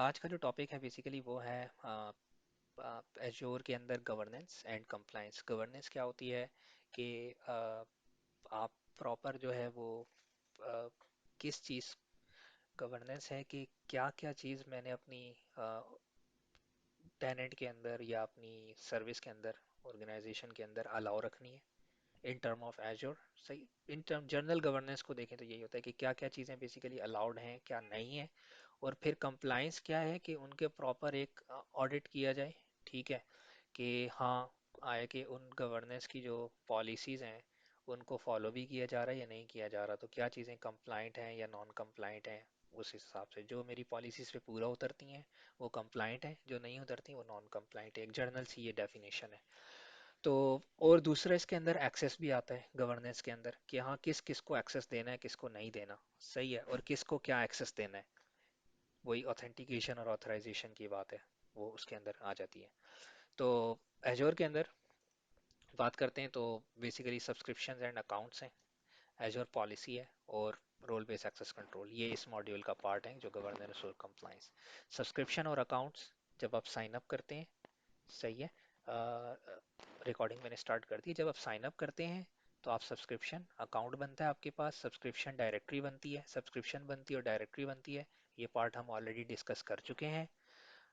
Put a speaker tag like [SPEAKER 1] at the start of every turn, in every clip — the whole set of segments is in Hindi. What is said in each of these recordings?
[SPEAKER 1] आज का जो टॉपिक है बेसिकली वो है एजोर के अंदर गवर्नेंस एंड कंप्लायंस। गवर्नेंस क्या होती है कि आप प्रॉपर जो है वो अ, किस चीज़ गवर्नेंस है कि क्या क्या चीज़ मैंने अपनी टेनेंट के अंदर या अपनी सर्विस के अंदर ऑर्गेनाइजेशन के अंदर अलाउ रखनी है इन टर्म ऑफ एजोर। सही, इन टर्म जनरल गवर्नेंस को देखें तो यही होता है कि क्या क्या चीज़ें बेसिकली अलाउड हैं क्या नहीं है। और फिर कंप्लाइंस क्या है कि उनके प्रॉपर एक ऑडिट किया जाए। ठीक है, कि हाँ आए कि उन गवर्नेंस की जो पॉलिसीज़ हैं उनको फॉलो भी किया जा रहा है या नहीं किया जा रहा, तो क्या चीज़ें कंप्लाइंट हैं या नॉन कंप्लाइंट हैं। उस हिसाब से जो मेरी पॉलिसीज़ पे पूरा उतरती हैं वो कंप्लाइंट है, जो नहीं उतरती वो नॉन कंप्लाइंट है। एक जर्नल सी ये डेफिनेशन है। तो और दूसरा इसके अंदर एक्सेस भी आता है गवर्नेंस के अंदर कि हाँ किस किस को एक्सेस देना है किसको नहीं देना। सही है, और किसको क्या एक्सेस देना है। वही ऑथेंटिकेशन और ऑथराइजेशन की बात है, वो उसके अंदर आ जाती है। तो एजोर के अंदर बात करते हैं तो बेसिकली सब्सक्रिप्शंस एंड अकाउंट्स हैं, एजोर पॉलिसी है, और रोल बेस एक्सेस कंट्रोल, ये इस मॉड्यूल का पार्ट है जो गवर्नेंस और कंप्लायंस। सब्सक्रिप्शन और अकाउंट्स, जब आप साइन अप करते हैं, सही है, रिकॉर्डिंग मैंने स्टार्ट कर दी। जब आप साइन अप करते हैं तो आप सब्सक्रिप्शन अकाउंट बनता है आपके पास, सब्सक्रिप्शन डायरेक्टरी बनती है, सब्सक्रिप्शन बनती है और डायरेक्टरी बनती है। ये पार्ट हम ऑलरेडी डिस्कस कर चुके हैं।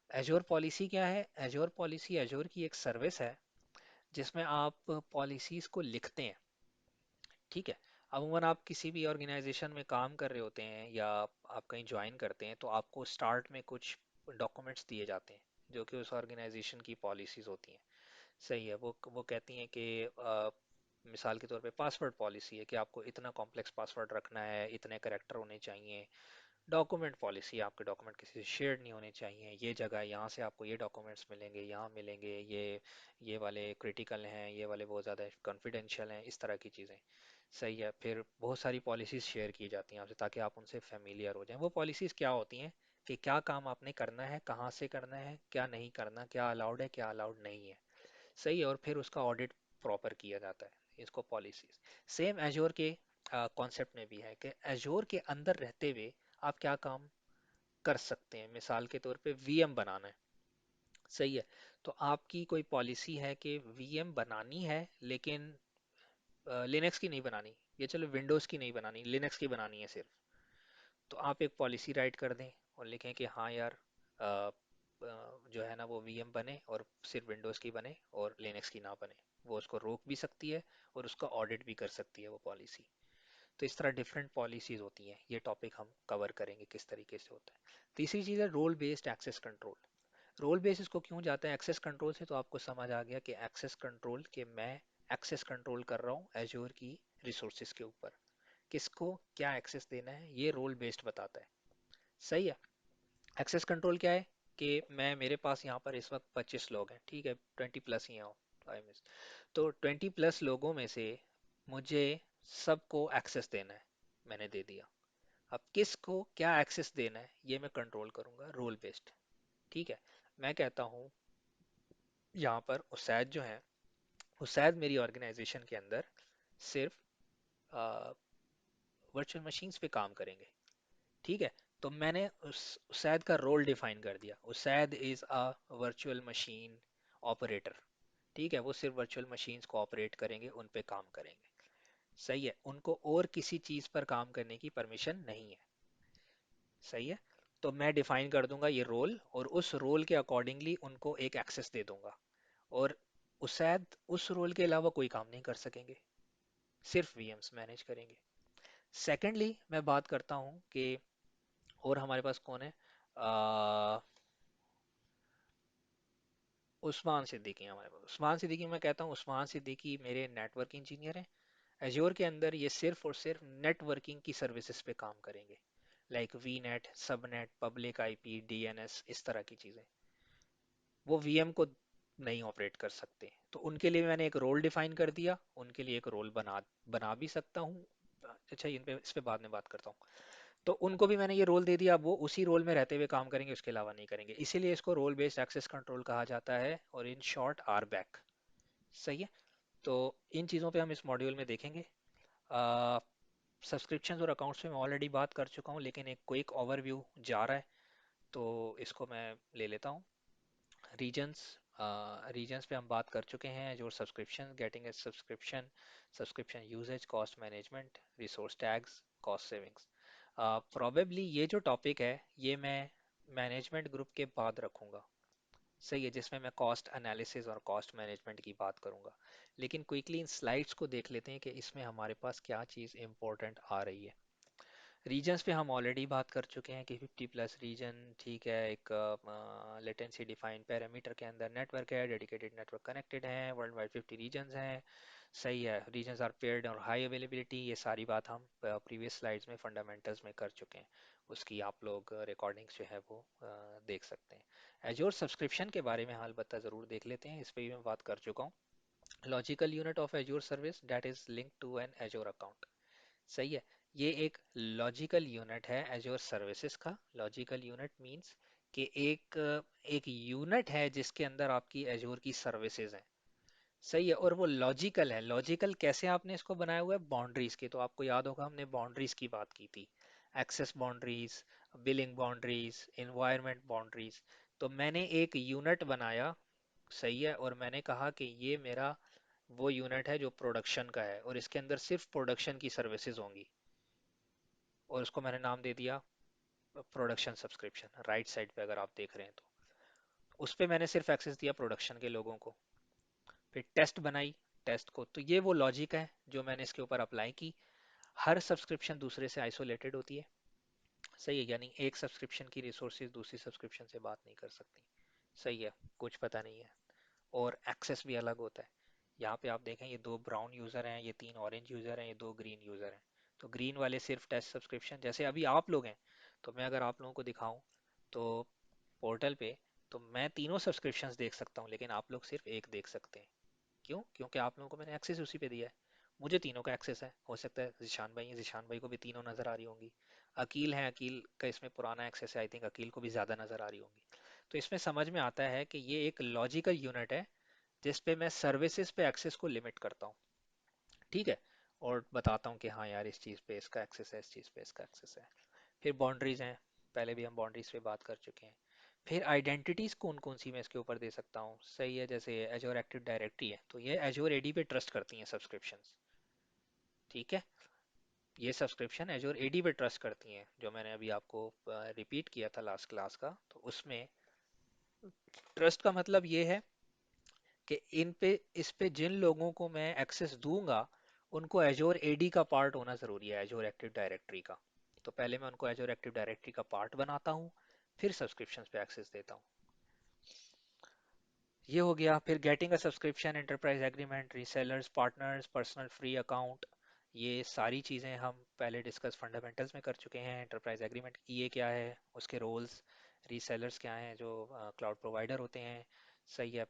[SPEAKER 1] एजोर पॉलिसी क्या है? एजोर पॉलिसी एजोर की एक सर्विस है जिसमें आप पॉलिसीज को लिखते हैं। ठीक है, अमूमन आप किसी भी ऑर्गेनाइजेशन में काम कर रहे होते हैं या आप कहीं ज्वाइन करते हैं तो आपको स्टार्ट में कुछ डॉक्यूमेंट्स दिए जाते हैं जो कि उस ऑर्गेनाइजेशन की पॉलिसीज होती हैं। सही है, वो कहती हैं कि मिसाल के तौर पे पासवर्ड पॉलिसी है कि आपको इतना कॉम्प्लेक्स पासवर्ड रखना है, इतने करेक्टर होने चाहिए। डॉक्यूमेंट पॉलिसी, आपके डॉक्यूमेंट किसी से शेयर नहीं होने चाहिए, ये जगह यहाँ से आपको ये डॉक्यूमेंट्स मिलेंगे, यहाँ मिलेंगे, ये वाले क्रिटिकल हैं, ये वाले बहुत ज़्यादा कॉन्फिडेंशियल हैं, इस तरह की चीज़ें। सही है, फिर बहुत सारी पॉलिसीज़ शेयर की जाती हैं आपसे ताकि आप उनसे फेमिलियर हो जाएं। वो पॉलिसीज़ क्या होती हैं कि क्या काम आपने करना है, कहाँ से करना है, क्या नहीं करना, क्या अलाउड है क्या अलाउड नहीं है। सही है, और फिर उसका ऑडिट प्रॉपर किया जाता है, इसको पॉलिसीज। सेम एजोर के कॉन्सेप्ट में भी है कि एजोर के अंदर रहते हुए आप क्या काम कर सकते हैं। मिसाल के तौर पे वीएम बनाना है, सही है, तो आपकी कोई पॉलिसी है कि वीएम बनानी है लेकिन लिनक्स की नहीं बनानी, ये चलो विंडोज़ की नहीं बनानी, लिनक्स की बनानी है सिर्फ। तो आप एक पॉलिसी राइट कर दें और लिखें कि हाँ यार जो है ना वो वीएम बने और सिर्फ विंडोज़ की बने और लिनक्स की ना बने। वो उसको रोक भी सकती है और उसका ऑडिट भी कर सकती है वो पॉलिसी। तो इस तरह डिफरेंट पॉलिसीज होती हैं, ये टॉपिक हम कवर करेंगे किस तरीके से होता है। तीसरी चीज़ है role based access control. Role base इसको क्यों जाता है एक्सेस कंट्रोल से, तो आपको समझ आ गया कि एक्सेस कंट्रोल के मैं एक्सेस कंट्रोल कर रहा हूँ एजोर की रिसोर्सेज के ऊपर, किसको क्या एक्सेस देना है ये रोल बेस्ड बताता है। सही है, एक्सेस कंट्रोल क्या है कि मैं मेरे पास यहाँ पर इस वक्त 25 लोग हैं, ठीक है, 20 प्लस ही हैं आई मिस। तो 20 प्लस लोगों में से मुझे सबको एक्सेस देना है, मैंने दे दिया। अब किसको क्या एक्सेस देना है ये मैं कंट्रोल करूंगा रोल बेस्ड। ठीक है, मैं कहता हूँ यहाँ पर उसैद जो है, उसैद मेरी ऑर्गेनाइजेशन के अंदर सिर्फ वर्चुअल मशीन्स पे काम करेंगे। ठीक है, तो मैंने उस उसैद का रोल डिफाइन कर दिया, उसैद is a virtual machine operator. ठीक है, वो सिर्फ वर्चुअल मशीन्स को ऑपरेट करेंगे, उन पे काम करेंगे। सही है, उनको और किसी चीज पर काम करने की परमिशन नहीं है। सही है, तो मैं डिफाइन कर दूंगा ये रोल और उस रोल के अकॉर्डिंगली उनको एक एक्सेस दे दूंगा। और उसैद उस रोल के अलावा कोई काम नहीं कर सकेंगे, सिर्फ वीएम्स मैनेज करेंगे। सेकेंडली मैं बात करता हूँ कि और हमारे पास कौन है, उस्मान सिद्दीकी हमारे पास। उस्मान सिद्दीकी, मैं कहता हूँ उस्मान सिद्दीकी मेरे नेटवर्क इंजीनियर हैं। एज्योर के अंदर ये सिर्फ और सिर्फ नेटवर्किंग की सर्विसेज पे काम करेंगे, लाइक वी नेट, सब नेट, पब्लिक आईपी, डीएनएस, इस तरह की चीज़ें। वो वीएम को नहीं ऑपरेट कर सकते, तो उनके लिए मैंने एक रोल डिफाइन कर दिया, उनके लिए एक रोल बना बना भी सकता हूँ। अच्छा, इन पे इस पे बाद में बात करता हूँ। तो उनको भी मैंने ये रोल दे दिया, अब वो उसी रोल में रहते हुए काम करेंगे, उसके अलावा नहीं करेंगे, इसीलिए इसको रोल बेस्ड एक्सेस कंट्रोल कहा जाता है, और इन शॉर्ट आर बैक। सही है, तो इन चीज़ों पे हम इस मॉड्यूल में देखेंगे। सब्सक्रिप्शंस और अकाउंट्स पे मैं ऑलरेडी बात कर चुका हूँ, लेकिन एक क्विक ओवरव्यू जा रहा है। तो इसको मैं ले लेता हूँ। रीजन्स, रीजन्स पे हम बात कर चुके हैं, जो subscription, getting a subscription, subscription usages, cost management, resource tags, cost savings. Probably ये जो टॉपिक है ये मैं मैनेजमेंट ग्रुप के बाद रखूंगा, सही है, जिसमें मैं कॉस्ट एनालिसिस और कॉस्ट मैनेजमेंट की बात करूंगा। लेकिन क्विकली इन स्लाइड्स को देख लेते हैं कि इसमें हमारे पास क्या चीज़ इंपॉर्टेंट आ रही है। रीजन्स पे हम ऑलरेडी बात कर चुके हैं कि 50 प्लस रीजन, ठीक है, एक लेटेंसी डिफाइंड पैरामीटर के अंदर नेटवर्क है, डेडिकेटेड नेटवर्क कनेक्टेड है, वर्ल्ड वाइड 50 रीजन्स हैं, सही है, रीजन्स आर पेयर्ड और हाई अवेलेबिलिटी। ये सारी बात हम प्रीवियस स्लाइड्स में फंडामेंटल्स में कर चुके हैं, उसकी आप लोग रिकॉर्डिंग्स जो है वो देख सकते हैं। एजोर सब्सक्रिप्शन के बारे में हाल बता ज़रूर देख लेते हैं, इस पर भी मैं बात कर चुका हूँ। Logical unit of Azure service that is link to an Azure account, सही है। ये एक लॉजिकल यूनिट है एजोर सर्विसेज का। लॉजिकल यूनिट मींस कि एक यूनिट है जिसके अंदर आपकी एजोर की सर्विसेज हैं, सही है, और वो लॉजिकल है। लॉजिकल कैसे आपने इसको बनाया हुआ है, बाउंड्रीज की, तो आपको याद होगा हमने बाउंड्रीज की बात की थी, access boundaries, billing boundaries, environment boundaries. तो मैंने एक यूनिट बनाया, सही है, और मैंने कहा कि ये मेरा वो यूनिट है जो प्रोडक्शन का है और इसके अंदर सिर्फ प्रोडक्शन की सर्विसेज होंगी, और उसको मैंने नाम दे दिया प्रोडक्शन सब्सक्रिप्शन। राइट साइड पे अगर आप देख रहे हैं तो उस पे मैंने सिर्फ एक्सेस दिया प्रोडक्शन के लोगों को। फिर टेस्ट बनाई, टेस्ट को, तो ये वो लॉजिक है जो मैंने इसके ऊपर अप्लाई की। हर सब्सक्रिप्शन दूसरे से आइसोलेटेड होती है, सही है, यानी एक सब्सक्रिप्शन की रिसोर्सेज दूसरी सब्सक्रिप्शन से बात नहीं कर सकती, सही है, कुछ पता नहीं है, और एक्सेस भी अलग होता है। यहाँ पे आप देखें ये दो ब्राउन यूज़र हैं, ये तीन ऑरेंज यूज़र हैं, ये दो ग्रीन यूज़र हैं। तो ग्रीन वाले सिर्फ टेस्ट सब्सक्रिप्शन, जैसे अभी आप लोग हैं, तो मैं अगर आप लोगों को दिखाऊं तो पोर्टल पे, तो मैं तीनों सब्सक्रिप्शंस देख सकता हूँ, लेकिन आप लोग सिर्फ एक देख सकते हैं। क्यों? क्योंकि आप लोगों को मैंने एक्सेस उसी पे दिया है, मुझे तीनों का एक्सेस है। हो सकता है जिशान भाई हैं, जिशान भाई को भी तीनों नज़र आ रही होंगी। अकील है, अकील का इसमें पुराना एक्सेस है, आई थिंक अकील को भी ज़्यादा नज़र आ रही होंगी। तो इसमें समझ में आता है कि ये एक लॉजिकल यूनिट है जिस पे मैं सर्विसेज पे एक्सेस को लिमिट करता हूँ, ठीक है, और बताता हूँ कि हाँ यार इस चीज़ पे इसका एक्सेस है, इस चीज़ पे इसका एक्सेस है। फिर बाउंड्रीज हैं, पहले भी हम बाउंड्रीज पे बात कर चुके हैं। फिर आइडेंटिटीज कौन कौन सी मैं इसके ऊपर दे सकता हूँ, सही है, जैसे एजोर एक्टिव डायरेक्टरी है, तो ये एजोर एडी पे ट्रस्ट करती हैं सब्सक्रिप्शंस, ठीक है, ये सब्सक्रिप्शन एजोर एडी पे ट्रस्ट करती हैं, जो मैंने अभी आपको रिपीट किया था लास्ट क्लास का। तो उसमें ट्रस्ट का मतलब ये है कि इन पे, इस पे जिन लोगों को मैं एक्सेस दूंगा उनको एजोर एडी का पार्ट होना जरूरी है, एजोर एक्टिव डायरेक्टरी का। तो पहले मैं उनको एजोर एक्टिव डायरेक्टरी का पार्ट बनाता हूँ, फिर सब्सक्रिप्शंस पे एक्सेस देता हूँ। ये हो गया। फिर getting a subscription, enterprise agreement, resellers, partners, personal free account, ये सारी चीज़ें हम पहले डिस्कस फंडामेंटल्स में कर चुके हैं। एंटरप्राइज एग्रीमेंट ये क्या है, उसके रोल्स, रीसेलर्स क्या हैं जो क्लाउड प्रोवाइडर होते हैं, सही है,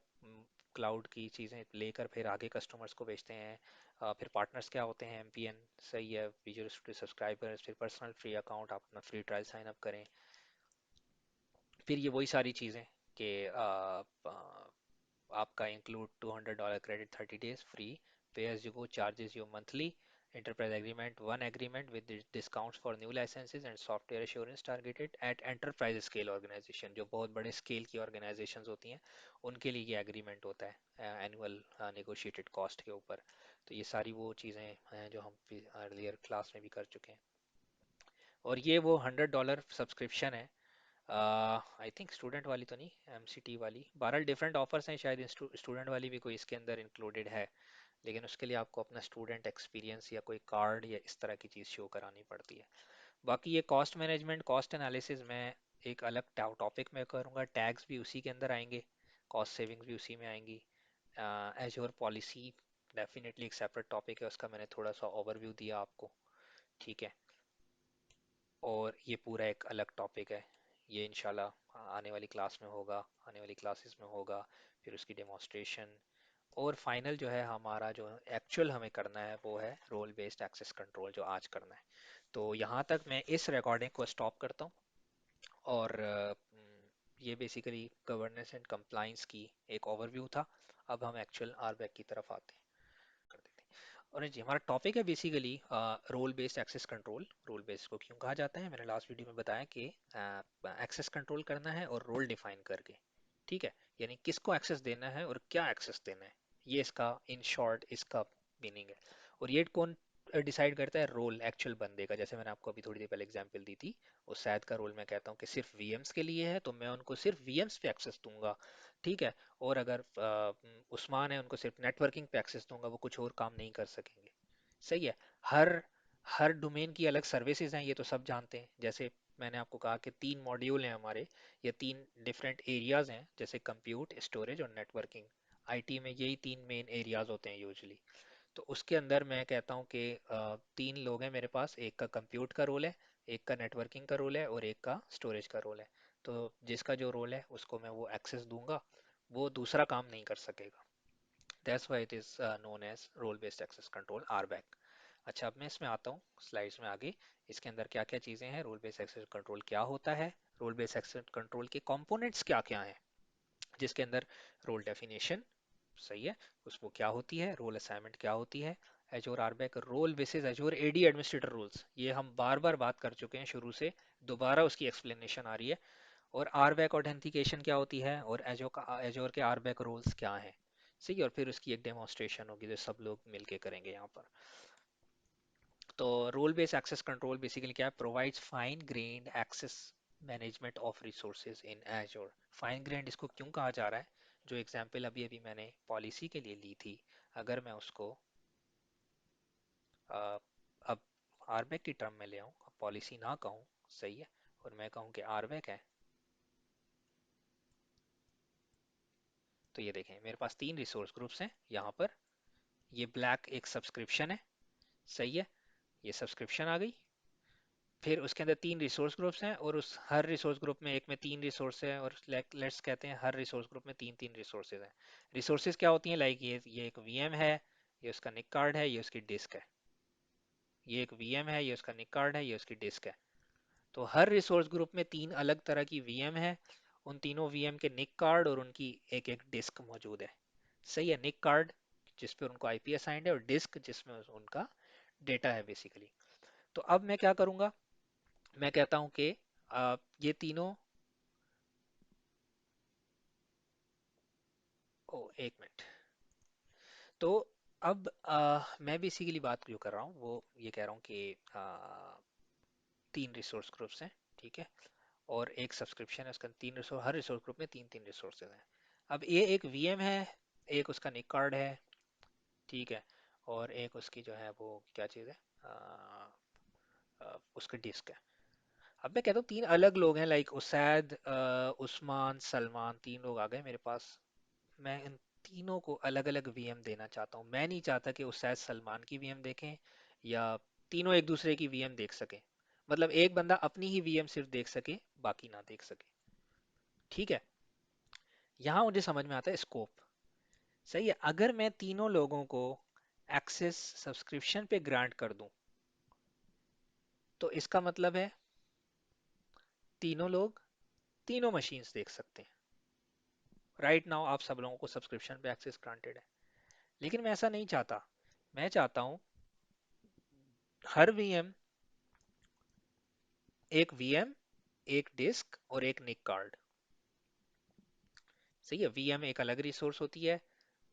[SPEAKER 1] क्लाउड की चीज़ें लेकर फिर आगे कस्टमर्स को बेचते हैं। फिर पार्टनर्स क्या होते हैं, एमपीएन, सही है, विजुअल सब्सक्राइबर्स। फिर पर्सनल फ्री अकाउंट, आप अपना फ्री ट्रायल साइन अप करें। फिर ये वही सारी चीज़ें कि आपका include $200 credit 30 days free, pay as you go, charges you monthly, enterprise agreement, one agreement with discounts for new licenses and software assurance targeted at enterprise scale organization, जो बहुत बड़े स्केल की organizations होती हैं उनके लिए ये agreement होता है annual negotiated cost के ऊपर। तो ये सारी वो चीज़ें हैं जो हम अर्लियर क्लास में भी कर चुके हैं। और ये वो $100 सब्सक्रिप्शन है, आई थिंक स्टूडेंट वाली तो नहीं, एमसीटी वाली। 12 डिफरेंट ऑफर्स हैं, शायद स्टूडेंट वाली भी कोई इसके अंदर इंक्लूडेड है, लेकिन उसके लिए आपको अपना स्टूडेंट एक्सपीरियंस या कोई कार्ड या इस तरह की चीज़ शो करानी पड़ती है। बाकी ये कॉस्ट मैनेजमेंट, कॉस्ट एनालिसिस मैं एक अलग टॉपिक में करूँगा, टैग्स भी उसी के अंदर आएंगे, कॉस्ट सेविंग्स भी उसी में आएंगी। एजोर पॉलिसी डेफिनेटली एक सेपरेट टॉपिक है, उसका मैंने थोड़ा सा ओवरव्यू दिया आपको, ठीक है, और ये पूरा एक अलग टॉपिक है। ये इंशाल्लाह आने वाली क्लास में होगा, आने वाली क्लासेस में होगा, फिर उसकी डेमोन्स्ट्रेशन। और फाइनल जो है हमारा, जो एक्चुअल हमें करना है वो है रोल बेस्ड एक्सेस कंट्रोल, जो आज करना है। तो यहाँ तक मैं इस रिकॉर्डिंग को स्टॉप करता हूँ, और ये बेसिकली गवर्नेंस एंड कंप्लाइंस की एक ओवरव्यू था। अब हम एक्चुअल आरबैक की तरफ आते हैं, कर देते हैं। और जी हमारा टॉपिक है basically role based access control. Role based को क्यों कहा जाता है, मैंने लास्ट वीडियो में बताया कि एक्सेस कंट्रोल करना है और रोल डिफाइन करके, ठीक है, यानी किसको एक्सेस देना है और क्या एक्सेस देना है, ये इसका इन शॉर्ट इसका मीनिंग है। और ये कौन डिसाइड करता है, रोल एक्चुअल बंदे का। जैसे मैंने आपको अभी थोड़ी देर पहले एग्जांपल दी थी, उस शायद का रोल मैं कहता हूँ कि सिर्फ वीएम्स के लिए है, तो मैं उनको सिर्फ वीएम्स पे एक्सेस दूंगा, ठीक है। और अगर उस्मान है, उनको सिर्फ नेटवर्किंग पे एक्सेस दूंगा, वो कुछ और काम नहीं कर सकेंगे, सही है। हर हर डोमेन की अलग सर्विसेज हैं, ये तो सब जानते हैं। जैसे मैंने आपको कहा कि तीन मॉड्यूल हैं हमारे, ये तीन डिफरेंट एरियाज हैं, जैसे कंप्यूट, स्टोरेज और नेटवर्किंग। आईटी में यही तीन मेन एरियाज होते हैं यूजुअली। तो उसके अंदर मैं कहता हूँ कि तीन लोग हैं मेरे पास, एक का कंप्यूट का रोल है, एक का नेटवर्किंग का रोल है और एक का स्टोरेज का रोल है। तो जिसका जो रोल है उसको मैं वो एक्सेस दूंगा, वो दूसरा काम नहीं कर सकेगा। That's why it is known as role based access control, RBAC। अच्छा, अब मैं इसमें आता हूँ स्लाइड्स में आगे। इसके अंदर क्या क्या चीज़ें हैं, रोल बेस्ड एक्सेस कंट्रोल क्या होता है, रोल बेस्ड एक्सेस कंट्रोल के कंपोनेंट्स क्या क्या हैं, जिसके अंदर रोल डेफिनेशन, सही है, उसको क्या होती है, रोल असाइनमेंट क्या होती है, Azure RBAC role basis Azure AD administrator rules, ये हम बार बार बात कर चुके हैं शुरू से, दोबारा उसकी एक्सप्लेनेशन आ रही है। और आरबैक ऑथेंटिकेशन क्या होती है, और एजोर के आरबैक रूल्स क्या हैं, सही है। और फिर उसकी एक डेमोन्स्ट्रेशन होगी जो सब लोग मिलके करेंगे यहाँ पर। तो role based access control basically क्या है, provides fine grained access management of resources in Azure. Fine grained इसको क्यों कहा जा रहा है, जो एग्जांपल अभी अभी मैंने पॉलिसी के लिए ली थी, अगर मैं उसको अब आरबैक की टर्म में ले आऊँ, पॉलिसी ना कहूँ, सही है, और मैं कहूँ कि आरबैक है, तो ये देखें मेरे पास तीन रिसोर्स ग्रुप्स हैं यहाँ पर। ये ब्लैक एक सब्सक्रिप्शन है, सही है, ये सब्सक्रिप्शन आ गई। फिर उसके अंदर तीन रिसोर्स ग्रुप्स हैं, और उस हर रिसोर्स ग्रुप में एक में तीन रिसोर्स है, और लेट्स कहते हैं हर रिसोर्स ग्रुप में तीन तीन रिसोर्सेज हैं। रिसोर्सेज क्या होती हैं, लाइक ये एक वीएम है, ये उसका निक कार्ड है, ये उसकी डिस्क है। ये एक वीएम है, ये उसका निक कार्ड है, ये उसकी डिस्क है। तो हर रिसोर्स ग्रुप में तीन अलग तरह की वीएम है, उन तीनों वीएम के निक कार्ड और उनकी एक एक डिस्क मौजूद है, सही है। निक कार्ड जिस पे उनको आईपी असाइंड है, और डिस्क जिसमें उनका डेटा है बेसिकली। तो अब मैं क्या करूंगा, मैं कहता हूं कि ये तीनों, ओ एक मिनट, तो अब मैं बेसिकली बात जो कर रहा हूँ वो ये कह रहा हूँ कि तीन रिसोर्स ग्रुप्स हैं, ठीक है, और एक सब्सक्रिप्शन है, उसका तीन रिसोर्स, हर रिसोर्स ग्रुप में तीन तीन रिसोर्सेज हैं। अब ये एक वीएम है, एक उसका निक कार्ड है, ठीक है, और एक उसकी जो है वो क्या चीज़ है, उसका डिस्क है। अब मैं कहता हूँ तीन अलग लोग हैं, लाइक उसैद, उस्मान, सलमान, तीन लोग आ गए मेरे पास। मैं इन तीनों को अलग अलग वीएम देना चाहता हूँ। मैं नहीं चाहता कि उसैद सलमान की वीएम देखें, या तीनों एक दूसरे की वीएम देख सकें। मतलब एक बंदा अपनी ही वीएम सिर्फ देख सके, बाकी ना देख सके, ठीक है। यहाँ मुझे समझ में आता है स्कोप, सही है। अगर मैं तीनों लोगों को एक्सेस सब्सक्रिप्शन पे ग्रांट कर दूं, तो इसका मतलब है तीनों लोग तीनों मशीन्स देख सकते हैं। राइट नाउ आप सब लोगों को सब्सक्रिप्शन पे एक्सेस ग्रांटेड है, लेकिन मैं ऐसा नहीं चाहता। मैं चाहता हूं हर वीएम, एक वीएम, एक डिस्क और एक निक कार्ड, सही है। वीएम एक अलग रिसोर्स होती है,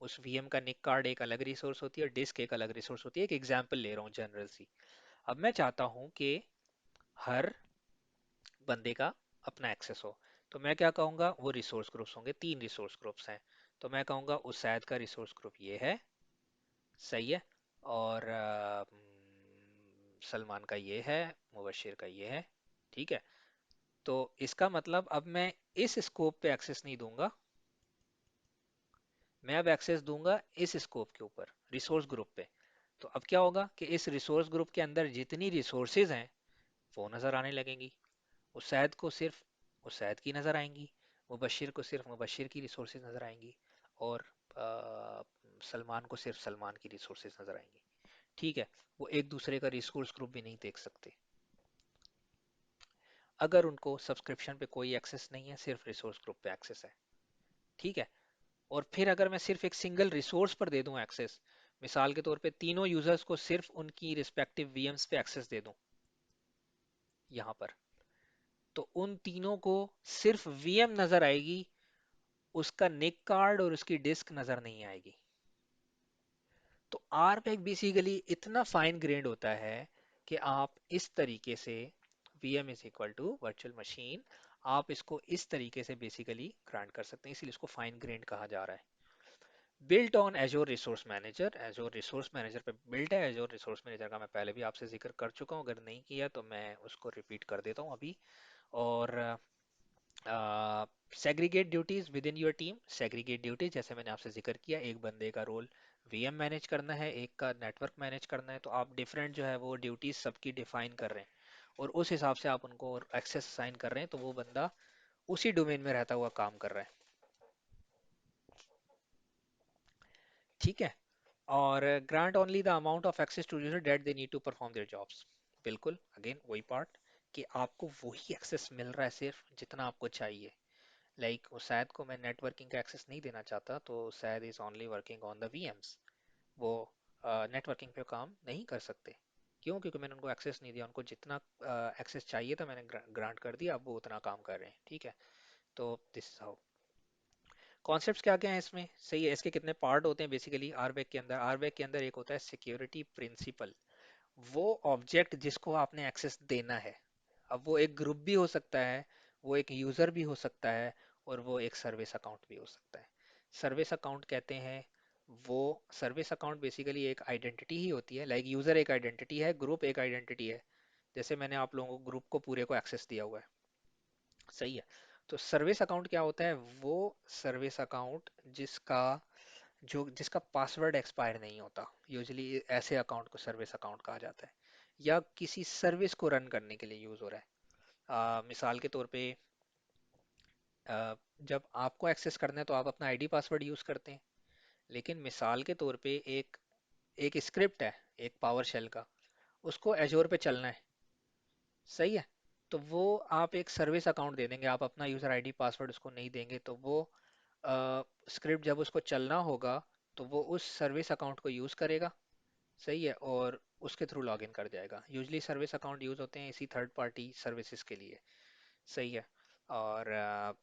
[SPEAKER 1] उस वीएम का निक कार्ड एक अलग रिसोर्स होती है, और डिस्क एक अलग रिसोर्स होती है। एक एग्जांपल ले रहा हूँ जनरल सी। अब मैं चाहता हूं कि हर बंदे का अपना एक्सेस हो, तो मैं क्या कहूँगा, वो रिसोर्स ग्रुप्स होंगे, तीन रिसोर्स ग्रुप्स हैं। तो मैं कहूँगा उसैद का रिसोर्स ग्रुप ये है, सही है, और सलमान का ये है, मुबशिर का ये है, ठीक है। तो इसका मतलब अब मैं इस स्कोप पे एक्सेस नहीं दूंगा, मैं अब एक्सेस दूंगा इस स्कोप के ऊपर, रिसोर्स ग्रुप पे। तो अब क्या होगा कि इस रिसोर्स ग्रुप के अंदर जितनी रिसोर्सेज हैं वो नजर आने लगेंगी। उसैद को सिर्फ उसैद की नजर आएंगी, मुबशिर को सिर्फ मुबशिर की रिसोर्सेज नजर आएंगी, और सलमान को सिर्फ सलमान की रिसोर्सेज नजर आएंगी, ठीक है। वो एक दूसरे का रिसोर्स ग्रुप भी नहीं देख सकते अगर उनको सब्सक्रिप्शन पे कोई एक्सेस नहीं है, सिर्फ रिसोर्स ग्रुप पे एक्सेस है, ठीक है। और फिर अगर मैं सिर्फ एक सिंगल रिसोर्स पर दे दूं एक्सेस, मिसाल के तौर पे तीनों यूजर्स को सिर्फ उनकी रिस्पेक्टिव वीएम्स पे एक्सेस दे दूं यहाँ पर, तो उन तीनों को सिर्फ वीएम नजर आएगी, उसका निक कार्ड और उसकी डिस्क नजर नहीं आएगी। तो आरपैक बेसिकली इतना फाइन ग्रेड होता है कि आप इस तरीके से VM is equal to virtual machine, आप इसको इस तरीके से बेसिकली ग्रांट कर सकते हैं, इसीलिए इसको फाइन ग्रेड कहा जा रहा है। Built on एजोर resource manager, एजोर resource manager पे बिल्ट है। एजोर रिसोर्स मैनेजर का मैं पहले भी आपसे जिक्र कर चुका हूँ, अगर नहीं किया तो मैं उसको रिपीट कर देता हूँ अभी। और segregate duties with in your team, segregate duties जैसे मैंने आपसे जिक्र किया, एक बंदे का रोल VM मैनेज करना है, एक का नेटवर्क मैनेज करना है, तो आप डिफरेंट जो है वो ड्यूटीज सबकी डिफाइन कर रहे हैं और उस हिसाब से आप उनको एक्सेस असाइन कर रहे हैं, तो वो बंदा उसी डोमेन में रहता हुआ काम कर रहा है। ठीक है। और grant only the amount of access to user that they need to perform their jobs. बिल्कुल, अगेन वही पार्ट कि आपको वही एक्सेस मिल रहा है सिर्फ जितना आपको चाहिए। लाइक शायद को मैं नेटवर्किंग का एक्सेस नहीं देना चाहता, तो शायद is only working on the VMs, वो नेटवर्किंग पे काम नहीं कर सकते। क्यों? क्योंकि मैंने उनको एक्सेस नहीं दिया, उनको जितना एक्सेस चाहिए था मैंने ग्रांट कर दिया, अब वो उतना काम कर रहे हैं। ठीक है, तो दिस हाउ कॉन्सेप्ट्स क्या क्या है इसमें। सही है, इसके कितने पार्ट होते हैं बेसिकली आरबैक के अंदर। आरबैक के अंदर एक होता है सिक्योरिटी प्रिंसिपल, वो ऑब्जेक्ट जिसको आपने एक्सेस देना है। अब वो एक ग्रुप भी हो सकता है, वो एक यूजर भी हो सकता है, और वो एक सर्विस अकाउंट भी हो सकता है। सर्विस अकाउंट कहते हैं, वो सर्विस अकाउंट बेसिकली एक आइडेंटिटी ही होती है। लाइक यूजर एक आइडेंटिटी है, ग्रुप एक आइडेंटिटी है। जैसे मैंने आप लोगों को ग्रुप को पूरे को एक्सेस दिया हुआ है। सही है। तो सर्विस अकाउंट क्या होता है? वो सर्विस अकाउंट जिसका पासवर्ड एक्सपायर नहीं होता, यूजली ऐसे अकाउंट को सर्विस अकाउंट कहा जाता है, या किसी सर्विस को रन करने के लिए यूज हो रहा है। मिसाल के तौर पे जब आपको एक्सेस करना है तो आप अपना आईडी पासवर्ड यूज करते हैं, लेकिन मिसाल के तौर पे एक एक स्क्रिप्ट है, एक पावर शेल का, उसको एजोर पे चलना है। सही है। तो वो आप एक सर्विस अकाउंट दे देंगे, आप अपना यूजर आईडी पासवर्ड उसको नहीं देंगे, तो वो स्क्रिप्ट जब उसको चलना होगा तो वो उस सर्विस अकाउंट को यूज करेगा। सही है, और उसके थ्रू लॉग इन कर जाएगा। यूजली सर्विस अकाउंट यूज होते हैं इसी थर्ड पार्टी सर्विसेज के लिए। सही है। और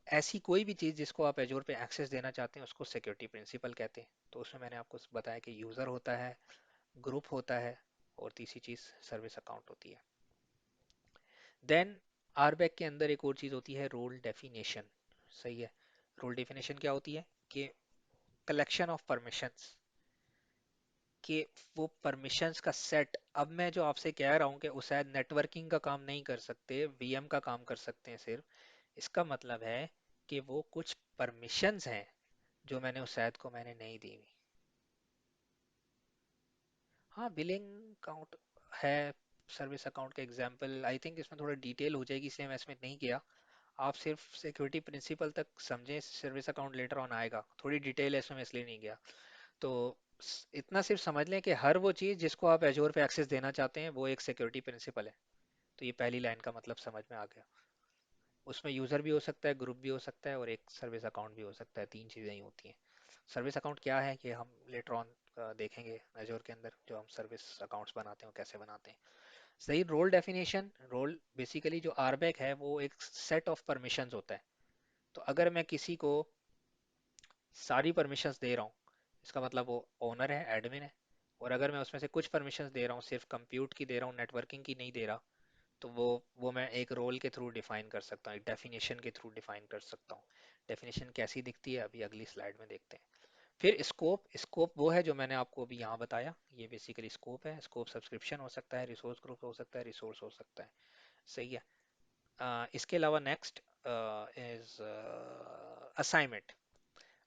[SPEAKER 1] ऐसी कोई भी चीज़ जिसको आप एजोर पे एक्सेस देना चाहते हैं उसको सिक्योरिटी प्रिंसिपल कहते हैं। तो उसमें मैंने आपको बताया कि यूज़र होता है, ग्रुप होता है, और तीसरी चीज़ सर्विस अकाउंट होती है। देन आरबैक के अंदर एक और चीज़ होती है, रोल डेफिनेशन। सही है। रोल डेफिनेशन क्या होती है कि कलेक्शन ऑफ परमिशंस, कि वो परमिशंस का सेट। अब मैं जो आपसे कह रहा हूँ कि वो शायद नेटवर्किंग का काम नहीं कर सकते, VM का काम कर सकते हैं सिर्फ, इसका मतलब है कि वो कुछ परमिशंस हैं जो मैंने उस शायद को मैंने नहीं दी हुई। हाँ, बिलिंग काउंट है सर्विस अकाउंट का एग्जांपल। आई थिंक इसमें थोड़ा डिटेल हो जाएगी, इसलिए मैं इसमें नहीं किया। आप सिर्फ सिक्योरिटी प्रिंसिपल तक समझें, सर्विस अकाउंट लेटर ऑन आएगा, थोड़ी डिटेल है इसमें, मैं इसलिए नहीं गया। तो इतना सिर्फ समझ लें कि हर वो चीज़ जिसको आप एजोर पे एक्सेस देना चाहते हैं वो एक सिक्योरिटी प्रिंसिपल है। तो ये पहली लाइन का मतलब समझ में आ गया। उसमें यूज़र भी हो सकता है, ग्रुप भी हो सकता है, और एक सर्विस अकाउंट भी हो सकता है। तीन चीज़ें ही होती हैं। सर्विस अकाउंट क्या है कि हम लेटर ऑन देखेंगे एजोर के अंदर, जो हम सर्विस अकाउंट्स बनाते हैं वो कैसे बनाते हैं। सही। रोल डेफिनेशन, रोल बेसिकली जो आरबैक है वो एक सेट ऑफ परमिशंस होता है। तो अगर मैं किसी को सारी परमिशंस दे रहा हूँ, इसका मतलब वो ओनर है, एडमिन है। और अगर मैं उसमें से कुछ परमिशंस दे रहा हूँ, सिर्फ कंप्यूट की दे रहा हूँ, नेटवर्किंग की नहीं दे रहा, तो वो मैं एक रोल के थ्रू डिफाइन कर सकता हूँ, एक डेफिनेशन के थ्रू डिफाइन कर सकता हूँ। डेफिनेशन कैसी दिखती है अभी अगली स्लाइड में देखते हैं। फिर स्कोप, स्कोप वो है जो मैंने आपको अभी यहाँ बताया, ये बेसिकली स्कोप है। स्कोप सब्सक्रिप्शन हो सकता है, रिसोर्स ग्रुप हो सकता है, रिसोर्स हो सकता है। सही है। इसके अलावा नेक्स्ट इज असाइनमेंट।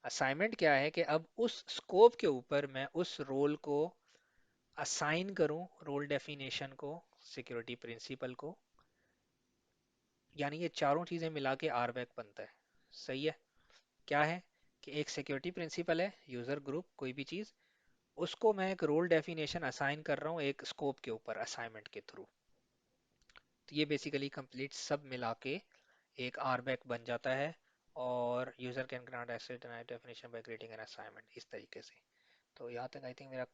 [SPEAKER 1] असाइनमेंट क्या है कि अब उस स्कोप के ऊपर मैं उस रोल को असाइन करूं, रोल डेफिनेशन को, सिक्योरिटी प्रिंसिपल को, यानी ये चारों चीजें मिला के आरबैक बनता है। सही है। क्या है कि एक सिक्योरिटी प्रिंसिपल है, यूजर ग्रुप कोई भी चीज, उसको मैं एक रोल डेफिनेशन असाइन कर रहा हूँ एक स्कोप के ऊपर असाइनमेंट के थ्रू। तो ये बेसिकली कंप्लीट सब मिला के एक आरबैक बन जाता है। और user can grant access deny definition by creating an assignment, इस तरीके से। तो यहाँ तक आई थिंक मेरा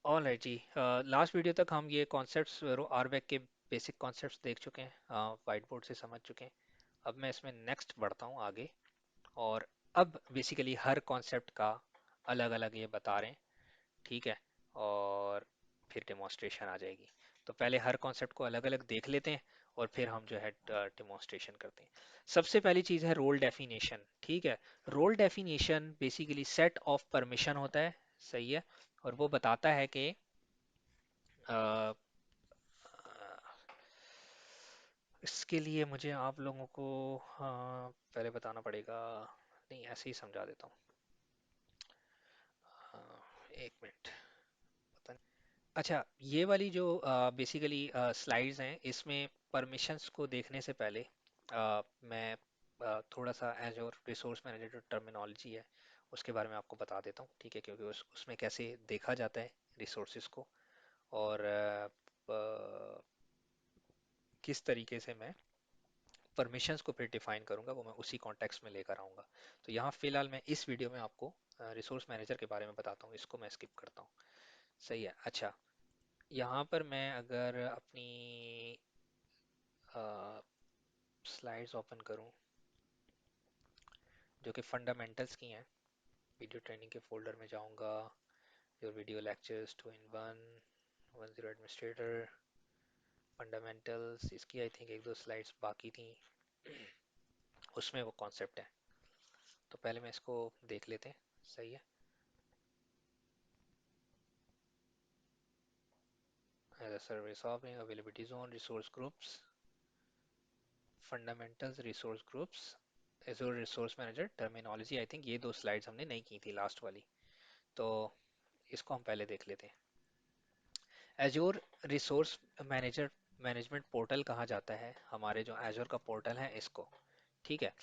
[SPEAKER 1] ऑल राइट जी। लास्ट वीडियो तक हम ये कॉन्सेप्ट्स आरबैक के बेसिक कॉन्सेप्ट्स देख चुके हैं, वाइट बोर्ड से समझ चुके हैं। अब मैं इसमें नेक्स्ट बढ़ता हूँ आगे, और अब बेसिकली हर कॉन्सेप्ट का अलग अलग ये बता रहे हैं, ठीक है। और फिर डेमोन्स्ट्रेशन आ जाएगी। तो पहले हर कॉन्सेप्ट को अलग अलग देख लेते हैं, और फिर हम जो है डेमोन्स्ट्रेशन करते हैं। सबसे पहली चीज़ है रोल डेफिनेशन, ठीक है। Role definition basically set of permission होता है, सही है। और वो बताता है कि अ, इसके लिए मुझे आप लोगों को पहले बताना पड़ेगा। नहीं, ऐसे ही समझा देता हूँ। एक मिनट। अच्छा, ये वाली जो बेसिकली स्लाइड्स हैं, इसमें परमिशंस को देखने से पहले मैं थोड़ा सा एजोर रिसोर्स मैनेजर जो टर्मिनोलॉजी है उसके बारे में आपको बता देता हूँ, ठीक है। क्योंकि उसमें कैसे देखा जाता है रिसोर्सेज को, और किस तरीके से मैं परमिशंस को फिर डिफाइन करूंगा, वो मैं उसी कॉन्टेक्स्ट में लेकर आऊंगा। तो यहाँ फिलहाल मैं इस वीडियो में आपको रिसोर्स मैनेजर के बारे में बताता हूँ, इसको मैं स्किप करता हूँ। सही है। अच्छा, यहाँ पर मैं अगर अपनी स्लाइड्स ओपन करूँ जो कि फंडामेंटल्स की हैं, वीडियो ट्रेनिंग के फोल्डर में जाऊँगा। Your video lectures 2 in 1, 10 administrator, fundamentals, इसकी आई थिंक एक दो स्लाइड्स बाकी थी, उसमें वो कॉन्सेप्ट है। तो पहले मैं इसको देख लेते हैं, सही है। As a service offering, availability zone, resource groups, fundamentals, resource groups, Azure resource manager, terminology. I think ये दो स्लाइड्स हमने नहीं की थी लास्ट वाली, तो इसको हम पहले देख लेते हैं। एजोर रिसोर्स मैनेजर मैनेजमेंट पोर्टल कहा जाता है हमारे जो एजोर का पोर्टल है इसको, ठीक है।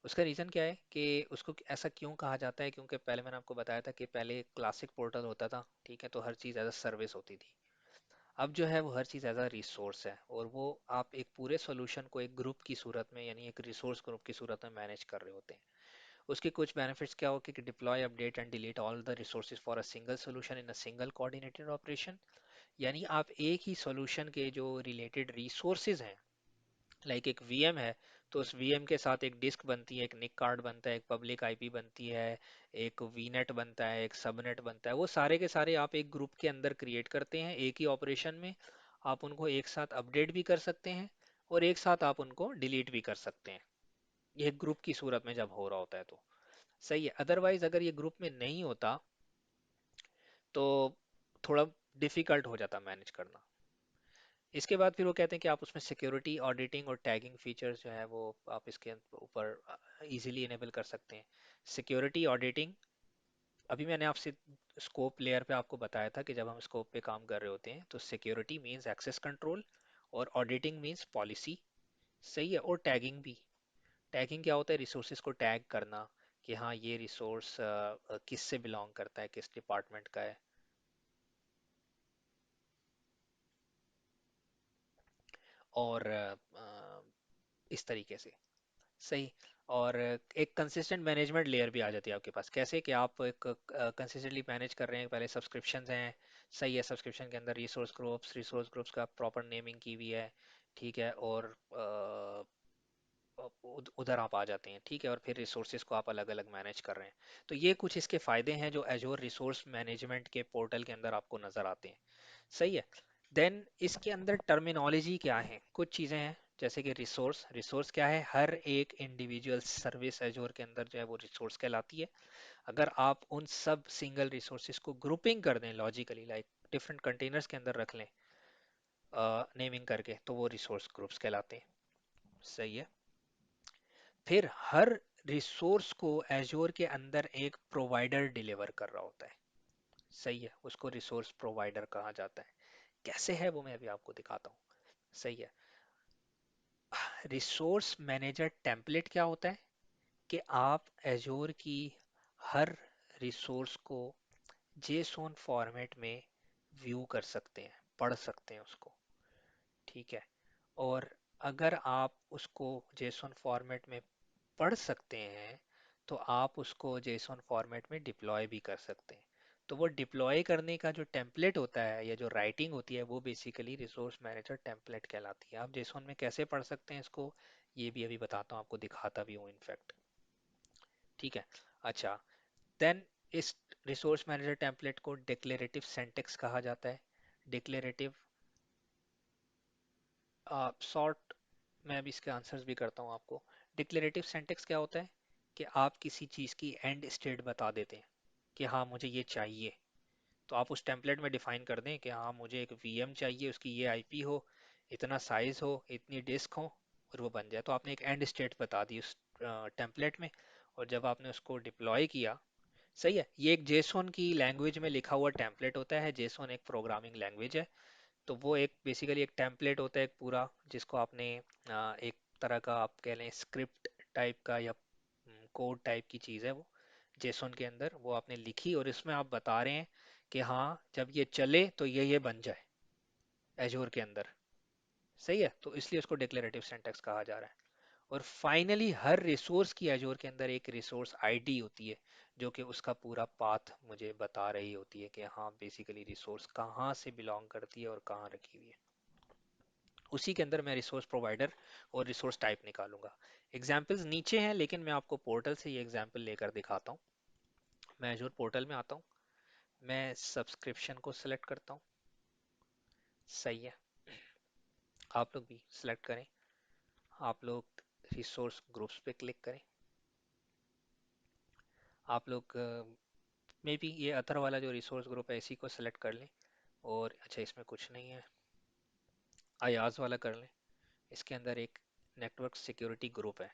[SPEAKER 1] उसका रीज़न क्या है कि उसको ऐसा क्यों कहा जाता है, क्योंकि पहले मैंने आपको बताया था कि पहले क्लासिक पोर्टल होता था, ठीक है। तो हर चीज़ एज अ सर्विस होती थी। अब जो है वो हर चीज़ एज अ रिसोर्स है, और वो आप एक पूरे सॉल्यूशन को एक ग्रुप की सूरत में, यानी एक रिसोर्स ग्रुप की सूरत में मैनेज कर रहे होते हैं। उसके कुछ बेनिफिट्स क्या हो कि deploy, update and delete all the resources for a single solution in a single coordinated operation. यानी आप एक ही सॉल्यूशन के जो रिलेटेड रिसोर्सेज हैं, लाइक एक वीएम है, तो उस वीएम के साथ एक डिस्क बनती है, एक निक कार्ड बनता है, एक पब्लिक आईपी बनती है, एक वीनेट बनता है, एक सबनेट बनता है। वो सारे के सारे आप एक ग्रुप के अंदर क्रिएट करते हैं एक ही ऑपरेशन में। आप उनको एक साथ अपडेट भी कर सकते हैं, और एक साथ आप उनको डिलीट भी कर सकते हैं, ये ग्रुप की सूरत में जब हो रहा होता है तो। सही है। अदरवाइज अगर ये ग्रुप में नहीं होता तो थोड़ा डिफिकल्ट हो जाता मैनेज करना। इसके बाद फिर वो कहते हैं कि आप उसमें सिक्योरिटी, ऑडिटिंग और टैगिंग फीचर्स जो है वो आप इसके ऊपर इजीली इनेबल कर सकते हैं। सिक्योरिटी, ऑडिटिंग, अभी मैंने आपसे स्कोप लेयर पे आपको बताया था कि जब हम स्कोप पे काम कर रहे होते हैं तो सिक्योरिटी मींस एक्सेस कंट्रोल, और ऑडिटिंग मींस पॉलिसी, सही है। और टैगिंग भी। टैगिंग क्या होता है, रिसोर्सेज को टैग करना कि हाँ ये रिसोर्स किस से बिलोंग करता है, किस डिपार्टमेंट का है, और इस तरीके से, सही। और एक कंसिस्टेंट मैनेजमेंट लेयर भी आ जाती है आपके पास। कैसे कि आप एक कंसिस्टेंटली मैनेज कर रहे हैं, पहले सब्सक्रिप्शंस हैं, सही है। सब्सक्रिप्शन के अंदर रिसोर्स ग्रुप्स का प्रॉपर नेमिंग की हुई है, ठीक है। और उधर आप आ जाते हैं, ठीक है। और फिर रिसोर्सेज को आप अलग अलग मैनेज कर रहे हैं। तो ये कुछ इसके फायदे हैं जो एजोर रिसोर्स मैनेजमेंट के पोर्टल के अंदर आपको नजर आते हैं, सही है। देन इसके अंदर टर्मिनोलॉजी क्या है, कुछ चीजें हैं, जैसे कि रिसोर्स। रिसोर्स क्या है, हर एक इंडिविजुअल सर्विस एजोर के अंदर जो है वो रिसोर्स कहलाती है। अगर आप उन सब सिंगल रिसोर्सेज को ग्रुपिंग कर दें लॉजिकली, लाइक डिफरेंट कंटेनर्स के अंदर रख लें नेमिंग करके, तो वो रिसोर्स ग्रुप्स कहलाते हैं, सही है। फिर हर रिसोर्स को एजोर के अंदर एक प्रोवाइडर डिलीवर कर रहा होता है, सही है। उसको रिसोर्स प्रोवाइडर कहा जाता है। कैसे है वो मैं अभी आपको दिखाता हूँ, सही है। रिसोर्स मैनेजर टेम्पलेट क्या होता है कि आप एजोर की हर रिसोर्स को जेसोन फॉर्मेट में व्यू कर सकते हैं, पढ़ सकते हैं उसको, ठीक है। और अगर आप उसको जेसोन फॉर्मेट में पढ़ सकते हैं, तो आप उसको JSON फॉर्मेट में डिप्लॉय भी कर सकते हैं। तो वो डिप्लॉय करने का जो टेम्पलेट होता है या जो राइटिंग होती है वो बेसिकली रिसोर्स मैनेजर टेम्पलेट कहलाती है। आप JSON में कैसे पढ़ सकते हैं इसको, ये भी अभी बताता हूँ आपको, दिखाता भी हूँ इनफैक्ट। ठीक है। अच्छा, देन इस रिसोर्स मैनेजर टेम्पलेट को डिक्लेरेटिव सिंटैक्स कहा जाता है। डिक्लेरेटिव शॉर्ट, मैं अभी इसके आंसर्स भी करता हूँ आपको। डिक्लेरेटिव सिंटैक्स क्या होता है कि आप किसी चीज़ की एंड स्टेट बता देते हैं कि हाँ मुझे ये चाहिए। तो आप उस टेम्पलेट में डिफाइन कर दें कि हाँ मुझे एक VM चाहिए, उसकी ये IP हो, इतना साइज हो, इतनी डिस्क हो, और वो बन जाए। तो आपने एक एंड स्टेट बता दी उस टेम्पलेट में। और जब आपने उसको डिप्लॉय किया, सही है, ये एक जेसोन की लैंग्वेज में लिखा हुआ टेम्पलेट होता है। जेसोन एक प्रोग्रामिंग लैंग्वेज है। तो वो एक बेसिकली एक टेम्पलेट होता है एक पूरा, जिसको आपने एक तरह का आप कह लें स्क्रिप्ट टाइप का या कोड टाइप की चीज़ है वो जेसोन के अंदर, वो आपने लिखी और इसमें आप बता रहे हैं कि हाँ जब ये चले तो ये बन जाए एजोर के अंदर। सही है, तो इसलिए उसको डिक्लेरेटिव सिंटैक्स कहा जा रहा है। और फाइनली हर रिसोर्स की एजोर के अंदर एक रिसोर्स आईडी होती है, जो कि उसका पूरा पाथ मुझे बता रही होती है कि हाँ बेसिकली रिसोर्स कहाँ से बिलोंग करती है और कहाँ रखी हुई है। उसी के अंदर मैं रिसोर्स प्रोवाइडर और रिसोर्स टाइप निकालूंगा। एग्जाम्पल्स नीचे हैं, लेकिन मैं आपको पोर्टल से ये एग्जाम्पल लेकर दिखाता हूँ। मैं एजोर पोर्टल में आता हूँ, मैं सब्सक्रिप्शन को सिलेक्ट करता हूँ। सही है, आप लोग भी सिलेक्ट करें। आप लोग रिसोर्स ग्रुप्स पे क्लिक करें। आप लोग मे बी ये अथर वाला जो रिसोर्स ग्रुप है इसी को सिलेक्ट कर लें। और अच्छा, इसमें कुछ नहीं है, अयाज वाला कर लें। इसके अंदर एक नेटवर्क सिक्योरिटी ग्रुप है।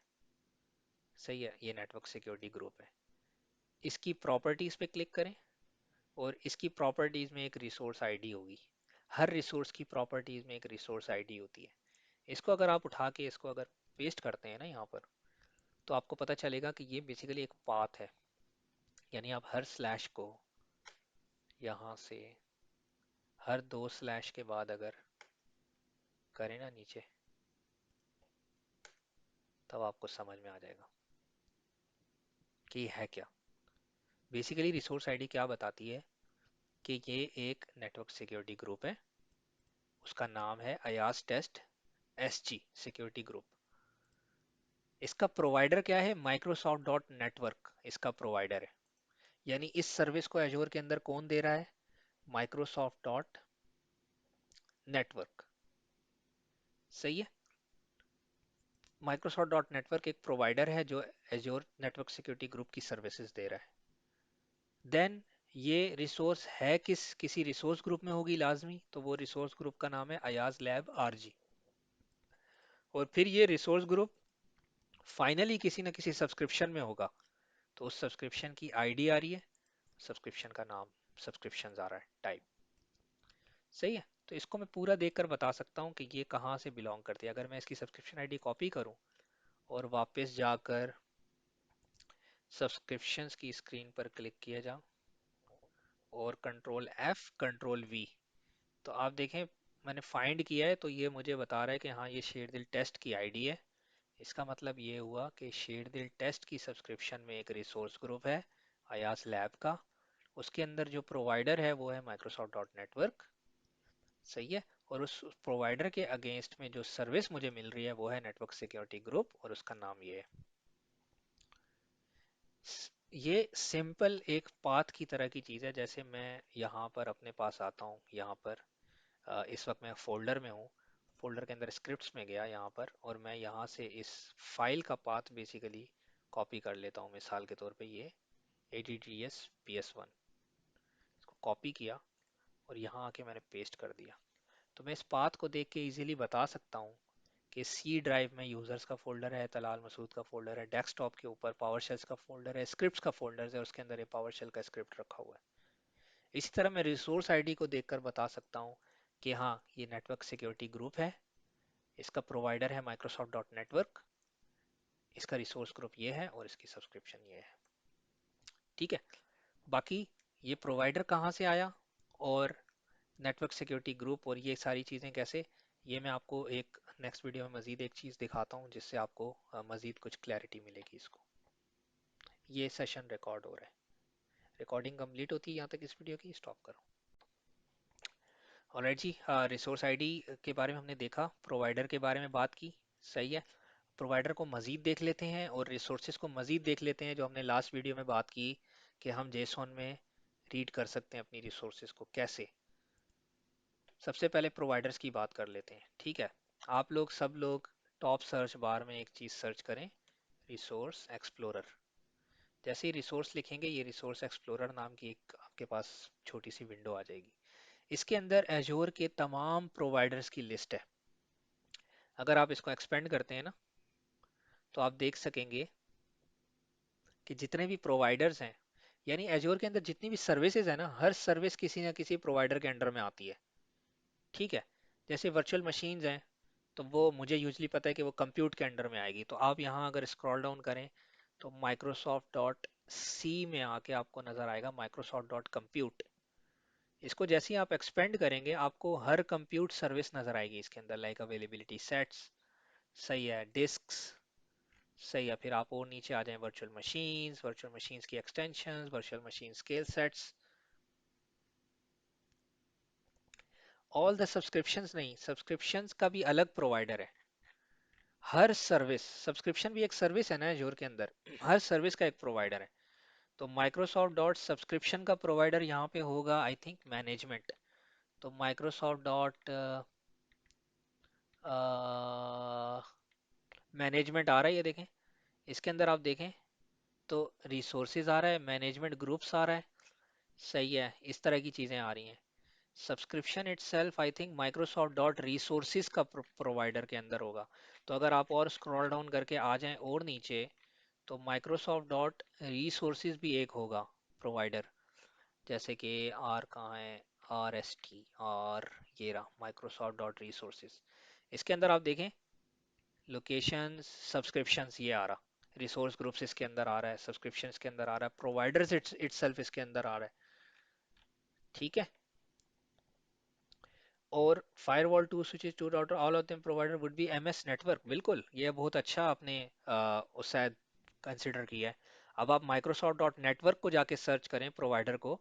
[SPEAKER 1] सही है, ये नेटवर्क सिक्योरिटी ग्रुप है। इसकी प्रॉपर्टीज पे क्लिक करें और इसकी प्रॉपर्टीज में एक रिसोर्स आईडी होगी। हर रिसोर्स की प्रॉपर्टीज में एक रिसोर्स आईडी होती है। इसको अगर आप उठा के इसको अगर पेस्ट करते हैं ना यहाँ पर, तो आपको पता चलेगा कि ये बेसिकली एक पाथ है। यानी आप हर स्लैश को यहाँ से हर 2 स्लैश के बाद अगर करें ना नीचे, तब आपको समझ में आ जाएगा कि ये है क्या। बेसिकली रिसोर्स आईडी क्या बताती है कि ये एक नेटवर्क सिक्योरिटी ग्रुप है। उसका नाम है Ayaz test SG security group. इसका प्रोवाइडर क्या है, माइक्रोसॉफ्ट डॉट नेटवर्क इसका प्रोवाइडर है। यानी इस सर्विस को एजोर के अंदर कौन दे रहा है, माइक्रोसॉफ्ट डॉट नेटवर्क। सही है, माइक्रोसॉफ्ट डॉट नेटवर्क एक प्रोवाइडर है जो एजोर नेटवर्क सिक्योरिटी ग्रुप की सर्विसेज दे रहा है। देन ये रिसोर्स है किसी रिसोर्स ग्रुप में होगी लाजमी, तो वो रिसोर्स ग्रुप का नाम है अयाज लैब RG। और फिर ये रिसोर्स ग्रुप फाइनली किसी न किसी सब्सक्रिप्शन में होगा, तो उस सब्सक्रिप्शन की ID आ रही है, सब्सक्रिप्शन का नाम सब्सक्रिप्शन आ रहा है टाइप। सही है, तो इसको मैं पूरा देखकर बता सकता हूँ कि ये कहाँ से बिलोंग करती है। अगर मैं इसकी सब्सक्रिप्शन ID कॉपी करूँ और वापस जाकर सब्सक्रिप्शंस की स्क्रीन पर क्लिक किया जाए और Ctrl+F Ctrl+V, तो आप देखें मैंने फाइंड किया है, तो ये मुझे बता रहा है कि हाँ ये शेरदिल टेस्ट की ID है। इसका मतलब ये हुआ कि शेरदिल टेस्ट की सब्सक्रिप्शन में एक रिसोर्स ग्रुप है अयास लैब का। उसके अंदर जो प्रोवाइडर है वो है माइक्रोसॉफ्ट डॉट नेटवर्क। सही है, और उस प्रोवाइडर के अगेंस्ट में जो सर्विस मुझे मिल रही है वो है नेटवर्क सिक्योरिटी ग्रुप, और उसका नाम ये है। ये सिंपल एक पाथ की तरह की चीज़ है। जैसे मैं यहाँ पर अपने पास आता हूँ, यहाँ पर इस वक्त मैं फोल्डर में हूँ, फोल्डर के अंदर स्क्रिप्ट्स में गया यहाँ पर, और मैं यहाँ से इस फाइल का पाथ बेसिकली कॉपी कर लेता हूँ। मिसाल के तौर पे ये ADDS PS1, इसको कॉपी किया और यहाँ आके मैंने पेस्ट कर दिया। तो मैं इस पाथ को देख के इजीली बता सकता हूँ कि C ड्राइव में यूजर्स का फोल्डर है, तलाल मसूद का फोल्डर है, डेस्कटॉप के ऊपर पावर का फोल्डर है, स्क्रिप्ट्स का फोल्डर है, उसके अंदर ये पावर का स्क्रिप्ट रखा हुआ है। इसी तरह मैं रिसोर्स आईडी को देखकर बता सकता हूँ कि हाँ ये नेटवर्क सिक्योरिटी ग्रुप है, इसका प्रोवाइडर है माइक्रोसॉफ्ट डॉट नेटवर्क, इसका रिसोर्स ग्रुप ये है और इसकी सब्सक्रिप्शन ये है। ठीक है, बाकी ये प्रोवाइडर कहाँ से आया और नेटवर्क सिक्योरिटी ग्रुप और ये सारी चीज़ें कैसे, ये मैं आपको एक नेक्स्ट वीडियो में मज़ीद एक चीज़ दिखाता हूँ जिससे आपको मज़ीद कुछ क्लैरिटी मिलेगी इसको। ये सेशन रिकॉर्ड हो रहा है। रिकॉर्डिंग कंप्लीट होती है यहाँ तक इस वीडियो की, स्टॉप करो। ऑलराइट जी, रिसोर्स आईडी के बारे में हमने देखा, प्रोवाइडर के बारे में बात की। सही है। प्रोवाइडर को मज़ीद देख लेते हैं और रिसोर्सेज को मज़ीद देख लेते हैं, जो हमने लास्ट वीडियो में बात की कि हम जेसॉन में रीड कर सकते हैं अपनी रिसोर्सेज को कैसे। सबसे पहले प्रोवाइडर्स की बात कर लेते हैं, ठीक है। आप लोग सब लोग टॉप सर्च बार में एक चीज़ सर्च करें, रिसोर्स एक्सप्लोरर। जैसे ही रिसोर्स लिखेंगे, ये रिसोर्स एक्सप्लोरर नाम की एक आपके पास छोटी सी विंडो आ जाएगी। इसके अंदर एजोर के तमाम प्रोवाइडर्स की लिस्ट है। अगर आप इसको एक्सपेंड करते हैं ना, तो आप देख सकेंगे कि जितने भी प्रोवाइडर्स हैं, यानी एजोर के अंदर जितनी भी सर्विसेज है ना, हर सर्विस किसी ना किसी प्रोवाइडर के अंडर में आती है। ठीक है। जैसे वर्चुअल मशीन्स हैं, तो वो मुझे यूजली पता है कि वो कंप्यूट के अंडर में आएगी। तो आप यहाँ अगर स्क्रॉल डाउन करें, तो माइक्रोसॉफ्ट डॉट सी में आके आपको नजर आएगा माइक्रोसॉफ्ट डॉट कंप्यूट। इसको जैसे ही आप एक्सपेंड करेंगे, आपको हर कंप्यूट सर्विस नजर आएगी इसके अंदर, लाइक अवेलेबिलिटी सेट्स। सही है। डिस्क्स। सही है। फिर आप और नीचे आ जाएं, वर्चुअल मशीन्स की extensions, virtual machine scale sets. All the subscriptions नहीं, सब्सक्रिप्शंस का भी अलग प्रोवाइडर है। हर सर्विस, सब्सक्रिप्शन भी एक सर्विस है ना एजूर के अंदर, हर सर्विस का एक प्रोवाइडर है। तो माइक्रोसॉफ्ट डॉट सब्सक्रिप्शन का प्रोवाइडर यहाँ पे होगा आई थिंक मैनेजमेंट। तो माइक्रोसॉफ्ट डॉट मैनेजमेंट आ रहा है, ये देखें। इसके अंदर आप देखें तो रिसोर्सेज आ रहा है, मैनेजमेंट ग्रुप्स आ रहा है। सही है। इस तरह की चीज़ें आ रही हैं। Subscription itself I think Microsoft dot resources का प्रोवाइडर के अंदर होगा। तो अगर आप और स्क्रॉल डाउन करके आ जाएं और नीचे, तो माइक्रोसॉफ्ट डॉट रिसोर्सेज भी एक होगा प्रोवाइडर। जैसे कि आर कहाँ है, आर एस टी, और ये रहा माइक्रोसॉफ्ट डॉट रिसोर्सेज। इसके अंदर आप देखें, लोकेशन सब्सक्रिप्शंस ये आ रहा, रिसोर्स ग्रुप्स इसके अंदर आ रहा है, सब्सक्रिप्शंस के अंदर आ रहा है, प्रोवाइडर्स इटसेल्फ इसके अंदर आ रहा है। ठीक है। और firewall to switches to router all of them provider would be MS network. बिल्कुल, ये बहुत अच्छा आपने उस शायद कंसिडर किया है। अब आप माइक्रोसॉफ्ट डॉट नेटवर्क को जाके सर्च करें प्रोवाइडर को,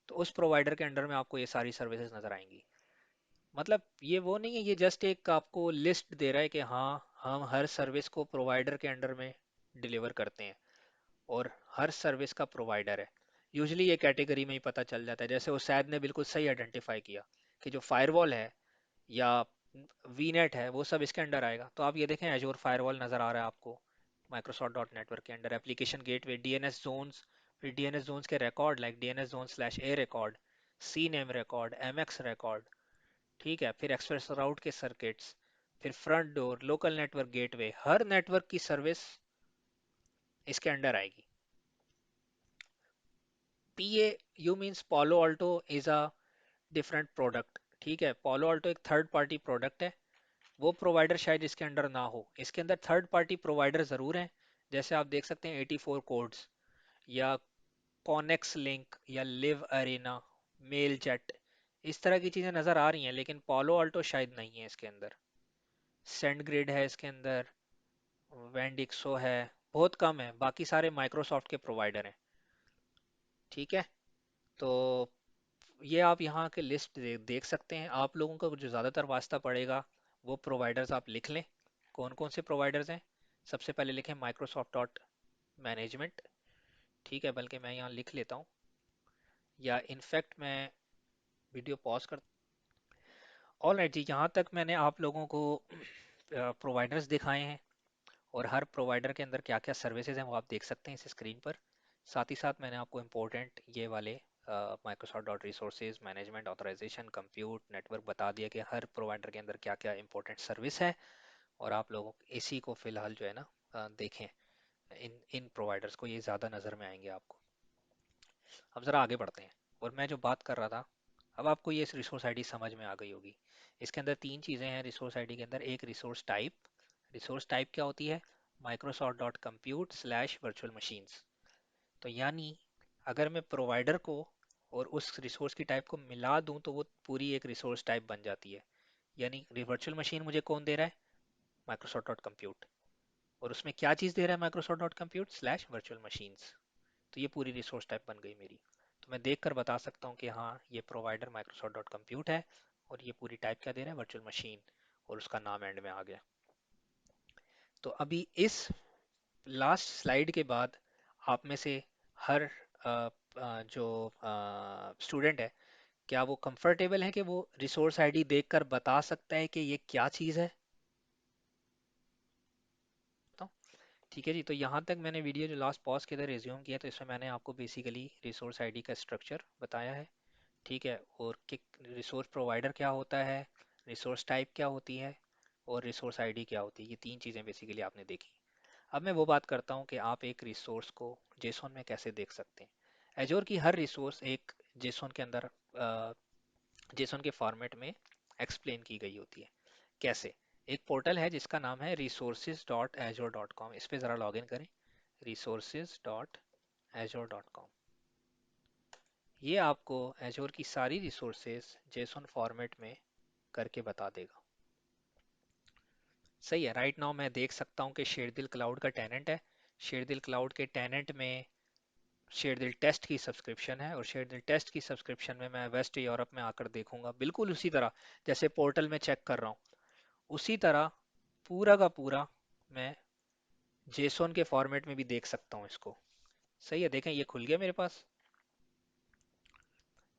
[SPEAKER 1] तो उस प्रोवाइडर के अंडर में आपको ये सारी सर्विसेज नजर आएंगी। मतलब ये वो नहीं है, ये जस्ट एक आपको लिस्ट दे रहा है कि हाँ, हम हर सर्विस को प्रोवाइडर के अंडर में डिलीवर करते हैं, और हर सर्विस का प्रोवाइडर है। यूजली ये कैटेगरी में ही पता चल जाता है। जैसे उसैद ने बिल्कुल सही आइडेंटिफाई किया कि जो फायरवॉल है या वीनेट है, वो सब इसके अंडर आएगा। तो आप ये देखें, एजोर फायरवॉल नज़र आ रहा है आपको माइक्रोसॉफ्ट डॉट नेटवर्क के under. Application gateway, DNS zones, फिर डीएनएस जोन्स के record like DNS zone slash A record, C name record, MX record. ठीक है। फिर एक्सप्रेस राउट के सर्किट्स, फिर Front Door, local network gateway, हर नेटवर्क की सर्विस इसके अंडर आएगी। P A U means Palo Alto is a different product. ठीक है। पालो अल्टो एक थर्ड पार्टी प्रोडक्ट है। वो प्रोवाइडर शायद इसके अंडर ना हो। इसके अंदर थर्ड पार्टी प्रोवाइडर ज़रूर हैं। जैसे आप देख सकते हैं 84 कोड्स, या कॉनेक्स लिंक, या लिव अरेना, मेल जेट, इस तरह की चीज़ें नज़र आ रही हैं, लेकिन पालो अल्टो शायद नहीं है इसके अंदर। सेंड ग्रिड है इसके अंदर, वेंडिक्सो है, बहुत कम है। बाकी सारे माइक्रोसॉफ्ट के प्रोवाइडर हैं। ठीक है। तो ये आप यहाँ के लिस्ट देख सकते हैं। आप लोगों का जो ज़्यादातर वास्ता पड़ेगा, वो प्रोवाइडर्स आप लिख लें। कौन कौन से प्रोवाइडर्स हैं? सबसे पहले लिखें माइक्रोसॉफ्ट डॉट मैनेजमेंट। ठीक है, बल्कि मैं यहाँ लिख लेता हूँ, या इनफैक्ट मैं वीडियो पॉज कर। ऑल राइट जी, यहाँ तक मैंने आप लोगों को प्रोवाइडर्स दिखाए हैं, और हर प्रोवाइडर के अंदर क्या क्या सर्विसेज हैं वो आप देख सकते हैं इस स्क्रीन पर। साथ ही साथ मैंने आपको इम्पोर्टेंट ये वाले Microsoft dot resources, management, authorization, compute, network बता दिया कि हर प्रोवाइडर के अंदर क्या क्या इंपॉर्टेंट सर्विस है। और आप लोगों इसी को फिलहाल जो है ना, देखें, इन इन प्रोवाइडर्स को, ये ज़्यादा नज़र में आएंगे आपको। अब ज़रा आगे बढ़ते हैं। और मैं जो बात कर रहा था, अब आपको ये रिसोर्स आईडी समझ में आ गई होगी। इसके अंदर तीन चीज़ें हैं रिसोर्स आईडी के अंदर। एक रिसोर्स टाइप। रिसोर्स टाइप क्या होती है? Microsoft dot compute slash virtual machines. तो यानी अगर मैं प्रोवाइडर को और उस रिसोर्स की टाइप को मिला दूं, तो वो पूरी एक रिसोर्स टाइप बन जाती है। यानी वर्चुअल मशीन मुझे कौन दे रहा है? Microsoft dot compute. और उसमें क्या चीज़ दे रहा है Microsoft dot compute slash virtual machines. तो ये पूरी रिसोर्स टाइप बन गई मेरी। तो मैं देख कर बता सकता हूँ कि हाँ ये प्रोवाइडर माइक्रोसॉफ्ट डॉट कंप्यूट है, और ये पूरी टाइप क्या दे रहा है, वर्चुअल मशीन, और उसका नाम एंड में आ गया। तो अभी इस लास्ट स्लाइड के बाद आप में से हर जो स्टूडेंट है, क्या वो कंफर्टेबल है कि वो रिसोर्स आईडी देखकर बता सकता है कि ये क्या चीज़ है? तो ठीक है जी, तो यहाँ तक मैंने वीडियो जो लास्ट पॉज के अंदर रिज्यूम किया, तो इसमें मैंने आपको बेसिकली रिसोर्स आईडी का स्ट्रक्चर बताया है। ठीक है, और कि रिसोर्स प्रोवाइडर क्या होता है, रिसोर्स टाइप क्या होती है, और रिसोर्स आईडी क्या होती है, ये तीन चीज़ें बेसिकली आपने देखी। अब मैं वो बात करता हूँ कि आप एक रिसोर्स को जेसॉन में कैसे देख सकते हैं। एजोर की हर रिसोर्स एक जेसॉन के अंदर, जेसॉन के फॉर्मेट में एक्सप्लेन की गई होती है। कैसे? एक पोर्टल है जिसका नाम है resources.azure.com, इस पे ज़रा लॉगिन करें, resources.azure.com। ये आपको एजोर की सारी रिसोर्सेज जेसॉन फॉर्मेट में करके बता देगा। सही है, राइट नाउ मैं देख सकता हूँ कि शेरदिल क्लाउड का टेनेंट है। शेरदिल क्लाउड के टेनेंट में शेरदिल टेस्ट की सब्सक्रिप्शन है, और शेरदिल टेस्ट की सब्सक्रिप्शन में मैं वेस्ट यूरोप में आकर देखूंगा, बिल्कुल उसी तरह जैसे पोर्टल में चेक कर रहा हूँ, उसी तरह पूरा का पूरा मैं जेसॉन के फॉर्मेट में भी देख सकता हूँ इसको। सही है, देखें ये खुल गया मेरे पास।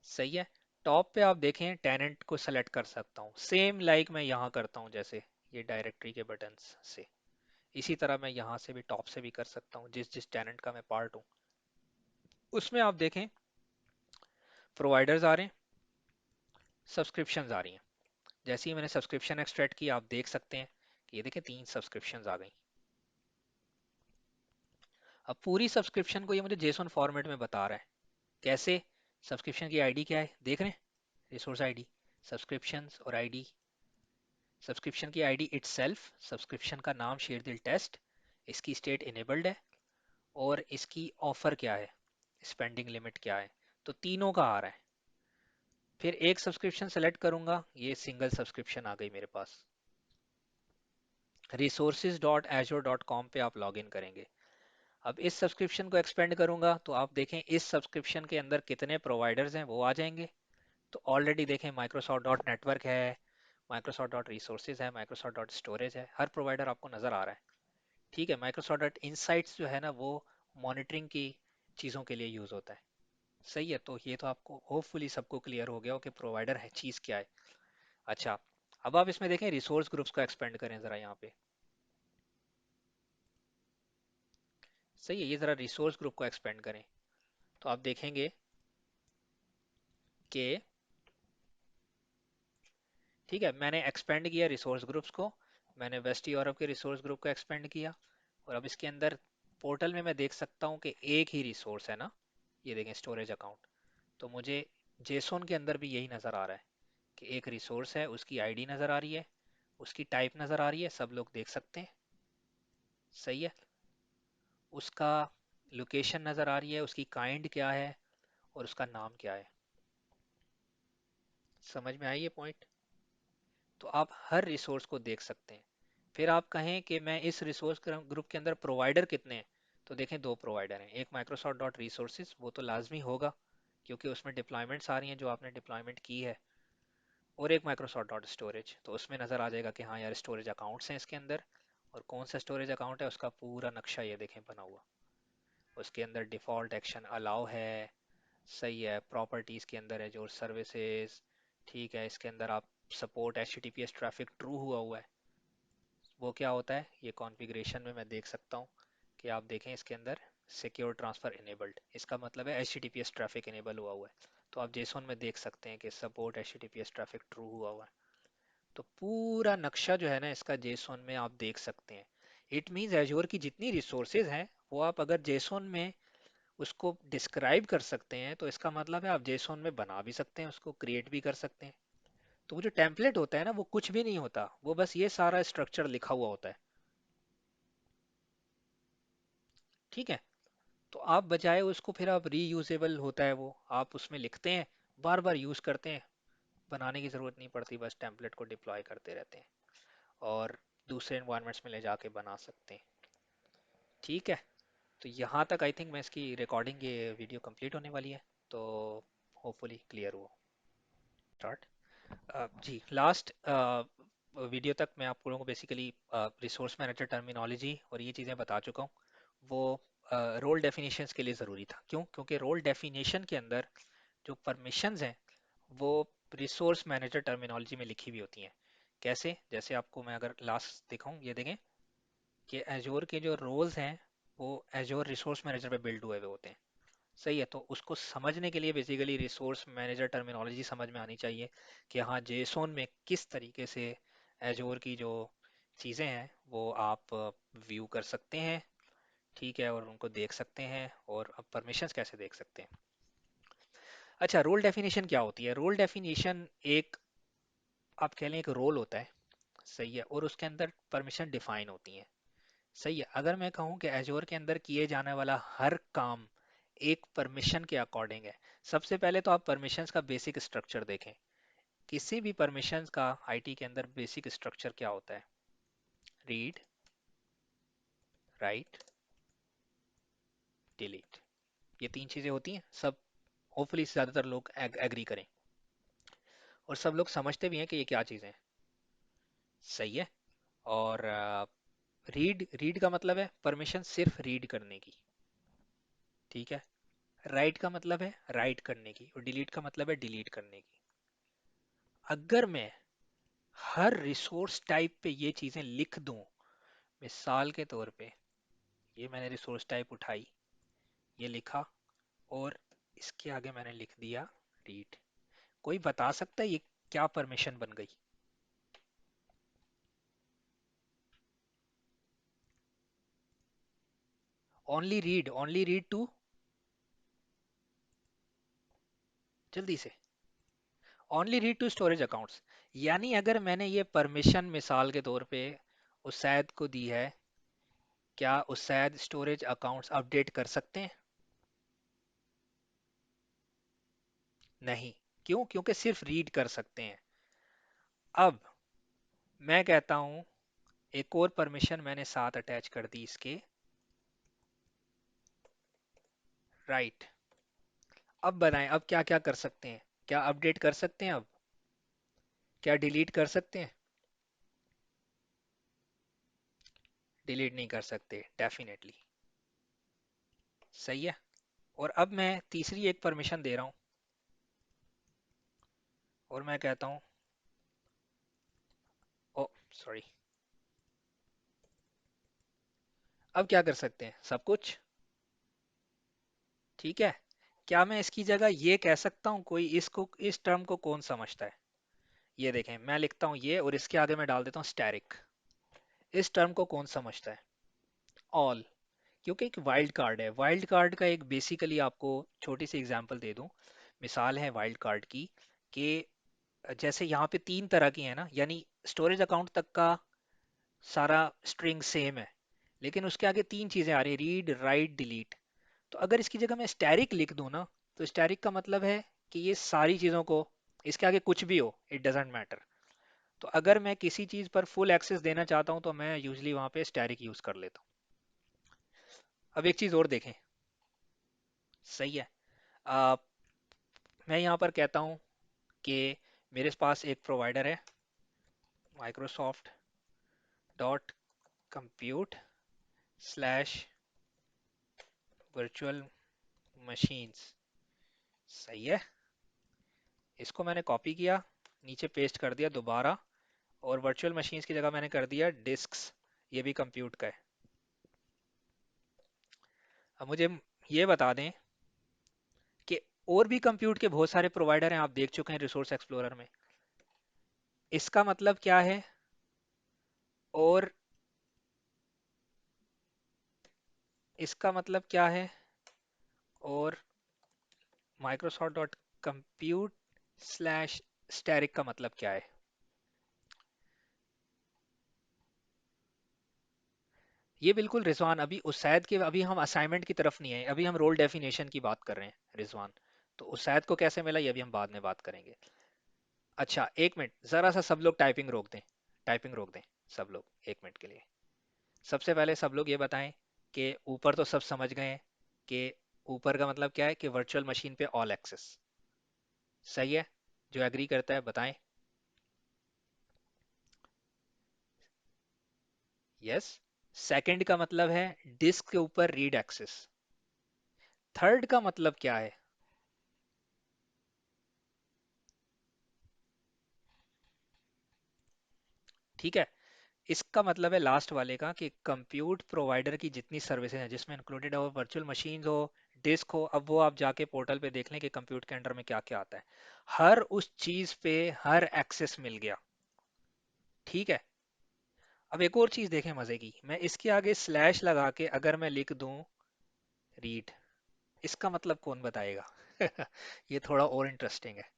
[SPEAKER 1] सही है, टॉप पे आप देखें टेनेंट को सेलेक्ट कर सकता हूँ, सेम लाइक मैं यहाँ करता हूँ जैसे ये डायरेक्टरी के बटन्स से। इसी तरह मैं यहाँ से भी टॉप से भी कर सकता हूँ, जिस जिस टेनेंट का मैं पार्ट हूँ उसमें आप देखें प्रोवाइडर्स आ रहे हैं, सब्सक्रिप्शंस आ रही हैं। जैसे ही मैंने सब्सक्रिप्शन एक्सट्रैक्ट की, आप देख सकते हैं कि ये देखें 3 सब्सक्रिप्शंस आ गई। अब पूरी सब्सक्रिप्शन को ये मुझे जेसॉन फॉर्मेट में बता रहा है। कैसे? सब्सक्रिप्शन की आईडी क्या है देख रहे हैं, रिसोर्स आईडी, सब्सक्रिप्शंस और आईडी। सब्सक्रिप्शन की आईडी इटसेल्फ, सब्सक्रिप्शन का नाम शेरदिल टेस्ट, इसकी स्टेट इनेबल्ड है, और इसकी ऑफर क्या है, स्पेंडिंग लिमिट क्या है। तो तीनों का आ रहा है। फिर एक सब्सक्रिप्शन सेलेक्ट करूंगा, ये सिंगल सब्सक्रिप्शन आ गई मेरे पास। resources.azure.com पे आप लॉग इन करेंगे। अब इस सब्सक्रिप्शन को एक्सपेंड करूंगा, तो आप देखें इस सब्सक्रिप्शन के अंदर कितने प्रोवाइडर्स हैं वो आ जाएंगे। तो ऑलरेडी देखें माइक्रोसॉफ्ट डॉट नेटवर्क है, माइक्रोसॉफ्ट डॉट रिसोर्सेज है, माइक्रोसॉफ्ट डॉट स्टोरेज है, हर प्रोवाइडर आपको नजर आ रहा है। ठीक है, माइक्रोसॉफ्ट डॉट इनसाइट्स जो है ना, वो मॉनिटरिंग की चीज़ों के लिए यूज़ होता है। सही है, तो ये तो आपको होपफुली सबको क्लियर हो गया हो कि प्रोवाइडर है चीज़ क्या है। अच्छा, अब आप इसमें देखें रिसोर्स ग्रुप्स को एक्सपेंड करें ज़रा यहाँ पे। सही है, ये ज़रा रिसोर्स ग्रुप को एक्सपेंड करें, तो आप देखेंगे कि ठीक है, मैंने एक्सपेंड किया रिसोर्स ग्रुप्स को, मैंने वेस्ट यूरोप के रिसोर्स ग्रुप को एक्सपेंड किया, और अब इसके अंदर पोर्टल में मैं देख सकता हूँ कि एक ही रिसोर्स है ना, ये देखें स्टोरेज अकाउंट। तो मुझे जेसोन के अंदर भी यही नज़र आ रहा है कि एक रिसोर्स है, उसकी आईडी नज़र आ रही है, उसकी टाइप नज़र आ रही है, सब लोग देख सकते हैं। सही है, उसका लोकेशन नज़र आ रही है, उसकी काइंड क्या है, और उसका नाम क्या है। समझ में आई ये पॉइंट? तो आप हर रिसोर्स को देख सकते हैं। फिर आप कहें कि मैं इस रिसोर्स ग्रुप के अंदर प्रोवाइडर कितने हैं, तो देखें 2 प्रोवाइडर हैं, एक माइक्रोसॉफ्ट डॉट रिसोर्सेज, वो तो लाजमी होगा क्योंकि उसमें डिप्लॉयमेंट्स आ रही हैं जो आपने डिप्लॉयमेंट की है, और एक माइक्रोसॉफ्ट डॉट स्टोरेज, तो उसमें नज़र आ जाएगा कि हाँ यार स्टोरेज अकाउंट्स हैं इसके अंदर, और कौन सा स्टोरेज अकाउंट है उसका पूरा नक्शा ये देखें बना हुआ। उसके अंदर डिफ़ॉल्ट एक्शन अलाउ है। सही है, प्रॉपर्टीज़ के अंदर है जो सर्विसेज। ठीक है, इसके अंदर आप सपोर्ट HTTPS ट्रैफिक ट्रू हुआ हुआ है। वो क्या होता है, ये कॉन्फ़िगरेशन में मैं देख सकता हूँ कि आप देखें इसके अंदर सिक्योर ट्रांसफ़र इनेबल्ड, इसका मतलब है HTTPS ट्रैफिक इनेबल हुआ हुआ है। तो आप जेसॉन में देख सकते हैं कि सपोर्ट HTTPS ट्रैफिक ट्रू हुआ हुआ है। तो पूरा नक्शा जो है ना इसका जेसॉन में आप देख सकते हैं। इट मीन्स एजोर की जितनी रिसोर्सेज हैं वो आप अगर जेसॉन में उसको डिस्क्राइब कर सकते हैं, तो इसका मतलब है आप जेसॉन में बना भी सकते हैं, उसको क्रिएट भी कर सकते हैं। तो वो जो टेम्पलेट होता है ना, वो कुछ भी नहीं होता, वो बस ये सारा स्ट्रक्चर लिखा हुआ होता है। ठीक है, तो आप बजाय उसको फिर आप रीयूजेबल होता है वो, आप उसमें लिखते हैं, बार बार यूज करते हैं, बनाने की जरूरत नहीं पड़ती, बस टेम्पलेट को डिप्लॉय करते रहते हैं और दूसरे इन्वायरमेंट्स में ले जाके बना सकते हैं। ठीक है, तो यहाँ तक आई थिंक मैं इसकी रिकॉर्डिंग, ये वीडियो कंप्लीट होने वाली है, तो होपफुली क्लियर हो। स्टार्ट। जी, लास्ट वीडियो तक मैं आप लोगों को बेसिकली रिसोर्स मैनेजर टर्मिनोलॉजी और ये चीज़ें बता चुका हूँ। वो रोल डेफिनेशंस के लिए ज़रूरी था। क्यों? क्योंकि रोल डेफिनेशन के अंदर जो परमिशंस हैं वो रिसोर्स मैनेजर टर्मिनोलॉजी में लिखी हुई होती हैं। कैसे? जैसे आपको मैं अगर लास्ट दिखाऊं, ये देखें कि एजोर के जो रोल्स हैं वो एजोर रिसोर्स मैनेजर पे बिल्ड हुए हुए होते हैं। सही है, तो उसको समझने के लिए बेसिकली रिसोर्स मैनेजर टर्मिनोलॉजी समझ में आनी चाहिए कि हाँ, जेसोन में किस तरीके से एजोर की जो चीज़ें हैं वो आप व्यू कर सकते हैं, ठीक है, और उनको देख सकते हैं, और अब परमिशंस कैसे देख सकते हैं। अच्छा, रोल डेफिनेशन क्या होती है? रोल डेफिनेशन एक, आप कह लें, एक रोल होता है। सही है, और उसके अंदर परमिशन डिफाइन होती हैं। सही है, अगर मैं कहूँ कि एजोर के अंदर किए जाने वाला हर काम एक परमिशन के अकॉर्डिंग है। सबसे पहले तो आप परमिशंस का बेसिक स्ट्रक्चर देखें। किसी भी परमिशंस का आईटी के अंदर बेसिक स्ट्रक्चर क्या होता है? Read, right, delete. ये तीन चीजें होती हैं। सब होपफुली ज्यादातर लोग एग्री करें, और सब लोग समझते भी हैं कि ये क्या चीजें हैं। सही है। और रीड, रीड का मतलब है परमिशन सिर्फ रीड करने की, ठीक है। राइट का मतलब है राइट करने की, और डिलीट का मतलब है डिलीट करने की। अगर मैं हर रिसोर्स टाइप पे ये चीजें लिख दूं, मिसाल के तौर पे ये मैंने रिसोर्स टाइप उठाई, ये लिखा, और इसके आगे मैंने लिख दिया रीड, कोई बता सकता है ये क्या परमिशन बन गई? ओनली रीड टू, जल्दी से, only read to storage accounts. यानी अगर मैंने ये परमिशन मिसाल के तौर पे उसैद को दी है, क्या उसैद स्टोरेज अकाउंट्स अपडेट कर सकते हैं? नहीं। क्यों? क्योंकि सिर्फ रीड कर सकते हैं। अब मैं कहता हूं एक और परमिशन मैंने साथ अटैच कर दी इसके, राइट। अब बनाएं, अब क्या क्या कर सकते हैं? क्या अपडेट कर सकते हैं? अब क्या डिलीट कर सकते हैं? डिलीट नहीं कर सकते, डेफिनेटली। सही है। और अब मैं तीसरी एक परमिशन दे रहा हूं, और मैं कहता हूं, ओ सॉरी, अब क्या कर सकते हैं? सब कुछ, ठीक है। क्या मैं इसकी जगह ये कह सकता हूं, कोई इसको, इस टर्म को कौन समझता है? ये देखें, मैं लिखता हूं ये, और इसके आगे मैं डाल देता हूं स्टैरिक। इस टर्म को कौन समझता है? ऑल। क्योंकि एक वाइल्ड कार्ड है। वाइल्ड कार्ड का एक बेसिकली आपको छोटी सी एग्जांपल दे दूं, मिसाल है वाइल्ड कार्ड की, कि जैसे यहाँ पे तीन तरह की है ना, यानी स्टोरेज अकाउंट तक का सारा स्ट्रिंग सेम है, लेकिन उसके आगे तीन चीजें आ रही है, रीड, राइट, डिलीट। तो अगर इसकी जगह मैं स्टैरिक लिख दूं ना, तो स्टैरिक का मतलब है कि ये सारी चीजों को, इसके आगे कुछ भी हो, इट डजेंट मैटर। तो अगर मैं किसी चीज पर फुल एक्सेस देना चाहता हूं, तो मैं यूजली वहां पे स्टैरिक यूज कर लेता हूँ। अब एक चीज और देखें। सही है। आ, मैं यहाँ पर कहता हूँ कि मेरे पास एक प्रोवाइडर है, Microsoft dot compute slash virtual machines. सही है। इसको मैंने कॉपी किया, नीचे पेस्ट कर दिया दोबारा, और वर्चुअल मशीन्स की जगह मैंने कर दिया डिस्क्स। ये भी कंप्यूट का है। अब मुझे ये बता दें कि और भी कंप्यूट के बहुत सारे प्रोवाइडर हैं, आप देख चुके हैं रिसोर्स एक्सप्लोरर में। इसका मतलब क्या है? और इसका मतलब क्या है? और Microsoft dot compute slash asterisk का मतलब क्या है? ये बिल्कुल रिजवान, अभी उसैद के, अभी हम असाइनमेंट की तरफ नहीं आए, अभी हम रोल डेफिनेशन की बात कर रहे हैं रिजवान। तो उसैद को कैसे मिला ये भी हम बाद में बात करेंगे। अच्छा, एक मिनट, जरा सा सब लोग टाइपिंग रोक दें। टाइपिंग रोक दें सब लोग, एक मिनट के लिए। सबसे पहले सब लोग ये बताएं कि ऊपर तो सब समझ गए हैं कि ऊपर का मतलब क्या है कि वर्चुअल मशीन पे ऑल एक्सेस। सही है? जो एग्री करता है बताएं। यस। सेकंड का मतलब है डिस्क के ऊपर रीड एक्सेस। थर्ड का मतलब क्या है? ठीक है, इसका मतलब है लास्ट वाले का कि कंप्यूट प्रोवाइडर की जितनी सर्विसेज हैं जिसमें इंक्लूडेड हो वर्चुअल मशीन हो, डिस्क हो, अब वो आप जाके पोर्टल पे देख लें कि कंप्यूट के अंडर में क्या क्या आता है। हर उस चीज पे हर एक्सेस मिल गया। ठीक है। अब एक और चीज देखें मजे की, मैं इसके आगे स्लैश लगा के अगर मैं लिख दूं रीड, इसका मतलब कौन बताएगा? ये थोड़ा और इंटरेस्टिंग है।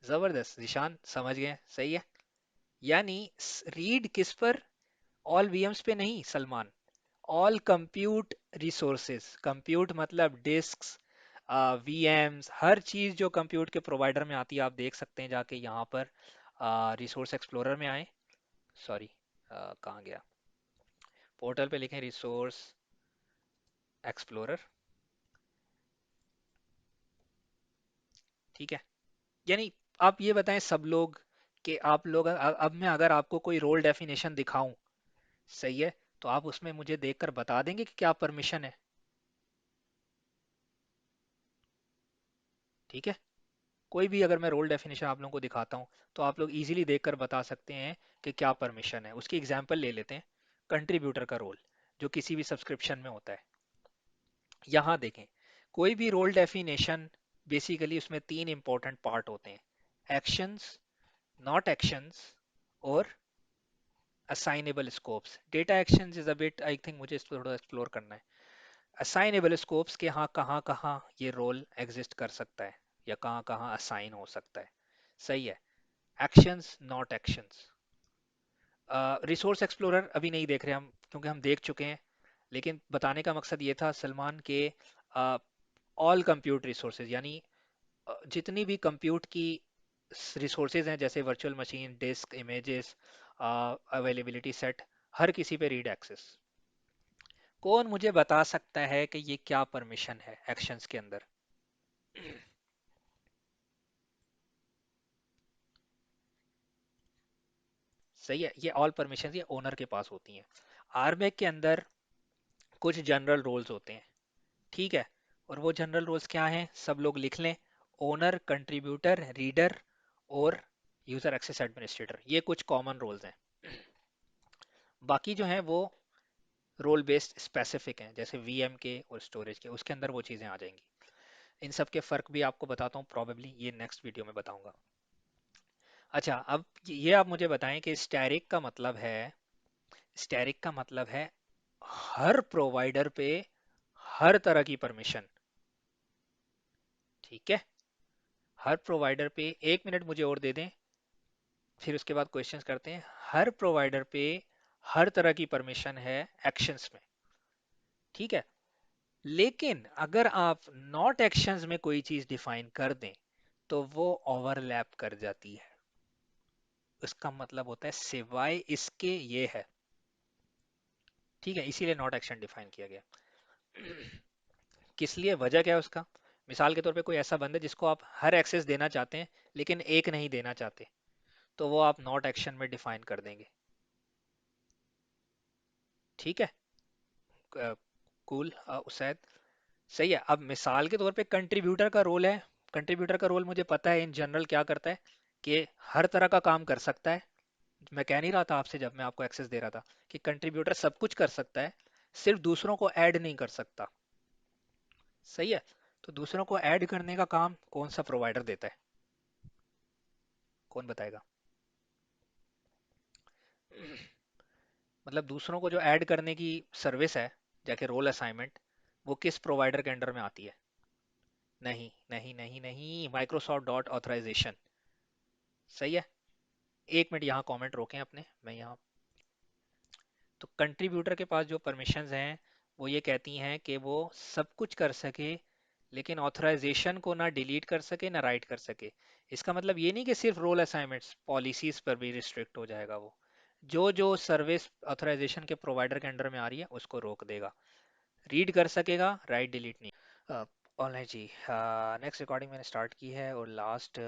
[SPEAKER 1] जबरदस्त निशान, समझ गए? सही है। यानी रीड किस पर? ऑल वीएम्स पे नहीं Salman, all compute resources. Compute मतलब डिस्क्स, वीएम्स, हर चीज जो कंप्यूट के प्रोवाइडर में आती है। आप देख सकते हैं जाके यहाँ पर रिसोर्स एक्सप्लोरर में आए। सॉरी, कहाँ गया? पोर्टल पे लिखें रिसोर्स एक्सप्लोरर। ठीक है। यानी आप ये बताएं सब लोग कि आप लोग अब मैं अगर आपको कोई रोल डेफिनेशन दिखाऊं, सही है, तो आप उसमें मुझे देखकर बता देंगे कि क्या परमिशन है। ठीक है। कोई भी अगर मैं रोल डेफिनेशन आप लोगों को दिखाता हूँ तो आप लोग इजीली देखकर बता सकते हैं कि क्या परमिशन है। उसकी एग्जांपल ले लेते हैं। कंट्रीब्यूटर का रोल जो किसी भी सब्सक्रिप्शन में होता है। यहाँ देखें, कोई भी रोल डेफिनेशन बेसिकली उसमें तीन इंपॉर्टेंट पार्ट होते हैं: एक्शंस, नॉट एक्शंस, और assignable scopes. Data actions is a bit, I think मुझे इसको थोड़ा एक्सप्लोर करना है। असाइनेबल स्कोप्स के हाँ कहाँ कहाँ ये रोल एग्जिस्ट कर सकता है या कहाँ कहाँ असाइन हो सकता है। सही है। Actions, not actions. Resource explorer अभी नहीं देख रहे हम क्योंकि हम देख चुके हैं, लेकिन बताने का मकसद ये था सलमान के ऑल कंप्यूट रिसोर्सेज, यानी जितनी भी कंप्यूट की रिसोर्सेज हैं जैसे virtual machine, disk, images, availability set, हर किसी पे रीड एक्सेस। कौन मुझे बता सकता है कि ये क्या परमिशन है एक्शंस के अंदर? सही है, ये ऑल परमिशन ये ओनर के पास होती हैं। आरबैक के अंदर कुछ जनरल रोल्स होते हैं। ठीक है। और वो जनरल रोल्स क्या हैं, सब लोग लिख लें। ओनर, कंट्रीब्यूटर, रीडर और यूजर एक्सेस एडमिनिस्ट्रेटर, ये कुछ कॉमन रोल्स हैं। बाकी जो हैं वो रोल बेस्ड स्पेसिफिक हैं, जैसे वीएम के और स्टोरेज के, उसके अंदर वो चीज़ें आ जाएंगी। इन सब के फर्क भी आपको बताता हूँ, प्रॉबेबली ये नेक्स्ट वीडियो में बताऊंगा। अच्छा, अब ये आप मुझे बताएं कि स्टैरिक का मतलब है हर प्रोवाइडर पे हर तरह की परमिशन। ठीक है। हर प्रोवाइडर पे, एक मिनट मुझे और दे दें, फिर उसके बाद क्वेश्चंस करते हैं। हर प्रोवाइडर पे हर तरह की परमिशन है एक्शंस में। ठीक है। लेकिन अगर आप नॉट एक्शंस में कोई चीज डिफाइन कर दें तो वो ओवरलैप कर जाती है। उसका मतलब होता है सिवाय इसके ये है। ठीक है, इसीलिए नॉट एक्शन डिफाइन किया गया। किस लिए, वजह क्या है उसका? मिसाल के तौर पे कोई ऐसा बंदा है जिसको आप हर एक्सेस देना चाहते हैं लेकिन एक नहीं देना चाहते, तो वो आप नॉट एक्शन में डिफाइन कर देंगे। ठीक है। Cool Usaid. सही है। अब मिसाल के तौर पे कंट्रीब्यूटर का रोल है। कंट्रीब्यूटर का रोल मुझे पता है इन जनरल क्या करता है, कि हर तरह का काम कर सकता है। मैं कह नहीं रहा था आपसे जब मैं आपको एक्सेस दे रहा था कि कंट्रीब्यूटर सब कुछ कर सकता है, सिर्फ दूसरों को ऐड नहीं कर सकता। सही है। तो दूसरों को ऐड करने का काम कौन सा प्रोवाइडर देता है? कौन बताएगा? मतलब दूसरों को जो ऐड करने की सर्विस है, जाके रोल असाइनमेंट, वो किस प्रोवाइडर के अंडर में आती है? नहीं नहीं नहीं नहीं, माइक्रोसॉफ्ट डॉट ऑथराइजेशन। सही है। एक मिनट यहाँ कमेंट रोकें अपने, मैं यहाँ। तो कंट्रीब्यूटर के पास जो परमिशंस हैं वो ये कहती हैं कि वो सब कुछ कर सके लेकिन ऑथराइजेशन को ना डिलीट कर सके ना राइट कर सके। इसका मतलब ये नहीं कि सिर्फ रोल असाइनमेंट्स, पॉलिसीज पर भी रिस्ट्रिक्ट हो जाएगा वो। जो जो सर्विस ऑथराइजेशन के प्रोवाइडर के अंडर में आ रही है उसको रोक देगा। रीड कर सकेगा, राइट डिलीट नहीं। ऑनलाइन जी, नेक्स्ट रिकॉर्डिंग मैंने स्टार्ट की है और लास्ट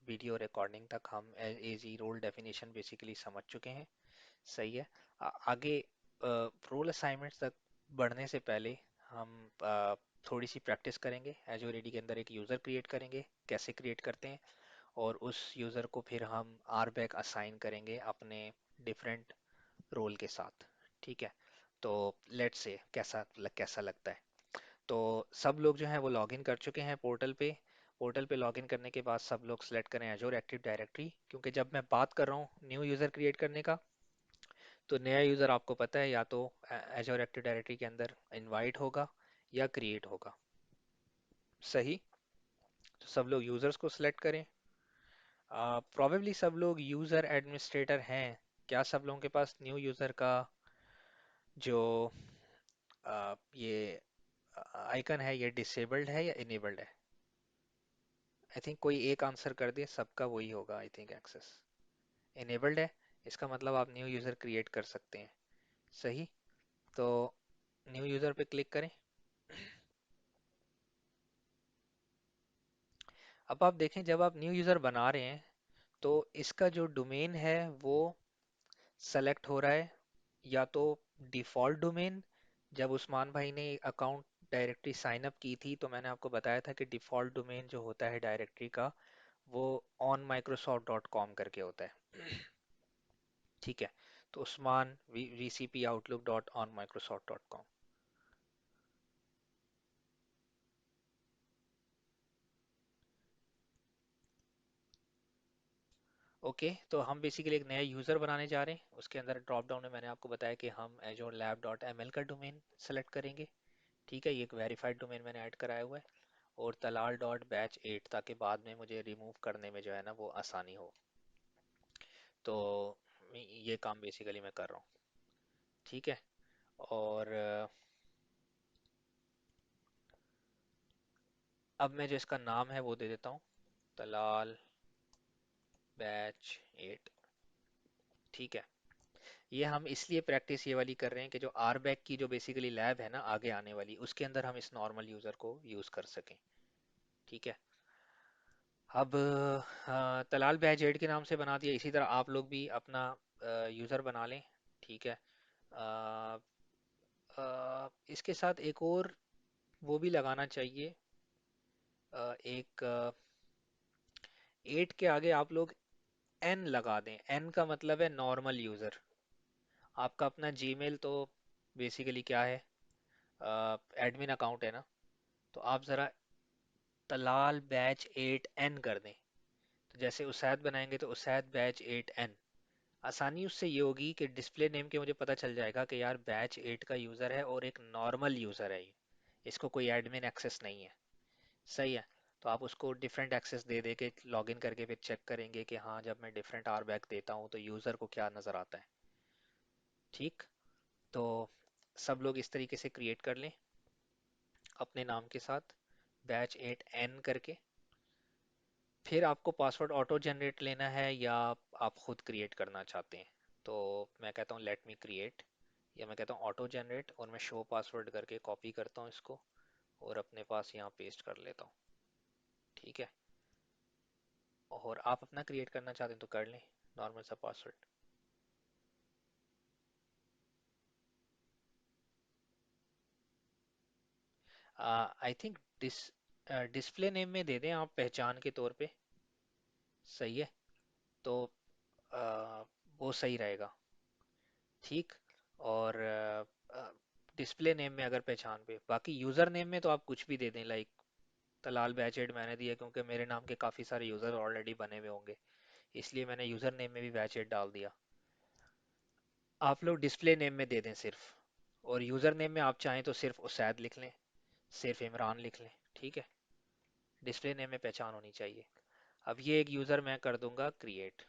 [SPEAKER 1] वीडियो रिकॉर्डिंग तक हम एजी रोल डेफिनेशन बेसिकली समझ चुके हैं। सही है। आगे रोल असाइनमेंट्स तक बढ़ने से पहले हम थोड़ी सी प्रैक्टिस करेंगे। एजोर एडी के अंदर एक यूज़र क्रिएट करेंगे, कैसे क्रिएट करते हैं, और उस यूज़र को फिर हम आरबैक असाइन करेंगे अपने डिफरेंट रोल के साथ। ठीक है, तो लेट्स से कैसा लगता है। तो सब लोग जो हैं वो लॉगिन कर चुके हैं पोर्टल पे। पोर्टल पे लॉगिन करने के बाद सब लोग सेलेक्ट करें एजोर एक्टिव डायरेक्टरी, क्योंकि जब मैं बात कर रहा हूँ न्यू यूज़र क्रिएट करने का, तो नया यूज़र आपको पता है या तो एजोर एक्टिव डायरेक्टरी के अंदर इनवाइट होगा या क्रिएट होगा। सही। तो सब लोग यूज़र्स को सिलेक्ट करें। प्रोबेबली सब लोग यूज़र एडमिनिस्ट्रेटर हैं। क्या सब लोगों के पास न्यू यूज़र का जो ये आइकन है ये डिसेबल्ड है या इनेबल्ड है? आई थिंक कोई एक आंसर कर दे, सबका वही होगा आई थिंक। एक्सेस इनेबल्ड है, इसका मतलब आप न्यू यूज़र क्रिएट कर सकते हैं। सही। तो न्यू यूज़र पे क्लिक करें। अब आप देखें जब आप न्यू यूज़र बना रहे हैं तो इसका जो डोमेन है वो सेलेक्ट हो रहा है, या तो डिफ़ॉल्ट डोमेन। जब उस्मान भाई ने अकाउंट डायरेक्टरी साइन अप की थी तो मैंने आपको बताया था कि डिफ़ॉल्ट डोमेन जो होता है डायरेक्टरी का वो ऑन माइक्रोसॉफ्ट डॉट कॉम करके होता है। ठीक है, तो Usman V C P Outlook dot on Microsoft dot com. Okay, तो हम बेसिकली एक नया यूज़र बनाने जा रहे हैं। उसके अंदर ड्रॉप डाउन में मैंने आपको बताया कि हम Azure lab dot M L का डोमेन सेलेक्ट करेंगे। ठीक है, ये एक वेरीफाइड डोमेन मैंने ऐड कराया हुआ है। और तलाल डॉट बैच 8, ताकि बाद में मुझे रिमूव करने में जो है ना वो आसानी हो। तो ये काम बेसिकली मैं कर रहा हूँ। ठीक है, और अब मैं जो इसका नाम है वो दे देता हूँ, तलाल बैच 8। ठीक है, ये हम इसलिए प्रैक्टिस ये वाली कर रहे हैं कि जो आर बैक की जो बेसिकली लैब है ना आगे आने वाली, उसके अंदर हम इस नॉर्मल यूज़र को यूज़ कर सकें। ठीक है। अब तलाल बैच 8 के नाम से बना दिया, इसी तरह आप लोग भी अपना यूज़र बना लें। ठीक है। अ, इसके साथ एक और वो भी लगाना चाहिए, एक 8 के आगे आप लोग एन लगा दें। एन का मतलब है नॉर्मल यूज़र। आपका अपना जीमेल तो बेसिकली क्या है, एडमिन अकाउंट है ना। तो आप ज़रा तलाल बैच 8 एन कर दें। तो जैसे उसैद बनाएंगे तो उसैद बैच 8 एन। आसानी उससे ये होगी कि डिस्प्ले नेम के मुझे पता चल जाएगा कि यार बैच 8 का यूज़र है और एक नॉर्मल यूज़र है ये, इसको कोई एडमिन एक्सेस नहीं है। सही है। तो आप उसको डिफरेंट एक्सेस दे दे के लॉगिन करके फिर चेक करेंगे कि हाँ जब मैं डिफरेंट आर बैक देता हूँ तो यूज़र को क्या नज़र आता है। ठीक। तो सब लोग इस तरीके से क्रिएट कर लें अपने नाम के साथ बैच 8 एन करके। फिर आपको पासवर्ड ऑटो जनरेट लेना है या आप खुद क्रिएट करना चाहते हैं। तो मैं कहता हूँ लेट मी क्रिएट, या मैं कहता हूँ ऑटो जनरेट, और मैं शो पासवर्ड करके कॉपी करता हूँ इसको और अपने पास यहाँ पेस्ट कर लेता हूँ। ठीक है, और आप अपना क्रिएट करना चाहते हैं तो कर लें नॉर्मल सा password. I think display name में दे दें आप पहचान के तौर पे। सही है। तो आ, वो सही रहेगा। ठीक। और डिस्प्ले नेम में अगर पहचान पे, बाकी यूज़र नेम में तो आप कुछ भी दे दें। लाइक तलाल बैचेड मैंने दिया क्योंकि मेरे नाम के काफ़ी सारे यूज़र ऑलरेडी बने हुए होंगे, इसलिए मैंने यूज़र नेम में भी बैचेड डाल दिया। आप लोग डिस्प्ले नेम में दे दें सिर्फ, और यूज़र नेम में आप चाहें तो सिर्फ उसैद लिख लें, सिर्फ इमरान लिख लें। ठीक है, डिस्प्ले नेम में पहचान होनी चाहिए। अब ये एक यूज़र मैं कर दूंगा क्रिएट।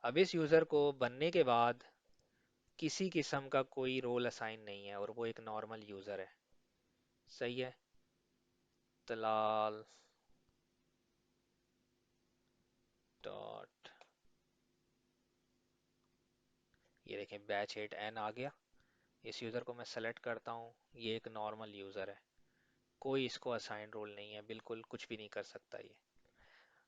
[SPEAKER 1] अब इस यूज़र को बनने के बाद किसी किस्म का कोई रोल असाइन नहीं है और वो एक नॉर्मल यूज़र है। सही है। तलाल डॉट, ये देखें बैच 8 n आ गया। इस यूज़र को मैं सेलेक्ट करता हूँ, ये एक नॉर्मल यूज़र है, कोई इसको असाइन रोल नहीं है, बिल्कुल कुछ भी नहीं कर सकता ये।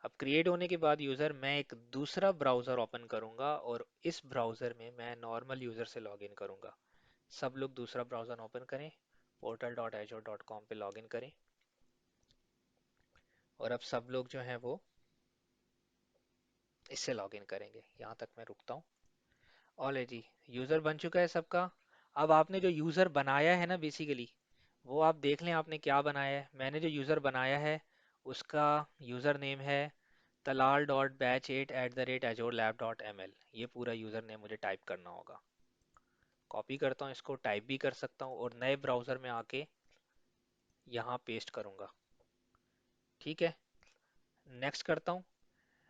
[SPEAKER 1] अब क्रिएट होने के बाद यूज़र, मैं एक दूसरा ब्राउज़र ओपन करूँगा और इस ब्राउज़र में मैं नॉर्मल यूज़र से लॉगिन करूँगा। सब लोग दूसरा ब्राउज़र ओपन करें, portal.azure.com पे लॉगिन करें, और अब सब लोग जो हैं वो इससे लॉगिन करेंगे। यहाँ तक मैं रुकता हूँ। ऑलरेडी यूज़र बन चुका है सबका। अब आपने जो यूज़र बनाया है ना बेसिकली, वो आप देख लें आपने क्या बनाया है। मैंने जो यूज़र बनाया है उसका यूज़र नेम है talal.batch8@azurelab.ml। ये पूरा यूज़र नेम मुझे टाइप करना होगा। कॉपी करता हूँ, इसको टाइप भी कर सकता हूँ और नए ब्राउज़र में आके यहाँ पेस्ट करूँगा। ठीक है, नेक्स्ट करता हूँ।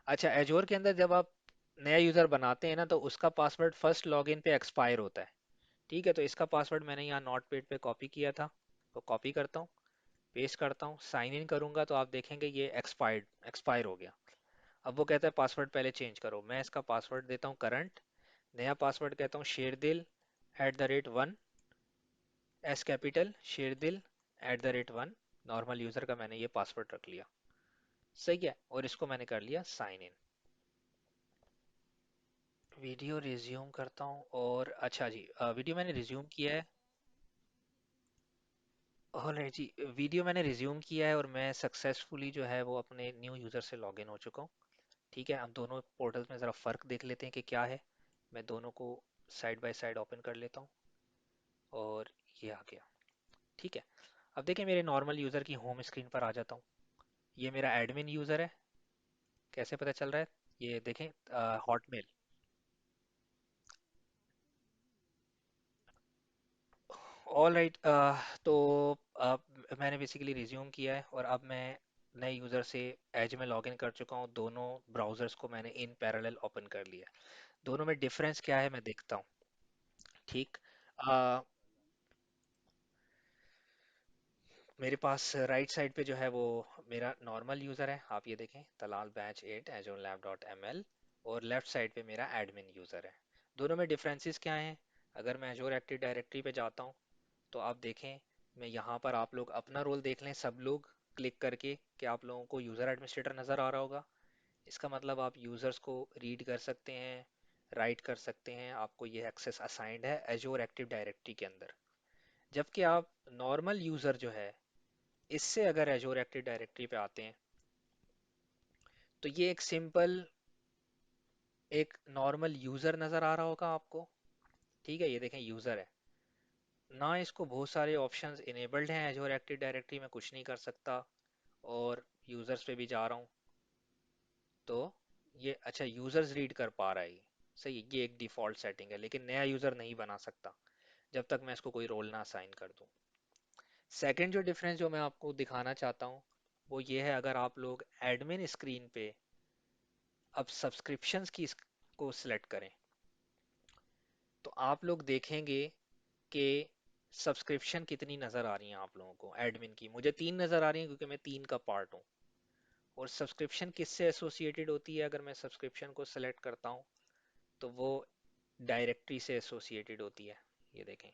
[SPEAKER 1] अच्छा, एजोर के अंदर जब आप नया यूज़र बनाते हैं ना, तो उसका पासवर्ड फर्स्ट लॉगिन पे एक्सपायर होता है। ठीक है, तो इसका पासवर्ड मैंने यहाँ नोटपैड पे कॉपी किया था, तो कॉपी करता हूँ, पेस्ट करता हूँ, साइन इन करूँगा तो आप देखेंगे ये एक्सपायर हो गया। अब वो कहता है पासवर्ड पहले चेंज करो। मैं इसका पासवर्ड देता हूँ करंट, नया पासवर्ड कहता हूँ शेरदिल @ 1, एस कैपिटल शेरदिल @ 1। नॉर्मल यूज़र का मैंने ये पासवर्ड रख लिया। सही है, और इसको मैंने कर लिया साइन इन। वीडियो रिज्यूम करता हूँ, और अच्छा जी, वीडियो मैंने रिज्यूम किया है। ऑलराइट जी, वीडियो मैंने रिज्यूम किया है और मैं सक्सेसफुली जो है वो अपने न्यू यूज़र से लॉगिन हो चुका हूँ। ठीक है, हम दोनों पोर्टल्स में ज़रा फ़र्क देख लेते हैं कि क्या है। मैं दोनों को साइड बाय साइड ओपन कर लेता हूँ, और ये आ गया। ठीक है, अब देखें मेरे नॉर्मल यूज़र की होम स्क्रीन पर आ जाता हूँ। ये मेरा एडमिन यूज़र है। कैसे पता चल रहा है? ये देखें, हॉटमेल। ऑल राइट, तो अब मैंने बेसिकली रिज्यूम किया है और अब मैं नए यूज़र से एज में लॉगिन कर चुका हूँ। दोनों ब्राउज़र्स को मैंने इन पैरेलल ओपन कर लिया। दोनों में डिफरेंस क्या है मैं देखता हूँ। ठीक, अ, मेरे पास राइट साइड पे जो है वो मेरा नॉर्मल यूज़र है, आप ये देखें तलाल बैच 8 azurelab.ml, और लेफ्ट साइड पे मेरा एडमिन यूज़र है। दोनों में डिफरेंसेस क्या हैं? अगर मैं एजोर एक्टिव डायरेक्टरी पे जाता हूँ तो आप देखें, मैं यहाँ पर, आप लोग अपना रोल देख लें सब लोग क्लिक करके, कि आप लोगों को यूज़र एडमिनिस्ट्रेटर नज़र आ रहा होगा। इसका मतलब आप यूज़र्स को रीड कर सकते हैं, राइट कर सकते हैं, आपको ये एक्सेस असाइंड है एजोर एक्टिव डायरेक्टरी के अंदर। जबकि आप नॉर्मल यूज़र जो है, इससे अगर एजोर एक्टिव डायरेक्टरी पे आते हैं, तो ये एक सिंपल एक नॉर्मल यूज़र नज़र आ रहा होगा आपको। ठीक है, ये देखें यूज़र है ना, इसको बहुत सारे ऑप्शंस इनेबल्ड हैं एजोर एक्टिव डायरेक्टरी में, कुछ नहीं कर सकता। और यूज़र्स पे भी जा रहा हूँ तो ये, अच्छा यूज़र्स रीड कर पा रहा है ये। सही है, ये एक डिफ़ॉल्ट सेटिंग है, लेकिन नया यूज़र नहीं बना सकता जब तक मैं इसको कोई रोल ना असाइन कर दूँ। सेकंड जो डिफरेंस जो मैं आपको दिखाना चाहता हूँ वो ये है, अगर आप लोग एडमिन स्क्रीन पे अब सब्सक्रिप्शंस की को सिलेक्ट करें, तो आप लोग देखेंगे कि सब्सक्रिप्शन कितनी नज़र आ रही हैं आप लोगों को एडमिन की। मुझे 3 नज़र आ रही हैं क्योंकि मैं 3 का पार्ट हूँ। और सब्सक्रिप्शन किससे एसोसिएटेड होती है? अगर मैं सब्सक्रिप्शन को सिलेक्ट करता हूँ तो वो डायरेक्टरी से एसोसिएटेड होती है। ये देखें,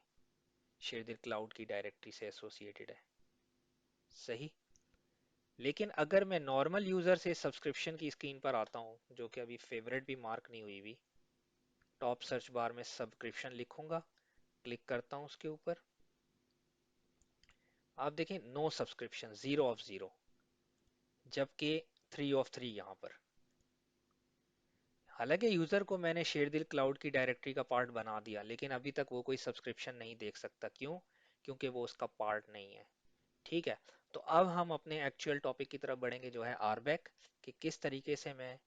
[SPEAKER 1] शेरदिल क्लाउड की डायरेक्टरी से एसोसिएटेड है। सही। लेकिन अगर मैं नॉर्मल यूज़र से सब्सक्रिप्शन की स्क्रीन पर आता हूँ, जो कि अभी फेवरेट भी मार्क नहीं हुई भी, टॉप सर्च बार में सब्सक्रिप्शन लिखूंगा, क्लिक करता हूँ उसके ऊपर, आप देखें नो सब्सक्रिप्शन, 0 ऑफ 0, जबकि 3 ऑफ 3 यहाँ पर। हालांकि यूज़र को मैंने शेरदिल क्लाउड की डायरेक्टरी का पार्ट बना दिया, लेकिन अभी तक वो कोई सब्सक्रिप्शन नहीं देख सकता। क्यों? क्योंकि वो उसका पार्ट नहीं है। ठीक है, तो अब हम अपने एक्चुअल टॉपिक की तरफ बढ़ेंगे, जो है आरबैक, कि किस तरीके से मैं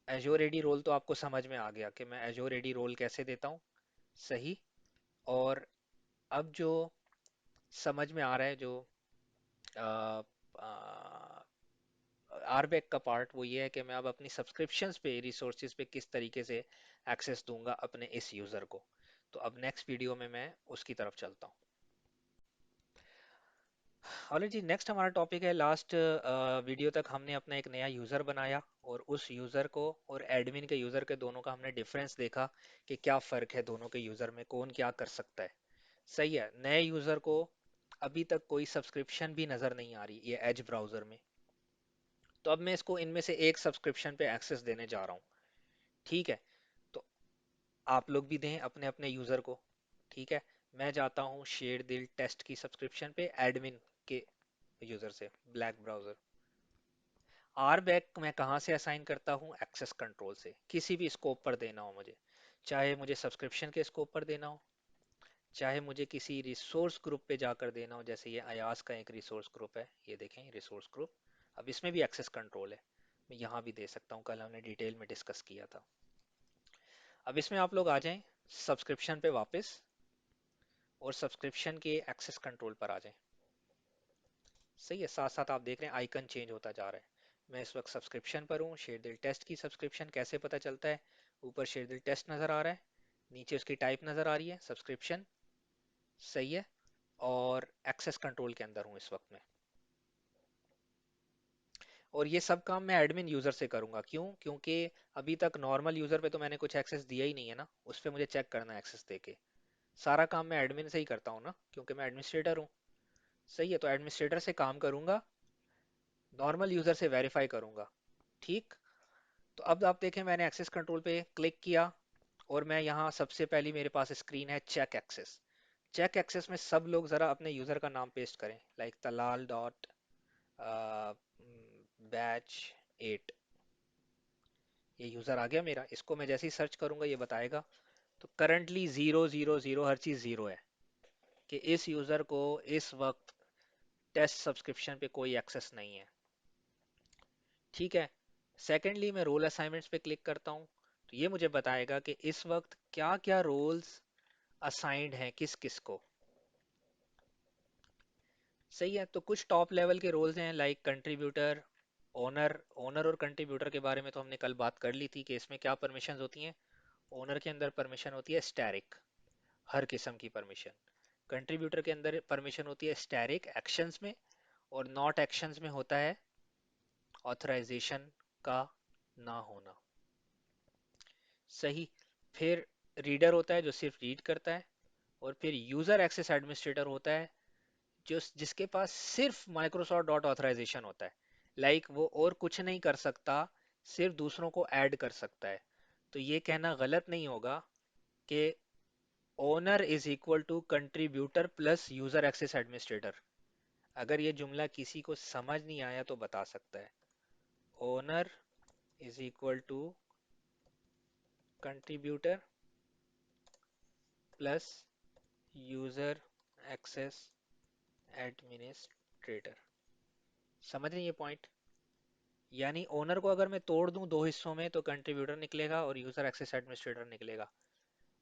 [SPEAKER 1] एजोर एडी रोल, तो आपको समझ में आ गया कि मैं एजोर एडी रोल कैसे देता हूँ। सही। और अब जो समझ में आ रहा है, जो आरबैक का पार्ट, वो ये है कि मैं अब अपनी सब्सक्रिप्शंस पे, रिसोर्सेज पे किस तरीके से एक्सेस दूंगा अपने इस यूज़र को। तो अब नेक्स्ट वीडियो में मैं उसकी तरफ चलता हूँ। ऑलराइट जी, नेक्स्ट हमारा टॉपिक है। लास्ट वीडियो तक हमने अपना एक नया यूज़र बनाया और उस यूज़र को और एडमिन के यूज़र के दोनों का हमने डिफरेंस देखा कि क्या फ़र्क है दोनों के यूज़र में, कौन क्या कर सकता है। सही है। नए यूज़र को अभी तक कोई सब्सक्रिप्शन भी नज़र नहीं आ रही ये एज ब्राउज़र में, तो अब मैं इसको इनमें से एक सब्सक्रिप्शन पे एक्सेस देने जा रहा हूँ। ठीक है, तो आप लोग भी दें अपने अपने यूज़र को। ठीक है, मैं जाता हूँ शेर दिल टेस्ट की सब्सक्रिप्शन पे एडमिन के यूज़र से, ब्लैक ब्राउज़र। आर बैक मैं कहाँ से असाइन करता हूँ? एक्सेस कंट्रोल से, किसी भी स्कोप पर देना हो मुझे, चाहे मुझे सब्सक्रिप्शन के स्कोप पर देना हो, चाहे मुझे किसी रिसोर्स ग्रुप पे जाकर देना हो। जैसे ये अयास का एक रिसोर्स ग्रुप है, ये देखें रिसोर्स ग्रुप। अब इसमें भी एक्सेस कंट्रोल है, मैं यहाँ भी दे सकता हूँ, कल हमने डिटेल में डिस्कस किया था। अब इसमें आप लोग आ जाएं सब्सक्रिप्शन पे वापस, और सब्सक्रिप्शन के एक्सेस कंट्रोल पर आ जाएं। सही है, साथ साथ आप देख रहे हैं आइकन चेंज होता जा रहा है। मैं इस वक्त सब्सक्रिप्शन पर हूँ, शेरदिल टेस्ट की सब्सक्रिप्शन। कैसे पता चलता है? ऊपर शेरदिल टेस्ट नज़र आ रहा है, नीचे उसकी टाइप नज़र आ रही है सब्सक्रिप्शन। सही है, और एक्सेस कंट्रोल के अंदर हूँ इस वक्त में। और ये सब काम मैं एडमिन यूज़र से करूँगा। क्यों? क्योंकि अभी तक नॉर्मल यूज़र पे तो मैंने कुछ एक्सेस दिया ही नहीं है ना, उस पर मुझे चेक करना है एक्सेस दे के। सारा काम मैं एडमिन से ही करता हूँ ना, क्योंकि मैं एडमिनिस्ट्रेटर हूँ। सही है, तो एडमिनिस्ट्रेटर से काम करूँगा, नॉर्मल यूज़र से वेरीफाई करूँगा। ठीक। तो अब आप देखें मैंने एक्सेस कंट्रोल पे क्लिक किया, और मैं यहाँ सबसे पहली मेरे पास स्क्रीन है चेक एक्सेस। चेक एक्सेस में सब लोग ज़रा अपने यूज़र का नाम पेस्ट करें, लाइक तलाल डॉट बैच 8। ये यूज़र आ गया मेरा, इसको मैं जैसे ही सर्च करूँगा ये बताएगा। तो करंटली 000 हर चीज़ ज़ीरो है, कि इस यूज़र को इस वक्त टेस्ट सब्सक्रिप्शन पे कोई एक्सेस नहीं है। ठीक है। सेकेंडली मैं रोल असाइनमेंट्स पे क्लिक करता हूँ, तो ये मुझे बताएगा कि इस वक्त क्या क्या रोल्स असाइंड हैं किस किस को। सही है, तो कुछ टॉप लेवल के रोल्स हैं लाइक कंट्रीब्यूटर, ओनर। ओनर और कंट्रीब्यूटर के बारे में तो हमने कल बात कर ली थी कि इसमें क्या परमिशंस होती हैं। ओनर के अंदर परमिशन होती है स्टैरिक, हर किस्म की परमिशन। कंट्रीब्यूटर के अंदर परमिशन होती है स्टैरिक एक्शंस में, और नॉट एक्शंस में होता है ऑथराइजेशन का ना होना। सही। फिर रीडर होता है जो सिर्फ रीड करता है, और फिर यूजर एक्सेस एडमिनिस्ट्रेटर होता है जो जिसके पास सिर्फ माइक्रोसॉफ्ट डॉट ऑथराइजेशन होता है। लाइक वो और कुछ नहीं कर सकता, सिर्फ दूसरों को ऐड कर सकता है। तो ये कहना गलत नहीं होगा कि owner is equal to contributor plus user access administrator. अगर ये जुमला किसी को समझ नहीं आया तो बता सकता है। Owner is equal to contributor plus user access administrator. समझ रही ये पॉइंट? यानी ओनर को अगर मैं तोड़ दूं दो हिस्सों में तो कंट्रीब्यूटर निकलेगा और यूजर एक्सेस एडमिनिस्ट्रेटर निकलेगा।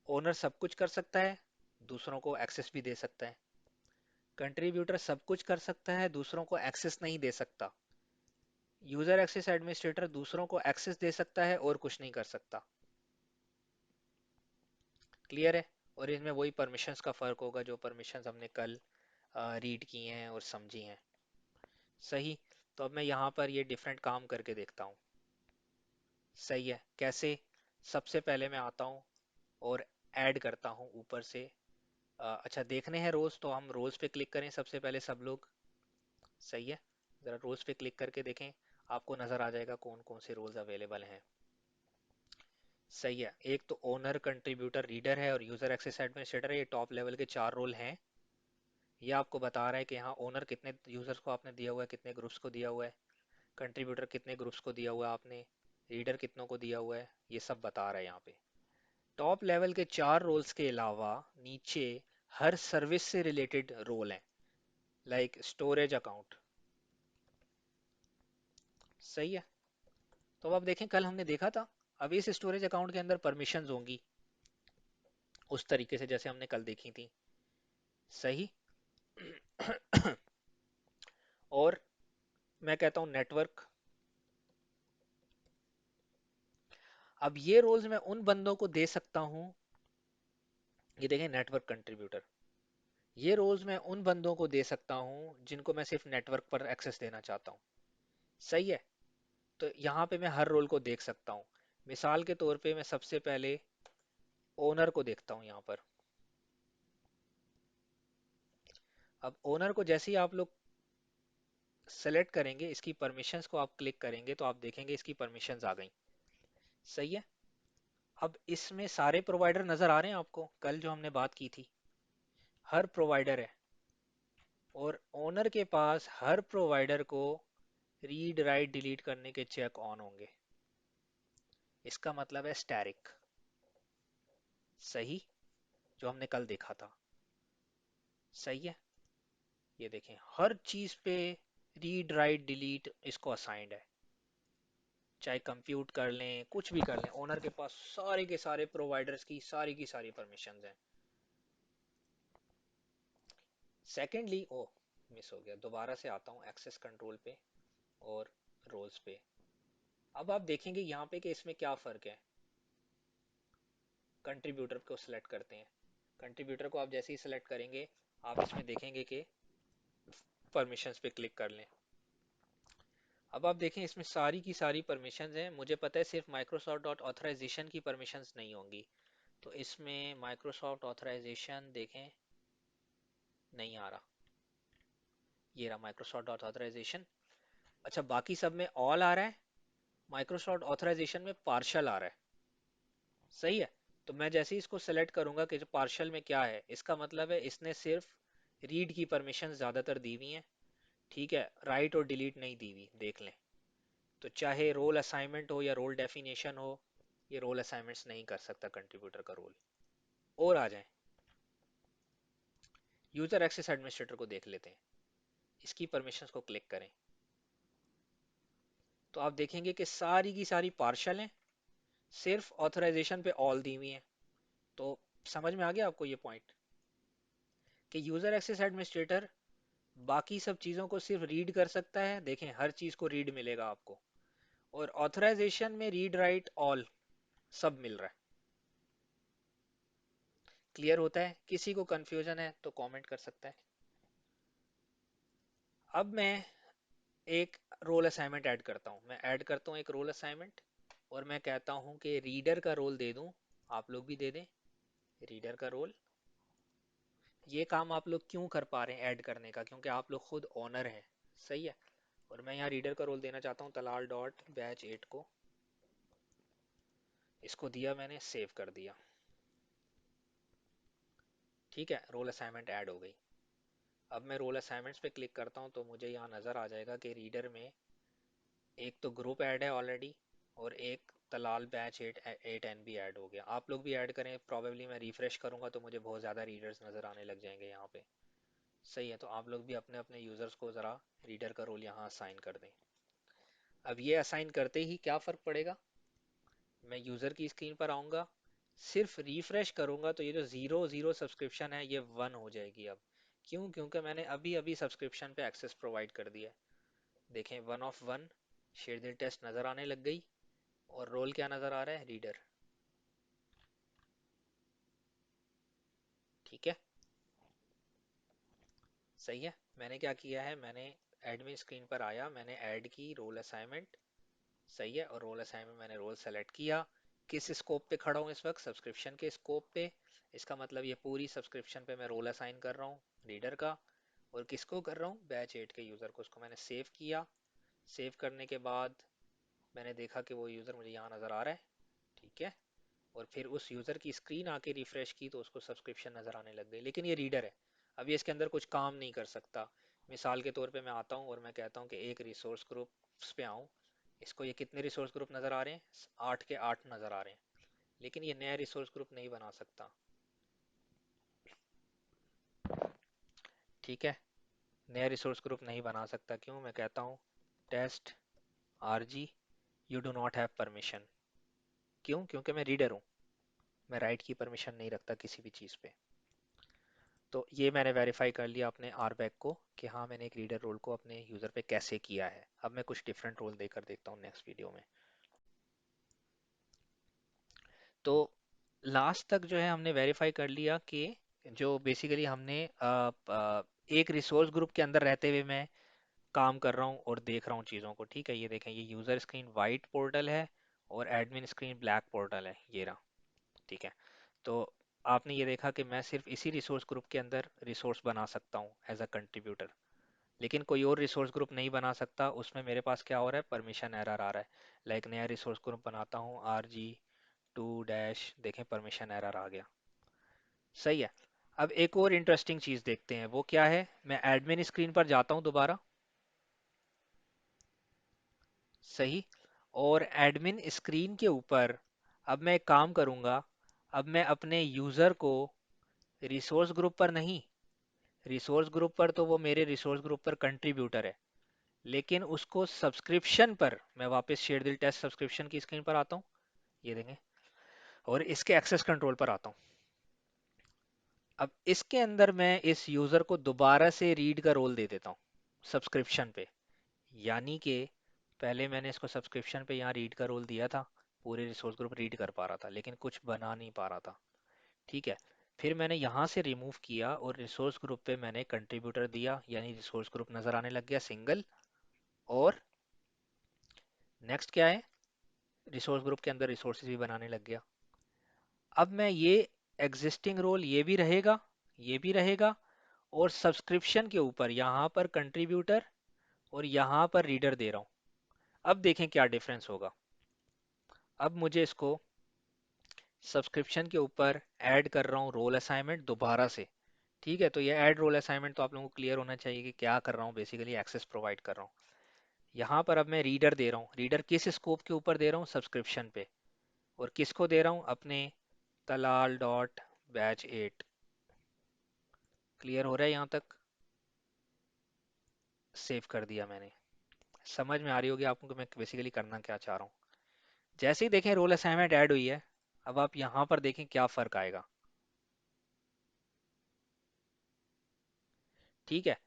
[SPEAKER 1] ओनर सब कुछ कर सकता है, दूसरों को एक्सेस भी दे सकता है। कंट्रीब्यूटर सब कुछ कर सकता है, दूसरों को एक्सेस नहीं दे सकता। यूजर एक्सेस एडमिनिस्ट्रेटर दूसरों को एक्सेस दे सकता है और कुछ नहीं कर सकता। क्लियर है? और इनमें वही परमिशंस का फर्क होगा जो परमिशंस हमने कल रीड की हैं और समझी हैं। सही। तो अब मैं यहाँ पर ये डिफरेंट काम करके देखता हूँ। सही है, कैसे? सबसे पहले मैं आता हूँ और ऐड करता हूँ ऊपर से। अच्छा, देखने हैं रोज, तो हम रोज पे क्लिक करें सबसे पहले सब लोग। सही है, जरा रोज पे क्लिक करके देखें, आपको नजर आ जाएगा कौन कौन से रोल्स अवेलेबल हैं। सही है, एक तो ओनर, कंट्रीब्यूटर, रीडर है, और यूजर एक्सेस एडमिनिस्ट्रेटर है। ये टॉप लेवल के चार रोल हैं। ये आपको बता रहा है कि हाँ ओनर कितने यूजर्स को आपने दिया हुआ है, कितने ग्रुप्स को दिया हुआ है। कंट्रीब्यूटर कितने ग्रुप्स को दिया हुआ है आपने, रीडर कितनों को दिया हुआ है, ये सब बता रहा है यहाँ पे। टॉप लेवल के चार रोल्स के अलावा नीचे हर सर्विस से रिलेटेड रोल हैं, लाइक स्टोरेज अकाउंट। सही है, तो अब आप देखें कल हमने देखा था, अब इस स्टोरेज अकाउंट के अंदर परमिशंस होंगी उस तरीके से जैसे हमने कल देखी थी। सही। और मैं कहता हूँ नेटवर्क। अब ये रोल्स मैं उन बंदों को दे सकता हूँ, ये देखें नेटवर्क कंट्रीब्यूटर, ये रोल्स मैं उन बंदों को दे सकता हूँ जिनको मैं सिर्फ नेटवर्क पर एक्सेस देना चाहता हूँ। सही है। तो यहाँ पे मैं हर रोल को देख सकता हूँ। मिसाल के तौर पे मैं सबसे पहले ओनर को देखता हूँ यहाँ पर। अब ओनर को जैसे ही आप लोग सेलेक्ट करेंगे, इसकी परमिशंस को आप क्लिक करेंगे तो आप देखेंगे इसकी परमिशंस आ गई। सही है। अब इसमें सारे प्रोवाइडर नजर आ रहे हैं आपको, कल जो हमने बात की थी। हर प्रोवाइडर है, और ओनर के पास हर प्रोवाइडर को रीड राइट डिलीट करने के चेक ऑन होंगे। इसका मतलब है स्टैरिक। सही। जो हमने कल देखा था। सही है। ये देखें, हर चीज पे रीड राइट डिलीट इसको असाइंड है। चाहे कंप्यूट कर लें, कुछ भी कर लें, ओनर के पास सारे के सारे प्रोवाइडर्स की सारी परमिशंस हैं। सेकेंडली, ओ मिस हो गया, दोबारा से आता हूँ एक्सेस कंट्रोल पे और रोल्स पे। अब आप देखेंगे यहाँ पे कि इसमें क्या फ़र्क है। कंट्रीब्यूटर को सिलेक्ट करते हैं। कंट्रीब्यूटर को आप जैसे ही सिलेक्ट करेंगे, आप इसमें देखेंगे कि परमिशंस पे क्लिक कर लें। अब आप देखें इसमें सारी की सारी परमिशंस हैं। मुझे पता है सिर्फ माइक्रोसॉफ्ट डॉट ऑथराइजेशन की परमिशंस नहीं होंगी। तो इसमें माइक्रोसॉफ्ट ऑथराइजेशन देखें, नहीं आ रहा। ये रहा माइक्रोसॉफ्ट डॉट ऑथराइजेशन। अच्छा, बाकी सब में ऑल आ रहा है, माइक्रोसॉफ्ट ऑथराइजेशन में पार्शल आ रहा है। सही है। तो मैं जैसे ही इसको सेलेक्ट करूंगा कि जो पार्शल में क्या है, इसका मतलब है इसने सिर्फ रीड की परमिशन ज्यादातर दी हुई हैं। ठीक है, राइट और डिलीट नहीं दी हुई, देख लें। तो चाहे रोल असाइनमेंट हो या रोल डेफिनेशन हो, ये रोल असाइनमेंट्स नहीं कर सकता कंट्रीब्यूटर का रोल। और आ जाएं, यूजर एक्सेस एडमिनिस्ट्रेटर को देख लेते हैं। इसकी परमिशंस को क्लिक करें तो आप देखेंगे कि सारी की सारी पार्शल हैं, सिर्फ ऑथराइजेशन पे ऑल दी हुई हैं। तो समझ में आ गया आपको ये पॉइंट, कि यूजर एक्सेस एडमिनिस्ट्रेटर बाकी सब चीजों को सिर्फ रीड कर सकता है। देखें, हर चीज को रीड मिलेगा आपको। और ऑथराइजेशन में रीड राइट ऑल सब मिल रहा है। क्लियर होता है? किसी को कंफ्यूजन है तो कमेंट कर सकता है। अब मैं एक रोल असाइनमेंट ऐड करता हूँ। मैं ऐड करता हूँ एक रोल असाइनमेंट, और मैं कहता हूँ कि रीडर का रोल दे दूँ। आप लोग भी दे दें रीडर का रोल। ये काम आप लोग क्यों कर पा रहे हैं ऐड करने का? क्योंकि आप लोग खुद ओनर हैं। सही है। और मैं यहाँ रीडर का रोल देना चाहता हूँ तलाल डॉट बैच 8 को। इसको दिया मैंने, सेव कर दिया। ठीक है, रोल असाइनमेंट ऐड हो गई। अब मैं रोल असाइनमेंट्स पे क्लिक करता हूँ तो मुझे यहाँ नज़र आ जाएगा कि रीडर में एक तो ग्रुप ऐड है ऑलरेडी, और एक तलाल बैच 8 एन भी ऐड हो गया। आप लोग भी ऐड करें। प्रॉबेबली मैं रिफ्रेश करूँगा तो मुझे बहुत ज़्यादा रीडर्स नज़र आने लग जाएंगे यहाँ पे। सही है। तो आप लोग भी अपने अपने यूज़र्स को ज़रा रीडर का रोल यहाँ असाइन कर दें। अब ये असाइन करते ही क्या फ़र्क पड़ेगा, मैं यूज़र की स्क्रीन पर आऊँगा, सिर्फ रिफ्रेश करूँगा तो ये जो ज़ीरो ज़ीरो सब्सक्रिप्शन है ये 1 हो जाएगी अब। क्यों? क्योंकि मैंने अभी अभी सब्सक्रिप्शन पे एक्सेस प्रोवाइड कर दिया है। देखें, 1 of 1 शेरदिल टेस्ट नज़र आने लग गई। और रोल क्या नज़र आ रहा है? रीडर। ठीक है। सही है। मैंने क्या किया है, मैंने एडमिन स्क्रीन पर आया, मैंने ऐड की रोल असाइनमेंट। सही है। और रोल असाइनमेंट मैंने रोल सेलेक्ट किया। किस स्कोप पे खड़ा हूँ इस वक्त? सब्सक्रिप्शन के स्कोप पे। इसका मतलब ये पूरी सब्सक्रिप्शन पे मैं रोल असाइन कर रहा हूँ रीडर का। और किसको कर रहा हूँ? बैच 8 के यूज़र को। उसको मैंने सेव किया। सेव करने के बाद मैंने देखा कि वो यूज़र मुझे यहाँ नज़र आ रहा है। ठीक है। और फिर उस यूज़र की स्क्रीन आके रिफ्रेश की तो उसको सब्सक्रिप्शन नज़र आने लग गई। लेकिन ये रीडर है, अब ये इसके अंदर कुछ काम नहीं कर सकता। मिसाल के तौर पे मैं आता हूँ और मैं कहता हूँ कि एक रिसोर्स ग्रुप्स पे आऊँ। इसको ये कितने रिसोर्स ग्रुप नज़र आ रहे हैं? 8 के 8 नज़र आ रहे हैं। लेकिन ये नया रिसोर्स ग्रुप नहीं बना सकता। ठीक है। नया रिसोर्स ग्रुप नहीं बना सकता। क्यों? मैं कहता हूँ test RG you do not have permission. क्यों? क्योंकि मैं रीडर हूँ। मैं राइट की परमिशन नहीं रखता किसी भी चीज़ पे। तो ये मैंने वेरीफाई कर लिया अपने RBAC को कि हाँ, मैंने एक रीडर रोल को अपने यूज़र पे कैसे किया है। अब मैं कुछ डिफरेंट रोल देकर देखता हूँ नेक्स्ट वीडियो में। तो लास्ट तक जो है हमने वेरीफाई कर लिया कि जो बेसिकली हमने एक रिसोर्स ग्रुप के अंदर रहते हुए मैं काम कर रहा हूँ और देख रहा हूँ चीज़ों को। ठीक है, ये देखें, ये यूज़र स्क्रीन वाइट पोर्टल है और एडमिन स्क्रीन ब्लैक पोर्टल है, ये रहा। ठीक है, तो आपने ये देखा कि मैं सिर्फ इसी रिसोर्स ग्रुप के अंदर रिसोर्स बना सकता हूँ एज अ कंट्रीब्यूटर, लेकिन कोई और रिसोर्स ग्रुप नहीं बना सकता। उसमें मेरे पास क्या हो रहा है, परमिशन एरर आ रहा है। लाइक नया रिसोर्स ग्रुप बनाता हूँ, RG2 देखें, परमिशन एरर आ गया। सही है। अब एक और इंटरेस्टिंग चीज़ देखते हैं, वो क्या है। मैं एडमिन स्क्रीन पर जाता हूँ दोबारा। सही। और एडमिन स्क्रीन के ऊपर अब मैं एक काम करूँगा। अब मैं अपने यूज़र को रिसोर्स ग्रुप पर नहीं, रिसोर्स ग्रुप पर तो वो मेरे रिसोर्स ग्रुप पर कंट्रीब्यूटर है, लेकिन उसको सब्सक्रिप्शन पर मैं वापस शेयरडिल टेस्ट सब्सक्रिप्शन की स्क्रीन पर आता हूँ, ये देंगे, और इसके एक्सेस कंट्रोल पर आता हूँ। अब इसके अंदर मैं इस यूज़र को दोबारा से रीड का रोल दे देता हूँ सब्सक्रिप्शन पे। यानी कि पहले मैंने इसको सब्सक्रिप्शन पे यहाँ रीड का रोल दिया था, पूरे रिसोर्स ग्रुप रीड कर पा रहा था, लेकिन कुछ बना नहीं पा रहा था। ठीक है, फिर मैंने यहाँ से रिमूव किया और रिसोर्स ग्रुप पे मैंने कंट्रीब्यूटर दिया, यानी रिसोर्स ग्रुप नज़र आने लग गया सिंगल। और नेक्स्ट क्या है, रिसोर्स ग्रुप के अंदर रिसोर्सेज भी बनाने लग गया। अब मैं ये एग्जिस्टिंग रोल ये भी रहेगा, ये भी रहेगा, और सब्सक्रिप्शन के ऊपर यहाँ पर कंट्रीब्यूटर और यहाँ पर रीडर दे रहा हूँ। अब देखें क्या डिफरेंस होगा। अब मुझे इसको सब्सक्रिप्शन के ऊपर ऐड कर रहा हूँ रोल असाइनमेंट दोबारा से। ठीक है, तो ये ऐड रोल असाइनमेंट तो आप लोगों को क्लियर होना चाहिए कि क्या कर रहा हूँ, बेसिकली एक्सेस प्रोवाइड कर रहा हूँ। यहाँ पर अब मैं रीडर दे रहा हूँ। रीडर किस स्कोप के ऊपर दे रहा हूँ, सब्सक्रिप्शन पे। और किसको दे रहा हूँ, अपने तलाल.बैच8। क्लियर हो रहा है यहाँ तक। सेव कर दिया मैंने। समझ में आ रही होगी आपको कि मैं बेसिकली करना क्या चाह रहा हूँ। जैसे ही देखें रोल असाइनमेंट ऐड हुई है, अब आप यहाँ पर देखें क्या फ़र्क आएगा। ठीक है,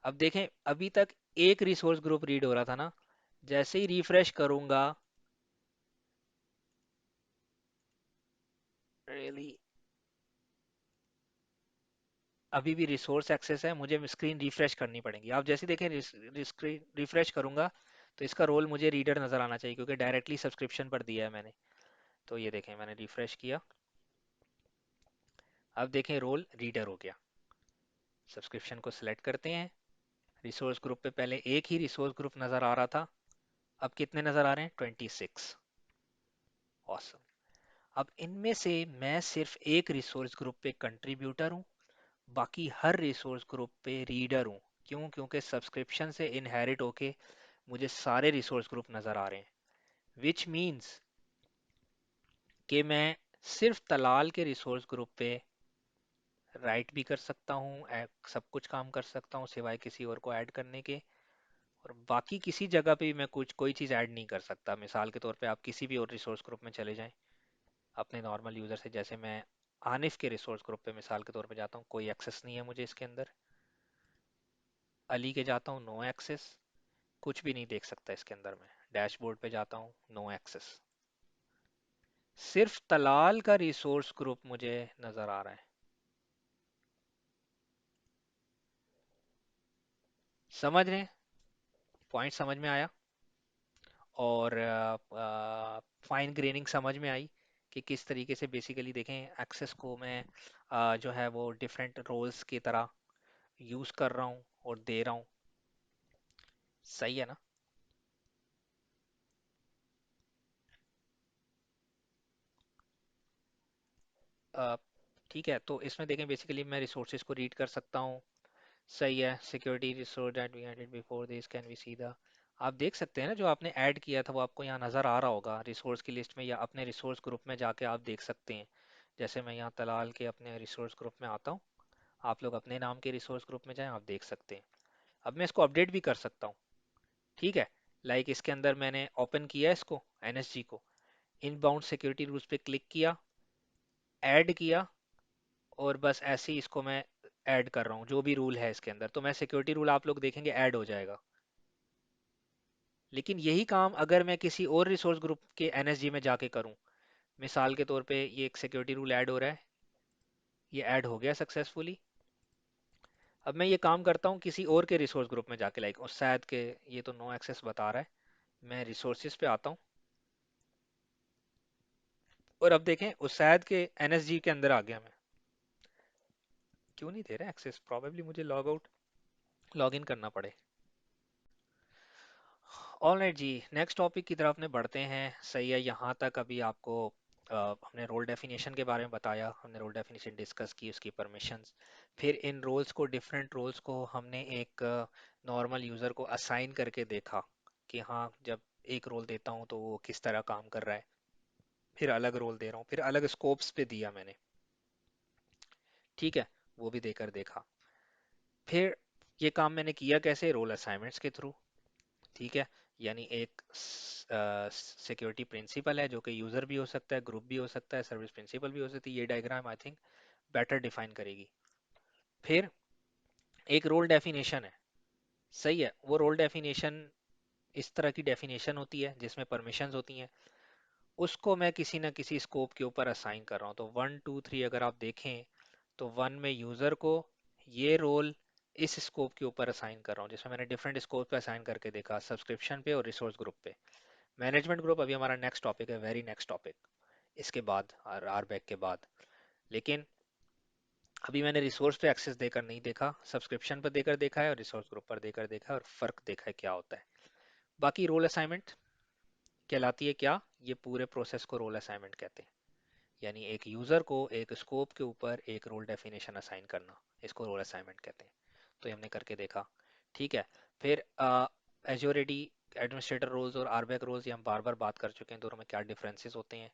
[SPEAKER 1] अब देखें, अभी तक एक रिसोर्स ग्रुप रीड हो रहा था ना, जैसे ही रिफ्रेश करूंगा, रियली अभी भी रिसोर्स एक्सेस है, मुझे स्क्रीन रिफ्रेश करनी पड़ेगी। आप जैसे देखें स्क्रीन रिफ्रेश करूंगा तो इसका रोल मुझे रीडर नज़र आना चाहिए, क्योंकि डायरेक्टली सब्सक्रिप्शन पर दिया है मैंने। तो ये देखें, मैंने रिफ्रेश किया, अब देखें रोल रीडर हो गया। सब्सक्रिप्शन को सिलेक्ट करते हैं। रिसोर्स ग्रुप पे पहले एक ही रिसोर्स ग्रुप नज़र आ रहा था, अब कितने नज़र आ रहे हैं, 26। ऑसम। अब इनमें से मैं सिर्फ एक रिसोर्स ग्रुप पे कंट्रीब्यूटर हूँ, बाकी हर रिसोर्स ग्रुप पे रीडर हूँ। क्यों? क्योंकि सब्सक्रिप्शन से इनहेरिट होके मुझे सारे रिसोर्स ग्रुप नज़र आ रहे हैं। विच मीन्स कि मैं सिर्फ तलाल के रिसोर्स ग्रुप पे राइट भी कर सकता हूँ, सब कुछ काम कर सकता हूँ सिवाय किसी और को ऐड करने के। और बाकी किसी जगह पे भी मैं कुछ कोई चीज़ ऐड नहीं कर सकता। मिसाल के तौर पे आप किसी भी और रिसोर्स ग्रुप में चले जाएं अपने नॉर्मल यूज़र से, जैसे मैं आनिफ के रिसोर्स ग्रुप पे मिसाल के तौर पे जाता हूँ, कोई एक्सेस नहीं है मुझे इसके अंदर। अली के जाता हूँ, नो एक्सेस, कुछ भी नहीं देख सकता इसके अंदर। मैं डैशबोर्ड पे जाता हूँ, नो एक्सेस। सिर्फ तलाल का रिसोर्स ग्रुप मुझे नज़र आ रहा है। समझ रहे हैं? पॉइंट समझ में आया? और फाइन ग्रेनिंग समझ में आई कि किस तरीके से बेसिकली देखें एक्सेस को मैं जो है वो डिफरेंट रोल्स की तरह यूज़ कर रहा हूँ और दे रहा हूँ। सही है ना? अ, ठीक है, तो इसमें देखें बेसिकली मैं रिसोर्सेज को रीड कर सकता हूँ। सही है। Security resource that we added before this can be see the, आप देख सकते हैं ना, जो आपने ऐड किया था वो आपको यहाँ नज़र आ रहा होगा रिसोर्स की लिस्ट में, या अपने रिसोर्स ग्रुप में जाके आप देख सकते हैं। जैसे मैं यहाँ तलाल के अपने रिसोर्स ग्रुप में आता हूँ, आप लोग अपने नाम के रिसोर्स ग्रुप में जाएं, आप देख सकते हैं। अब मैं इसको अपडेट भी कर सकता हूँ। ठीक है, लाइक इसके अंदर मैंने ओपन किया इसको, एनएसजी को, इनबाउंड सिक्योरिटी रूल्स पे क्लिक किया, ऐड किया, और बस ऐसे ही इसको मैं ऐड कर रहा हूँ जो भी रूल है इसके अंदर, तो मैं सिक्योरिटी रूल आप लोग देखेंगे ऐड हो जाएगा। लेकिन यही काम अगर मैं किसी और रिसोर्स ग्रुप के एनएसजी में जाके करूँ, मिसाल के तौर पे ये एक सिक्योरिटी रूल ऐड हो रहा है, ये ऐड हो गया सक्सेसफुली। अब मैं ये काम करता हूँ किसी और के रिसोर्स ग्रुप में जाके, लाइक उस शायद के, ये तो नो एक्सेस बता रहा है। मैं रिसोर्सेज पे आता हूँ और अब देखें उस शायद के एनएसजी के अंदर आ गया मैं। क्यों नहीं दे रहा एक्सेस? प्रॉबेबली मुझे लॉग आउट लॉग इन करना पड़े। ऑलराइट जी, नेक्स्ट टॉपिक की तरफ अपने बढ़ते हैं। सही है, यहाँ तक अभी आपको हमने रोल डेफिनेशन के बारे में बताया, हमने रोल डेफिनेशन डिस्कस की, उसकी परमिशंस। फिर इन रोल्स को, डिफरेंट रोल्स को हमने एक नॉर्मल यूज़र को असाइन करके देखा कि हाँ, जब एक रोल देता हूँ तो वो किस तरह काम कर रहा है। फिर अलग रोल दे रहा हूँ, फिर अलग स्कोप्स पे दिया मैंने। ठीक है, वो भी देकर देखा। फिर ये काम मैंने किया कैसे? रोल असाइनमेंट्स के थ्रू। ठीक है, यानी एक सिक्योरिटी प्रिंसिपल है जो कि यूजर भी हो सकता है, ग्रुप भी हो सकता है, सर्विस प्रिंसिपल भी हो सकती है। ये diagram I think better define करेगी। फिर एक रोल डेफिनेशन है। सही है, वो रोल डेफिनेशन इस तरह की डेफिनेशन होती है जिसमें परमिशंस होती हैं। उसको मैं किसी ना किसी स्कोप के ऊपर असाइन कर रहा हूँ। तो 1 2 3 अगर आप देखें तो 1 में यूजर को ये रोल इस स्कोप के ऊपर असाइन कर रहा हूँ, जिसमें मैंने डिफरेंट स्कोप पे असाइन करके देखा, सब्सक्रिप्शन पे और रिसोर्स ग्रुप पे। मैनेजमेंट ग्रुप अभी हमारा नेक्स्ट टॉपिक है, वेरी नेक्स्ट टॉपिक, इसके बाद आर बैक के बाद। लेकिन अभी मैंने रिसोर्स पे एक्सेस देकर नहीं देखा, सब्सक्रिप्शन पर देकर देखा है और रिसोर्स ग्रुप पर देकर देखा है, और फर्क देखा है क्या होता है। बाकी रोल असाइनमेंट कहलाती है क्या? ये पूरे प्रोसेस को रोल असाइनमेंट कहते हैं। यानी एक यूजर को एक स्कोप के ऊपर एक रोल डेफिनेशन असाइन करना, इसको रोल असाइनमेंट कहते हैं। तो ये हमने करके देखा। ठीक है। फिर एज्योर एडी एडमिनिस्ट्रेटर रोल्स और आरबैक रोल्स, ये हम बार बार बात कर चुके हैं, दोनों में क्या डिफरेंसेस होते हैं।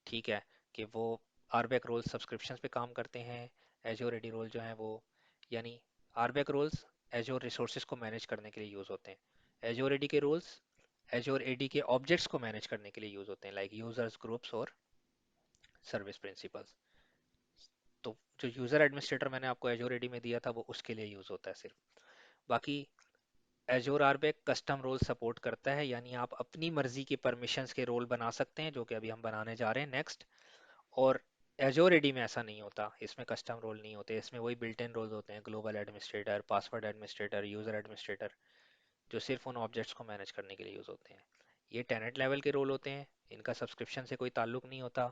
[SPEAKER 1] ठीक है, कि वो आरबैक रोल्स सब्सक्रिप्शंस पे काम करते हैं, एज्योर एडी रोल जो है वो, यानी आरबैक रोल्स एज्योर रिसोर्सेज को मैनेज करने के लिए यूज होते हैं। एज्योर एडी के रोल्स एज्योर एडी के ऑब्जेक्ट्स को मैनेज करने के लिए यूज होते हैं, लाइक यूजर्स, ग्रुप्स और सर्विस प्रिंसिपल्स। तो जो यूजर एडमिनिस्ट्रेटर मैंने आपको एज्योर एडी में दिया था वो उसके लिए यूज होता है सिर्फ। बाकी एज्योर आरबैक कस्टम रोल सपोर्ट करता है, यानी आप अपनी मर्जी के परमिशंस के रोल बना सकते हैं, जो कि अभी हम बनाने जा रहे हैं नेक्स्ट। और एज्योर एडी में ऐसा नहीं होता, इसमें कस्टम रोल नहीं होते, इसमें वही बिल्ट इन रोल्स होते हैं, global administrator, password administrator, user administrator, जो सिर्फ उन ऑब्जेक्ट्स को मैनेज करने के लिए यूज होते हैं। ये टेनेंट लेवल के रोल होते हैं, इनका सब्सक्रिप्शन से कोई ताल्लुक नहीं होता।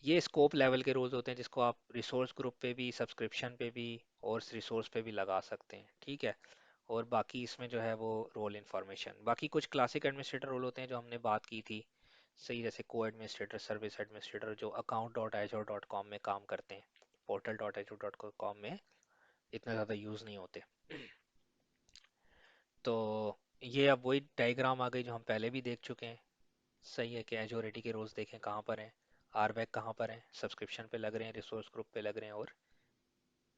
[SPEAKER 1] ये स्कोप लेवल के रोल्स होते हैं जिसको आप रिसोर्स ग्रुप पे भी, सब्सक्रिप्शन पे भी और रिसोर्स पे भी लगा सकते हैं। ठीक है। और बाकी इसमें जो है वो रोल इन्फॉर्मेशन, बाकी कुछ क्लासिक एडमिनिस्ट्रेटर रोल होते हैं जो हमने बात की थी। सही, जैसे को एडमिनिस्ट्रेटर, सर्विस एडमिनिस्ट्रेटर, जो account.azure.com में काम करते हैं, portal.azure.com में इतना ज़्यादा यूज़ नहीं होते। तो ये अब वही डायग्राम आ गई जो हम पहले भी देख चुके हैं। सही है, कि एजोरिटी के रोल्स देखें कहाँ पर हैं, आरबैक कहाँ पर हैं, सब्सक्रिप्शन पे लग रहे हैं, रिसोर्स ग्रुप पे लग रहे हैं और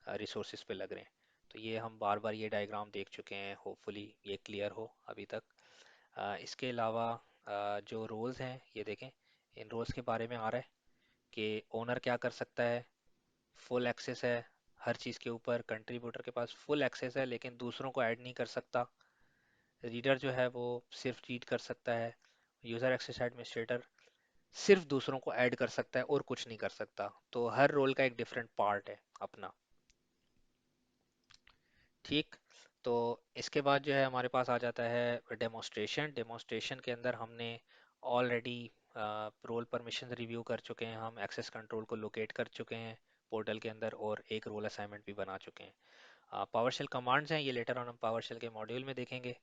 [SPEAKER 1] रिसोर्सेज पे लग रहे हैं। तो ये हम बार बार ये डायग्राम देख चुके हैं, होपफुली ये क्लियर हो अभी तक। इसके अलावा जो रोल्स हैं ये देखें, इन रोल्स के बारे में आ रहा है कि ओनर क्या कर सकता है, फुल एक्सेस है हर चीज़ के ऊपर, कंट्रीब्यूटर के पास फुल एक्सेस है लेकिन दूसरों को ऐड नहीं कर सकता। रीडर जो है वो सिर्फ रीड कर सकता है। यूज़र एक्सेस एडमिनिस्ट्रेटर सिर्फ दूसरों को ऐड कर सकता है और कुछ नहीं कर सकता। तो हर रोल का एक डिफरेंट पार्ट है अपना। ठीक। तो इसके बाद जो है हमारे पास आ जाता है डेमोस्ट्रेशन। डेमोस्ट्रेशन के अंदर हमने ऑलरेडी रोल परमिशन रिव्यू कर चुके हैं, हम एक्सेस कंट्रोल को लोकेट कर चुके हैं पोर्टल के अंदर और एक रोल असाइनमेंट भी बना चुके हैं। पावरशेल कमांड्स हैं, ये लेटर ऑन हम पावरशेल के मॉड्यूल में देखेंगे।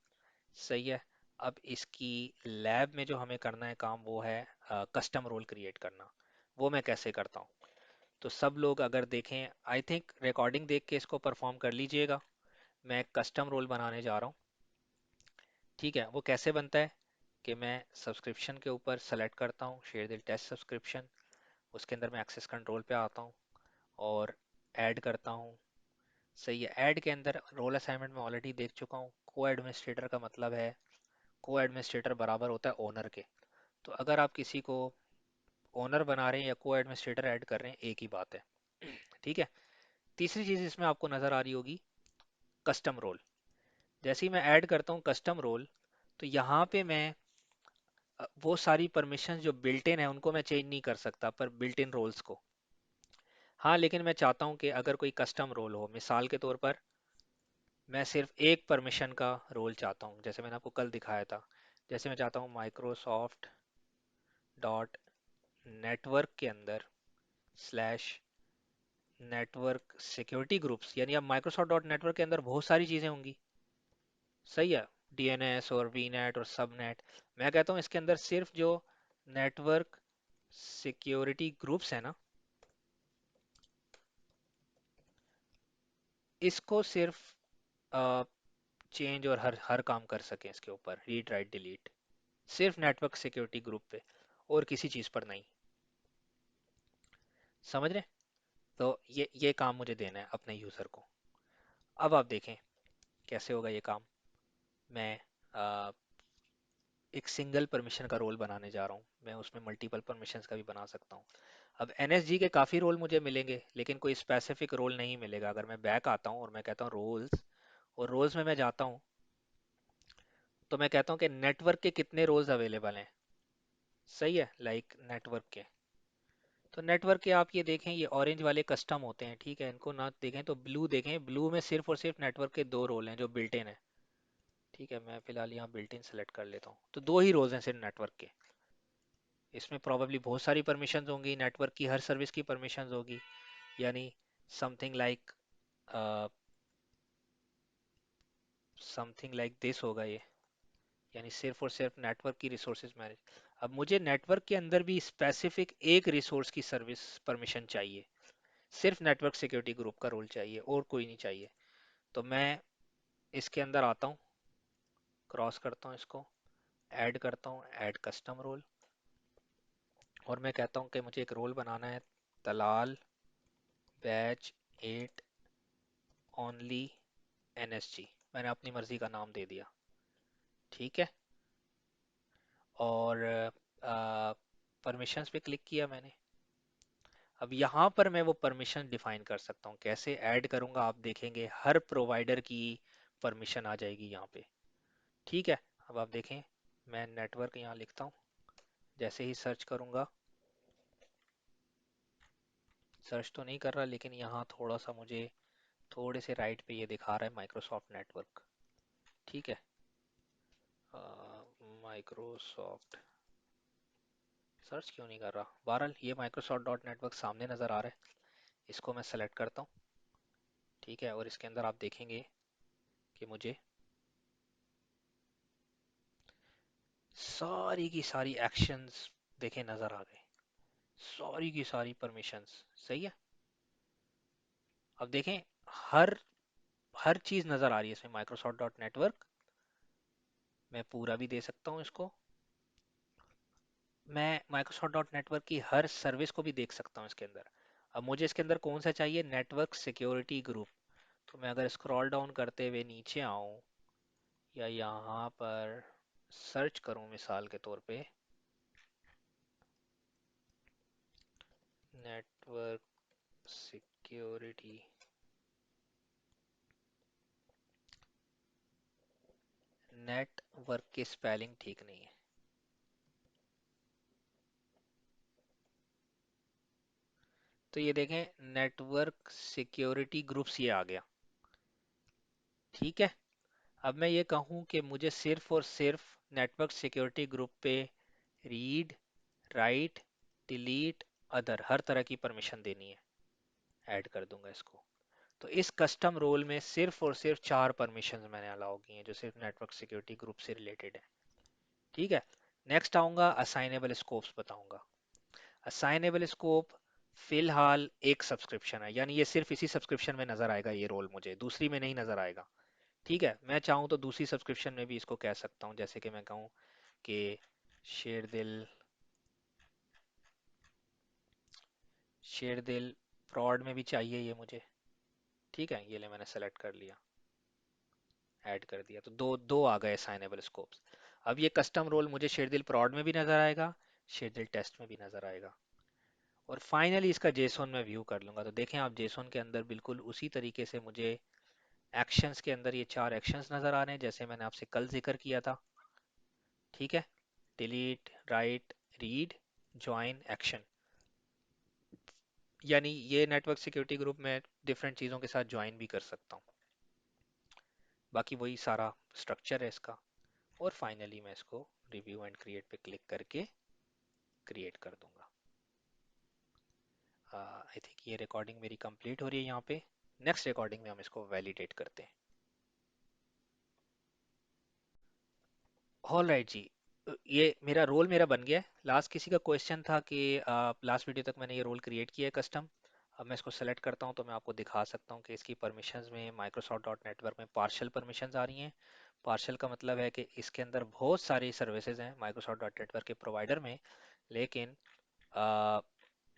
[SPEAKER 1] सही है। अब इसकी लैब में जो हमें करना है काम वो है कस्टम रोल क्रिएट करना। वो मैं कैसे करता हूँ? तो सब लोग अगर देखें, आई थिंक रिकॉर्डिंग देख के इसको परफॉर्म कर लीजिएगा। मैं एक कस्टम रोल बनाने जा रहा हूँ। ठीक है, वो कैसे बनता है कि मैं सब्सक्रिप्शन के ऊपर सेलेक्ट करता हूँ शेयर द टेस्ट सब्सक्रिप्शन, उसके अंदर मैं एक्सेस कंट्रोल पे आता हूँ और ऐड करता हूँ। सही है, ऐड के अंदर रोल असाइनमेंट में ऑलरेडी देख चुका हूँ, को एडमिनिस्ट्रेटर का मतलब है, को एडमिनिस्ट्रेटर बराबर होता है ओनर के। तो अगर आप किसी को ओनर बना रहे हैं या को एडमिनिस्ट्रेटर ऐड कर रहे हैं, एक ही बात है। ठीक है। तीसरी चीज इसमें आपको नजर आ रही होगी, कस्टम रोल। जैसे ही मैं ऐड करता हूँ कस्टम रोल, तो यहाँ पे मैं वो सारी परमिशन जो बिल्ट इन है उनको मैं चेंज नहीं कर सकता, पर बिल्ट इन रोल्स को हाँ, लेकिन मैं चाहता हूँ कि अगर कोई कस्टम रोल हो, मिसाल के तौर पर मैं सिर्फ एक परमिशन का रोल चाहता हूँ, जैसे मैंने आपको कल दिखाया था। जैसे मैं चाहता हूँ माइक्रोसॉफ्ट डॉट नेटवर्क के अंदर स्लैश नेटवर्क सिक्योरिटी ग्रुप्स, यानी अब माइक्रोसॉफ्ट डॉट नेटवर्क के अंदर बहुत सारी चीज़ें होंगी, सही है, डीएनएस और वीनेट और सबनेट। मैं कहता हूँ इसके अंदर सिर्फ जो नेटवर्क सिक्योरिटी ग्रुप्स है ना, इसको सिर्फ चेंज और हर हर काम कर सकें इसके ऊपर, रीड राइट डिलीट, सिर्फ नेटवर्क सिक्योरिटी ग्रुप पे और किसी चीज़ पर नहीं। समझ रहे? तो ये काम मुझे देना है अपने यूज़र को। अब आप देखें कैसे होगा ये काम। मैं अ, एक सिंगल परमिशन का रोल बनाने जा रहा हूँ, मैं उसमें मल्टीपल परमिशंस का भी बना सकता हूँ। अब एनएसजी के काफ़ी रोल मुझे मिलेंगे, लेकिन कोई स्पेसिफिक रोल नहीं मिलेगा। अगर मैं बैक आता हूँ और मैं कहता हूँ रोल्स, और रोल्स में मैं जाता हूँ, तो मैं कहता हूँ कि नेटवर्क के कितने रोल्स अवेलेबल हैं, सही है, लाइक नेटवर्क के। तो नेटवर्क के आप ये देखें, ये ऑरेंज वाले कस्टम होते हैं, ठीक है, इनको ना देखें तो ब्लू देखें, ब्लू में सिर्फ और सिर्फ नेटवर्क के दो रोल हैं जो बिल्ट इन है। ठीक है, मैं फिलहाल यहाँ बिल्ट इन सेलेक्ट कर लेता हूँ, तो दो ही रोल्स हैं सिर्फ नेटवर्क के। इसमें प्रॉबेबली बहुत सारी परमिशंस होंगी, नेटवर्क की हर सर्विस की परमिशंस होगी, यानी समथिंग लाइक दिस होगा ये, यानी सिर्फ और सिर्फ नेटवर्क की रिसोर्सेज मैनेज। अब मुझे नेटवर्क के अंदर भी स्पेसिफिक एक रिसोर्स की सर्विस परमिशन चाहिए, सिर्फ नेटवर्क सिक्योरिटी ग्रुप का रोल चाहिए और कोई नहीं चाहिए। तो मैं इसके अंदर आता हूँ, क्रॉस करता हूँ इसको, ऐड करता हूँ, ऐड कस्टम रोल, और मैं कहता हूँ कि मुझे एक रोल बनाना है, तलाल बैच 8 ओनली एनएसजी। मैंने अपनी मर्जी का नाम दे दिया, ठीक है, और परमिशंस पे क्लिक किया मैंने। अब यहाँ पर मैं वो परमिशन डिफाइन कर सकता हूँ, कैसे ऐड करूँगा आप देखेंगे, हर प्रोवाइडर की परमिशन आ जाएगी यहाँ पे, ठीक है। अब आप देखें, मैं नेटवर्क यहाँ लिखता हूँ, जैसे ही सर्च करूँगा, सर्च तो नहीं कर रहा, लेकिन यहाँ थोड़ा सा मुझे थोड़े से राइट पे ये दिखा रहा है माइक्रोसॉफ्ट नेटवर्क, ठीक है, माइक्रोसॉफ्ट, सर्च क्यों नहीं कर रहा, बहरहाल ये माइक्रोसॉफ्ट डॉट नेटवर्क सामने नज़र आ रहा है। इसको मैं सेलेक्ट करता हूँ, ठीक है, और इसके अंदर आप देखेंगे कि मुझे सारी की सारी एक्शंस देखे नज़र आ गए, सारी की सारी परमिशंस, सही है। अब देखें, हर हर चीज़ नज़र आ रही है इसमें, माइक्रोसॉफ्ट डॉट नेटवर्क, मैं पूरा भी दे सकता हूँ इसको, मैं माइक्रोसॉफ्ट डॉट नेटवर्क की हर सर्विस को भी देख सकता हूँ इसके अंदर। अब मुझे इसके अंदर कौन सा चाहिए, नेटवर्क सिक्योरिटी ग्रुप। तो मैं अगर स्क्रॉल डाउन करते हुए नीचे आऊँ, या यहाँ पर सर्च करूँ मिसाल के तौर पे, नेटवर्क सिक्योरिटी, नेटवर्क की स्पेलिंग ठीक नहीं है, तो ये देखें नेटवर्क सिक्योरिटी ग्रुप्स ये आ गया, ठीक है। अब मैं ये कहूँ कि मुझे सिर्फ और सिर्फ नेटवर्क सिक्योरिटी ग्रुप पे रीड राइट डिलीट अदर हर तरह की परमिशन देनी है, ऐड कर दूंगा इसको। तो इस कस्टम रोल में सिर्फ और सिर्फ चार परमिशंस मैंने अलाउ की हैं जो सिर्फ नेटवर्क सिक्योरिटी ग्रुप से रिलेटेड है, ठीक है। नेक्स्ट आऊंगा, असाइनेबल स्कोप्स बताऊंगा। असाइनेबल स्कोप फिलहाल एक सब्सक्रिप्शन है, यानी ये सिर्फ इसी सब्सक्रिप्शन में नजर आएगा, ये रोल मुझे दूसरी में नहीं नजर आएगा, ठीक है। मैं चाहूँ तो दूसरी सब्सक्रिप्शन में भी इसको कह सकता हूँ, जैसे कि मैं कहूँ कि शेर दिल, शेर दिल प्रॉड में भी चाहिए ये मुझे, ठीक है, ये ले मैंने सेलेक्ट कर लिया, ऐड कर दिया, तो दो दो आ गए साइनेबल स्कोप्स। अब ये कस्टम रोल मुझे शेरदिल प्रॉड में भी नजर आएगा, शेरदिल टेस्ट में भी नजर आएगा, और फाइनली इसका जेसोन में व्यू कर लूंगा। तो देखें आप, जेसोन के अंदर बिल्कुल उसी तरीके से मुझे एक्शंस के अंदर ये चार एक्शंस नजर आ रहे हैं जैसे मैंने आपसे कल जिक्र किया था, ठीक है, delete right read join action. यानी ये नेटवर्क सिक्योरिटी ग्रुप में डिफरेंट चीज़ों के साथ ज्वाइन भी कर सकता हूँ। बाकी वही सारा स्ट्रक्चर है इसका। और फाइनली मैं इसको रिव्यू एंड क्रिएट पे क्लिक करके क्रिएट कर दूंगा। आई थिंक ये रिकॉर्डिंग मेरी कंप्लीट हो रही है यहाँ पे। नेक्स्ट रिकॉर्डिंग में हम इसको वैलिडेट करते हैं। ऑल राइट जी। ये मेरा रोल बन गया है। लास्ट किसी का क्वेश्चन था कि लास्ट वीडियो तक मैंने ये रोल क्रिएट किया है कस्टम। अब मैं इसको सेलेक्ट करता हूँ तो मैं आपको दिखा सकता हूँ कि इसकी परमिशंस में माइक्रोसॉफ्ट डॉट नेटवर्क में पार्शियल परमिशंस आ रही हैं। पार्शियल का मतलब है कि इसके अंदर बहुत सारी सर्विसेज हैं माइक्रोसॉफ्ट डॉट नेटवर्क के प्रोवाइडर में, लेकिन आ,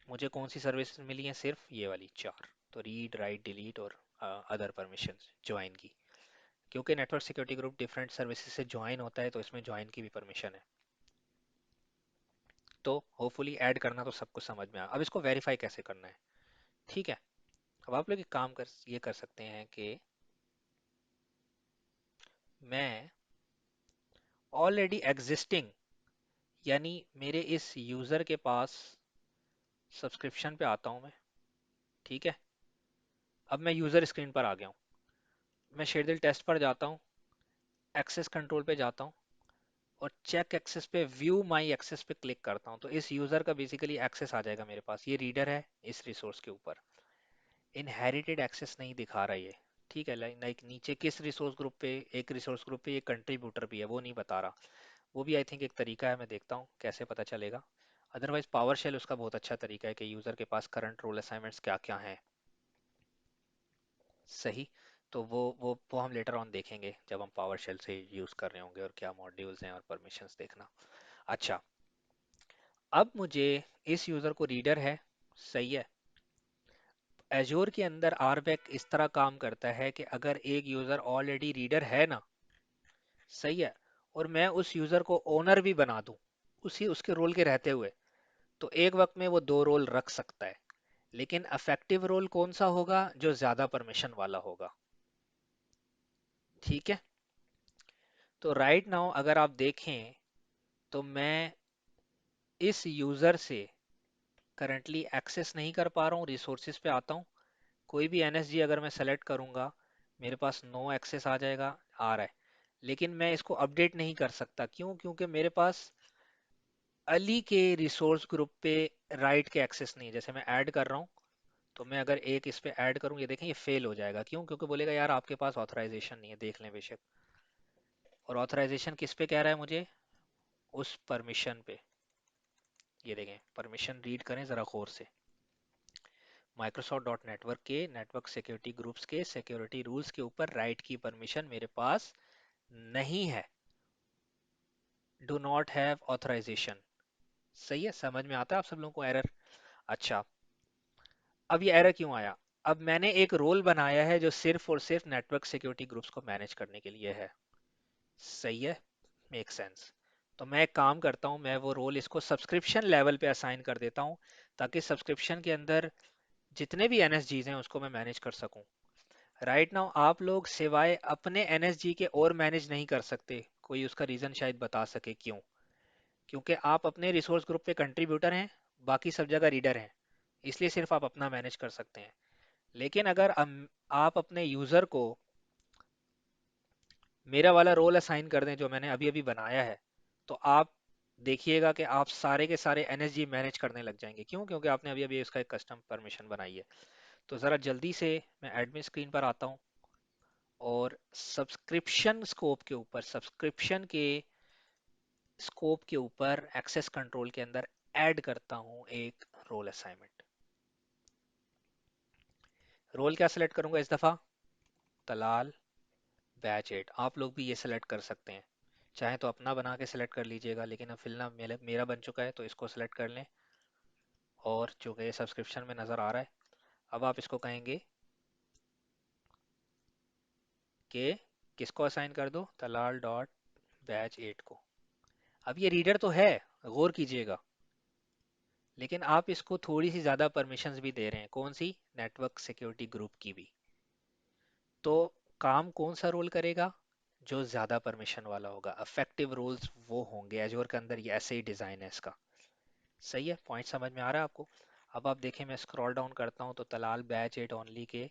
[SPEAKER 1] मुझे कौन सी सर्विस मिली है? सिर्फ ये वाली चार। तो रीड राइट डिलीट और अदर परमिशंस ज्वाइन की। क्योंकि network security group different services से ज्वाइन होता है तो इसमें ज्वाइन की भी परमिशन है। तो होपफुली ऐड करना तो सबको समझ में आ। अब इसको वेरीफाई कैसे करना है? ठीक है। अब आप लोग एक काम कर ये कर सकते हैं कि मैं ऑलरेडी एग्जिस्टिंग, यानी मेरे इस यूज़र के पास सब्सक्रिप्शन पे आता हूँ मैं। ठीक है। अब मैं यूज़र स्क्रीन पर आ गया हूँ। मैं शेरडिल टेस्ट पर जाता हूँ, एक्सेस कंट्रोल पे जाता हूँ और चेक एक्सेस पे व्यू माई एक्सेस पे क्लिक करता हूँ। तो इस यूज़र का बेसिकली एक्सेस आ जाएगा मेरे पास। ये रीडर है इस रिसोर्स के ऊपर। इनहेरिटेड एक्सेस नहीं दिखा रहा ये। ठीक है। लाइक नीचे किस रिसोर्स ग्रुप पे, एक रिसोर्स ग्रुप पे ये कंट्रीब्यूटर भी है वो नहीं बता रहा। वो भी आई थिंक एक तरीका है, मैं देखता हूँ कैसे पता चलेगा। अदरवाइज पावर शेल उसका बहुत अच्छा तरीका है कि यूज़र के पास करंट रोल असाइनमेंट्स क्या क्या हैं। सही। तो वो हम लेटर ऑन देखेंगे जब हम पावर शेल से यूज़ कर रहे होंगे और क्या मॉड्यूल्स हैं और परमिशंस देखना। अच्छा। अब मुझे इस यूज़र को रीडर है, सही है। एजोर के अंदर आरबैक इस तरह काम करता है कि अगर एक यूज़र ऑलरेडी रीडर है ना, सही है, और मैं उस यूज़र को ओनर भी बना दूं उसी उसके रोल के रहते हुए, तो एक वक्त में वो दो रोल रख सकता है। लेकिन अफेक्टिव रोल कौन सा होगा? जो ज्यादा परमिशन वाला होगा। ठीक है। तो राइट नाउ अगर आप देखें तो मैं इस यूजर से करंटली एक्सेस नहीं कर पा रहा हूँ। रिसोर्सेज पे आता हूँ, कोई भी एनएसजी अगर मैं सेलेक्ट करूंगा मेरे पास नो एक्सेस आ जाएगा, आ रहा है। लेकिन मैं इसको अपडेट नहीं कर सकता। क्यों? क्योंकि मेरे पास अली के रिसोर्स ग्रुप पे राइट के एक्सेस नहीं है। जैसे मैं ऐड कर रहा हूँ तो मैं अगर एक इस पे ऐड करूँ, ये देखें ये फेल हो जाएगा। क्यों? क्योंकि बोलेगा यार आपके पास ऑथराइजेशन नहीं है। देख लें बेशक। और ऑथराइजेशन किस पे कह रहा है मुझे? उस परमिशन पे। ये देखें परमिशन रीड करें जरा गौर से। माइक्रोसॉफ्ट डॉट नेटवर्क के नेटवर्क सिक्योरिटी ग्रुप्स के सिक्योरिटी रूल्स के ऊपर राइट की परमिशन मेरे पास नहीं है। Do not have authorization. सही है। समझ में आता है आप सब लोगों को एरर? अच्छा। अब ये एरर क्यों आया? अब मैंने एक रोल बनाया है जो सिर्फ और सिर्फ नेटवर्क सिक्योरिटी ग्रुप्स को मैनेज करने के लिए है। सही है। Make sense. तो मैं एक काम करता हूँ, मैं वो रोल इसको सब्सक्रिप्शन लेवल पे असाइन कर देता हूँ ताकि सब्सक्रिप्शन के अंदर जितने भी एनएसजीज हैं उसको मैं मैनेज कर सकूं। राइट नाउ आप लोग सिवाय अपने एनएसजी के और मैनेज नहीं कर सकते। कोई उसका रीजन शायद बता सके क्यों? क्योंकि आप अपने रिसोर्स ग्रुप पे कंट्रीब्यूटर हैं, बाकी सब जगह रीडर हैं, इसलिए सिर्फ आप अपना मैनेज कर सकते हैं। लेकिन अगर आप अपने यूजर को मेरा वाला रोल असाइन कर दें जो मैंने अभी अभी बनाया है, तो आप देखिएगा कि आप सारे के सारे एनएसजी मैनेज करने लग जाएंगे। क्यों? क्योंकि आपने अभी अभी उसका एक कस्टम परमिशन बनाई है। तो ज़रा जल्दी से मैं एडमिन स्क्रीन पर आता हूँ और सब्सक्रिप्शन स्कोप के ऊपर, सब्सक्रिप्शन के स्कोप के ऊपर एक्सेस कंट्रोल के अंदर ऐड करता हूँ एक रोल असाइनमेंट। रोल क्या सेलेक्ट करूंगा इस दफ़ा? तलाल बैच 8। आप लोग भी ये सेलेक्ट कर सकते हैं, चाहे तो अपना बना के सेलेक्ट कर लीजिएगा, लेकिन अब फिलहाल मेरा बन चुका है तो इसको सेलेक्ट कर लें। और जो कि सब्सक्रिप्शन में नज़र आ रहा है, अब आप इसको कहेंगे कि किसको असाइन कर दो? तलाल डॉट बैच 8 को। अब ये रीडर तो है, गौर कीजिएगा, लेकिन आप इसको थोड़ी सी ज़्यादा परमिशंस भी दे रहे हैं। कौन सी? नेटवर्क सिक्योरिटी ग्रुप की भी। तो काम कौन सा रोल करेगा? जो ज़्यादा परमिशन वाला होगा। अफेक्टिव रोल्स वो होंगे एजोर के अंदर। ये ऐसे ही डिज़ाइन है इसका। सही है। पॉइंट समझ में आ रहा है आपको? अब आप देखें, मैं स्क्रॉल डाउन करता हूँ तो तलाल बैच एट ओनली के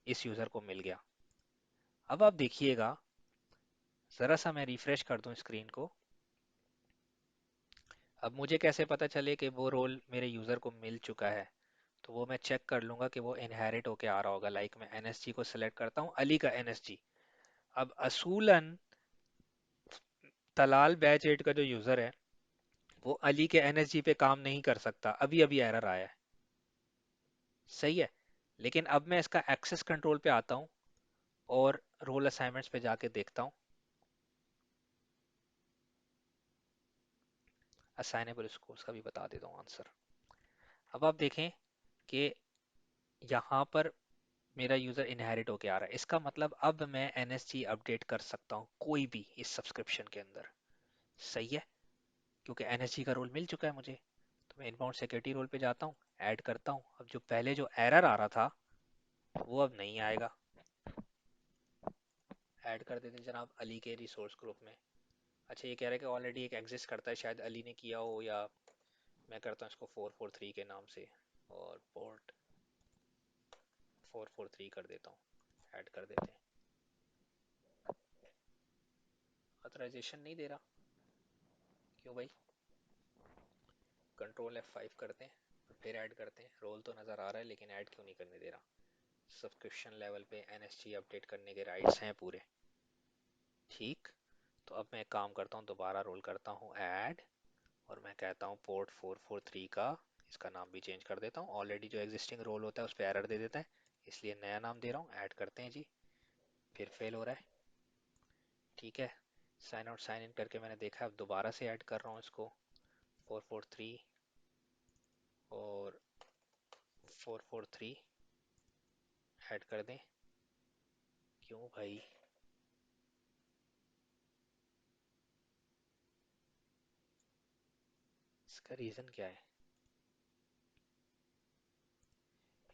[SPEAKER 1] इस यूज़र को मिल गया। अब आप देखिएगा, ज़रा सा मैं रिफ्रेश कर दूं स्क्रीन को। अब मुझे कैसे पता चले कि वो रोल मेरे यूज़र को मिल चुका है? तो वो मैं चेक कर लूंगा कि वो इनहेरिट होके आ रहा होगा। लाइक मैं एनएसजी को सिलेक्ट करता हूँ, अली का एनएसजी। अब असूलन तलाल बैच एट का जो यूज़र है वो अली के एनएसजी पे काम नहीं कर सकता, अभी अभी एरर आया है। सही है। लेकिन अब मैं इसका एक्सेस कंट्रोल पे आता हूँ और रोल असाइनमेंट्स पे जाके देखता हूँ। असाइनेबल स्कोर्स का भी बता देता हूँ आंसर। अब आप देखें कि यहाँ पर मेरा यूज़र इनहेरिट होके आ रहा है। इसका मतलब अब मैं एनएसजी अपडेट कर सकता हूँ कोई भी इस सब्सक्रिप्शन के अंदर। सही है, क्योंकि एनएसजी का रोल मिल चुका है मुझे। तो मैं इनबाउंड सिक्योरिटी रोल पे जाता हूँ, ऐड करता हूँ। अब जो पहले जो एरर आ रहा था वो अब नहीं आएगा। ऐड कर देते हैं जनाब अली के रिसोर्स ग्रुप में। अच्छा, ये कह रहा है कि ऑलरेडी एक एग्जिस्ट करता है, शायद अली ने किया हो, या मैं करता हूँ इसको 443 के नाम से और पोर्ट 443 कर देता हूँ। ऐड कर देते हैं। ऑथराइजेशन नहीं दे रहा, क्यों भाई? कंट्रोल F5 करते हैं और फिर ऐड करते हैं। रोल तो नज़र आ रहा है लेकिन ऐड क्यों नहीं करने दे रहा? सब्सक्रिप्शन लेवल पे एनएसजी अपडेट करने के राइट्स हैं पूरे। ठीक। तो अब मैं एक काम करता हूँ, दोबारा रोल करता हूँ ऐड, और मैं कहता हूँ पोर्ट 443 का, इसका नाम भी चेंज कर देता हूँ। ऑलरेडी जो एग्जिस्टिंग रोल होता है उस पर एरर दे देता है, इसलिए नया नाम दे रहा हूँ। ऐड करते हैं जी। फिर फेल हो रहा है। ठीक है। साइन आउट साइन इन करके मैंने देखा, अब दोबारा से ऐड कर रहा हूँ इसको 443 और 443 ऐड कर दें। क्यों भाई? इसका रीज़न क्या है?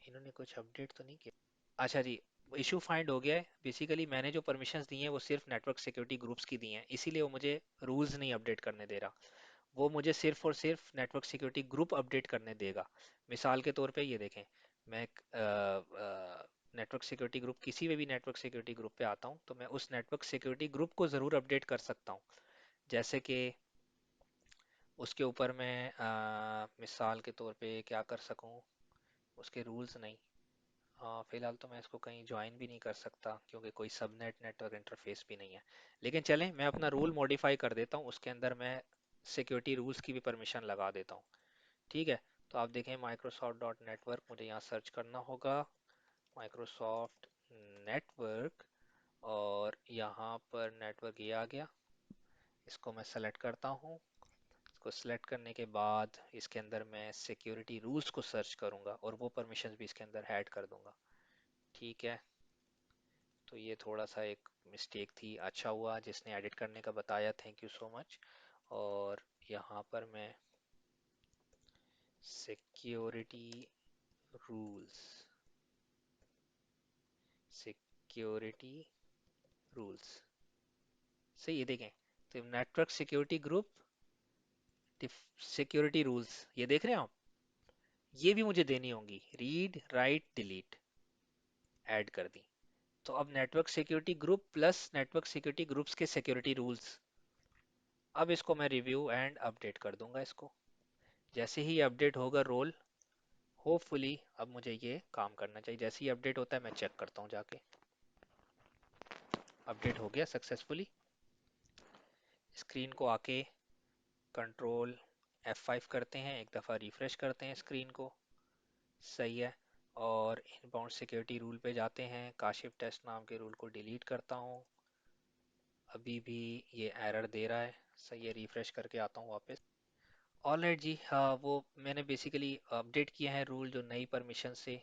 [SPEAKER 1] इन्होंने कुछ अपडेट तो नहीं किया? अच्छा जी, इशू फाइंड हो गया है। बेसिकली मैंने जो परमिशंस दी हैं वो सिर्फ नेटवर्क सिक्योरिटी ग्रुप्स की दी हैं, इसीलिए वो मुझे रूल्स नहीं अपडेट करने दे रहा। वो मुझे सिर्फ और सिर्फ नेटवर्क सिक्योरिटी ग्रुप अपडेट करने देगा। मिसाल के तौर पे ये देखें, मैं एक नेटवर्क सिक्योरिटी ग्रुप, किसी में भी नेटवर्क सिक्योरिटी ग्रुप पे आता हूँ तो मैं उस नेटवर्क सिक्योरिटी ग्रुप को ज़रूर अपडेट कर सकता हूँ। जैसे कि उसके ऊपर मैं मिसाल के तौर पे क्या कर सकूँ, उसके रूल्स नहीं। फिलहाल तो मैं इसको कहीं ज्वाइन भी नहीं कर सकता क्योंकि कोई सबनेट नेटवर्क इंटरफेस भी नहीं है। लेकिन चलें, मैं अपना रूल मॉडिफाई कर देता हूँ, उसके अंदर मैं सिक्योरिटी रूल्स की भी परमिशन लगा देता हूँ। ठीक है। तो आप देखें माइक्रोसॉफ्ट डॉट नेटवर्क, मुझे यहाँ सर्च करना होगा माइक्रोसॉफ्ट नेटवर्क, और यहाँ पर नेटवर्क ये आ गया। इसको मैं सेलेक्ट करता हूँ। इसको सेलेक्ट करने के बाद इसके अंदर मैं सिक्योरिटी रूल्स को सर्च करूँगा और वो परमिशंस भी इसके अंदर ऐड कर दूँगा। ठीक है। तो ये थोड़ा सा एक मिस्टेक थी, अच्छा हुआ जिसने एडिट करने का बताया, थैंक यू सो मच। और यहाँ पर मैं सिक्योरिटी रूल्स, सिक्योरिटी रूल्स से ये देखें, तो network security group security rules, ये देख रहे हैं आप? ये भी मुझे देनी होंगी, रीड राइट डिलीट। ऐड कर दी। तो अब network security group plus network security groups के सिक्योरिटी रूल्स। अब इसको मैं रिव्यू एंड अपडेट कर दूंगा इसको। जैसे ही अपडेट होगा रोल, होपफुली अब मुझे ये काम करना चाहिए। जैसे ही अपडेट होता है मैं चेक करता हूँ जाके। अपडेट हो गया सक्सेसफुली। स्क्रीन को आके कंट्रोल F5 करते हैं, एक दफ़ा रिफ्रेश करते हैं स्क्रीन को। सही है। और इनबाउंड सिक्योरिटी रूल पे जाते हैं, काशिफ टेस्ट नाम के रूल को डिलीट करता हूँ। अभी भी ये एरर दे रहा है। सही है, रिफ्रेश करके आता हूँ वापस। ऑलराइट जी, हाँ वो मैंने बेसिकली अपडेट किया है रूल जो नई परमिशन से,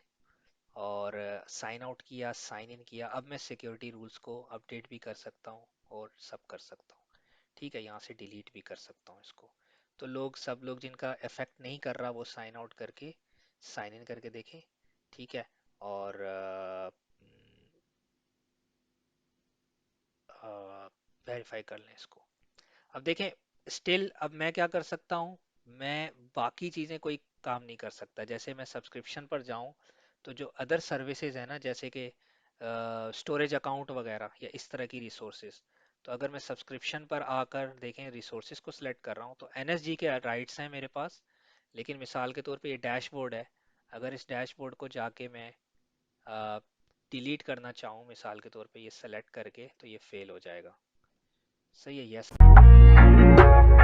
[SPEAKER 1] और साइन आउट किया, साइन इन किया। अब मैं सिक्योरिटी रूल्स को अपडेट भी कर सकता हूँ और सब कर सकता हूँ। ठीक है, यहाँ से डिलीट भी कर सकता हूँ इसको। तो लोग, सब लोग जिनका इफेक्ट नहीं कर रहा वो साइन आउट करके साइन इन करके देखें। ठीक है। और वेरीफाई कर लें इसको। अब देखें, स्टिल अब मैं क्या कर सकता हूँ, मैं बाकी चीज़ें कोई काम नहीं कर सकता। जैसे मैं सब्सक्रिप्शन पर जाऊं तो जो अदर सर्विसेज है ना, जैसे कि स्टोरेज अकाउंट वगैरह या इस तरह की रिसोर्सेज, तो अगर मैं सब्सक्रिप्शन पर आकर देखें रिसोर्सेज को सिलेक्ट कर रहा हूँ तो एनएसजी के राइट्स हैं मेरे पास। लेकिन मिसाल के तौर पे ये डैशबोर्ड है, अगर इस डैशबोर्ड को जाके मैं डिलीट करना चाहूँ मिसाल के तौर पे ये सेलेक्ट करके, तो ये फेल हो जाएगा। सही है, यस।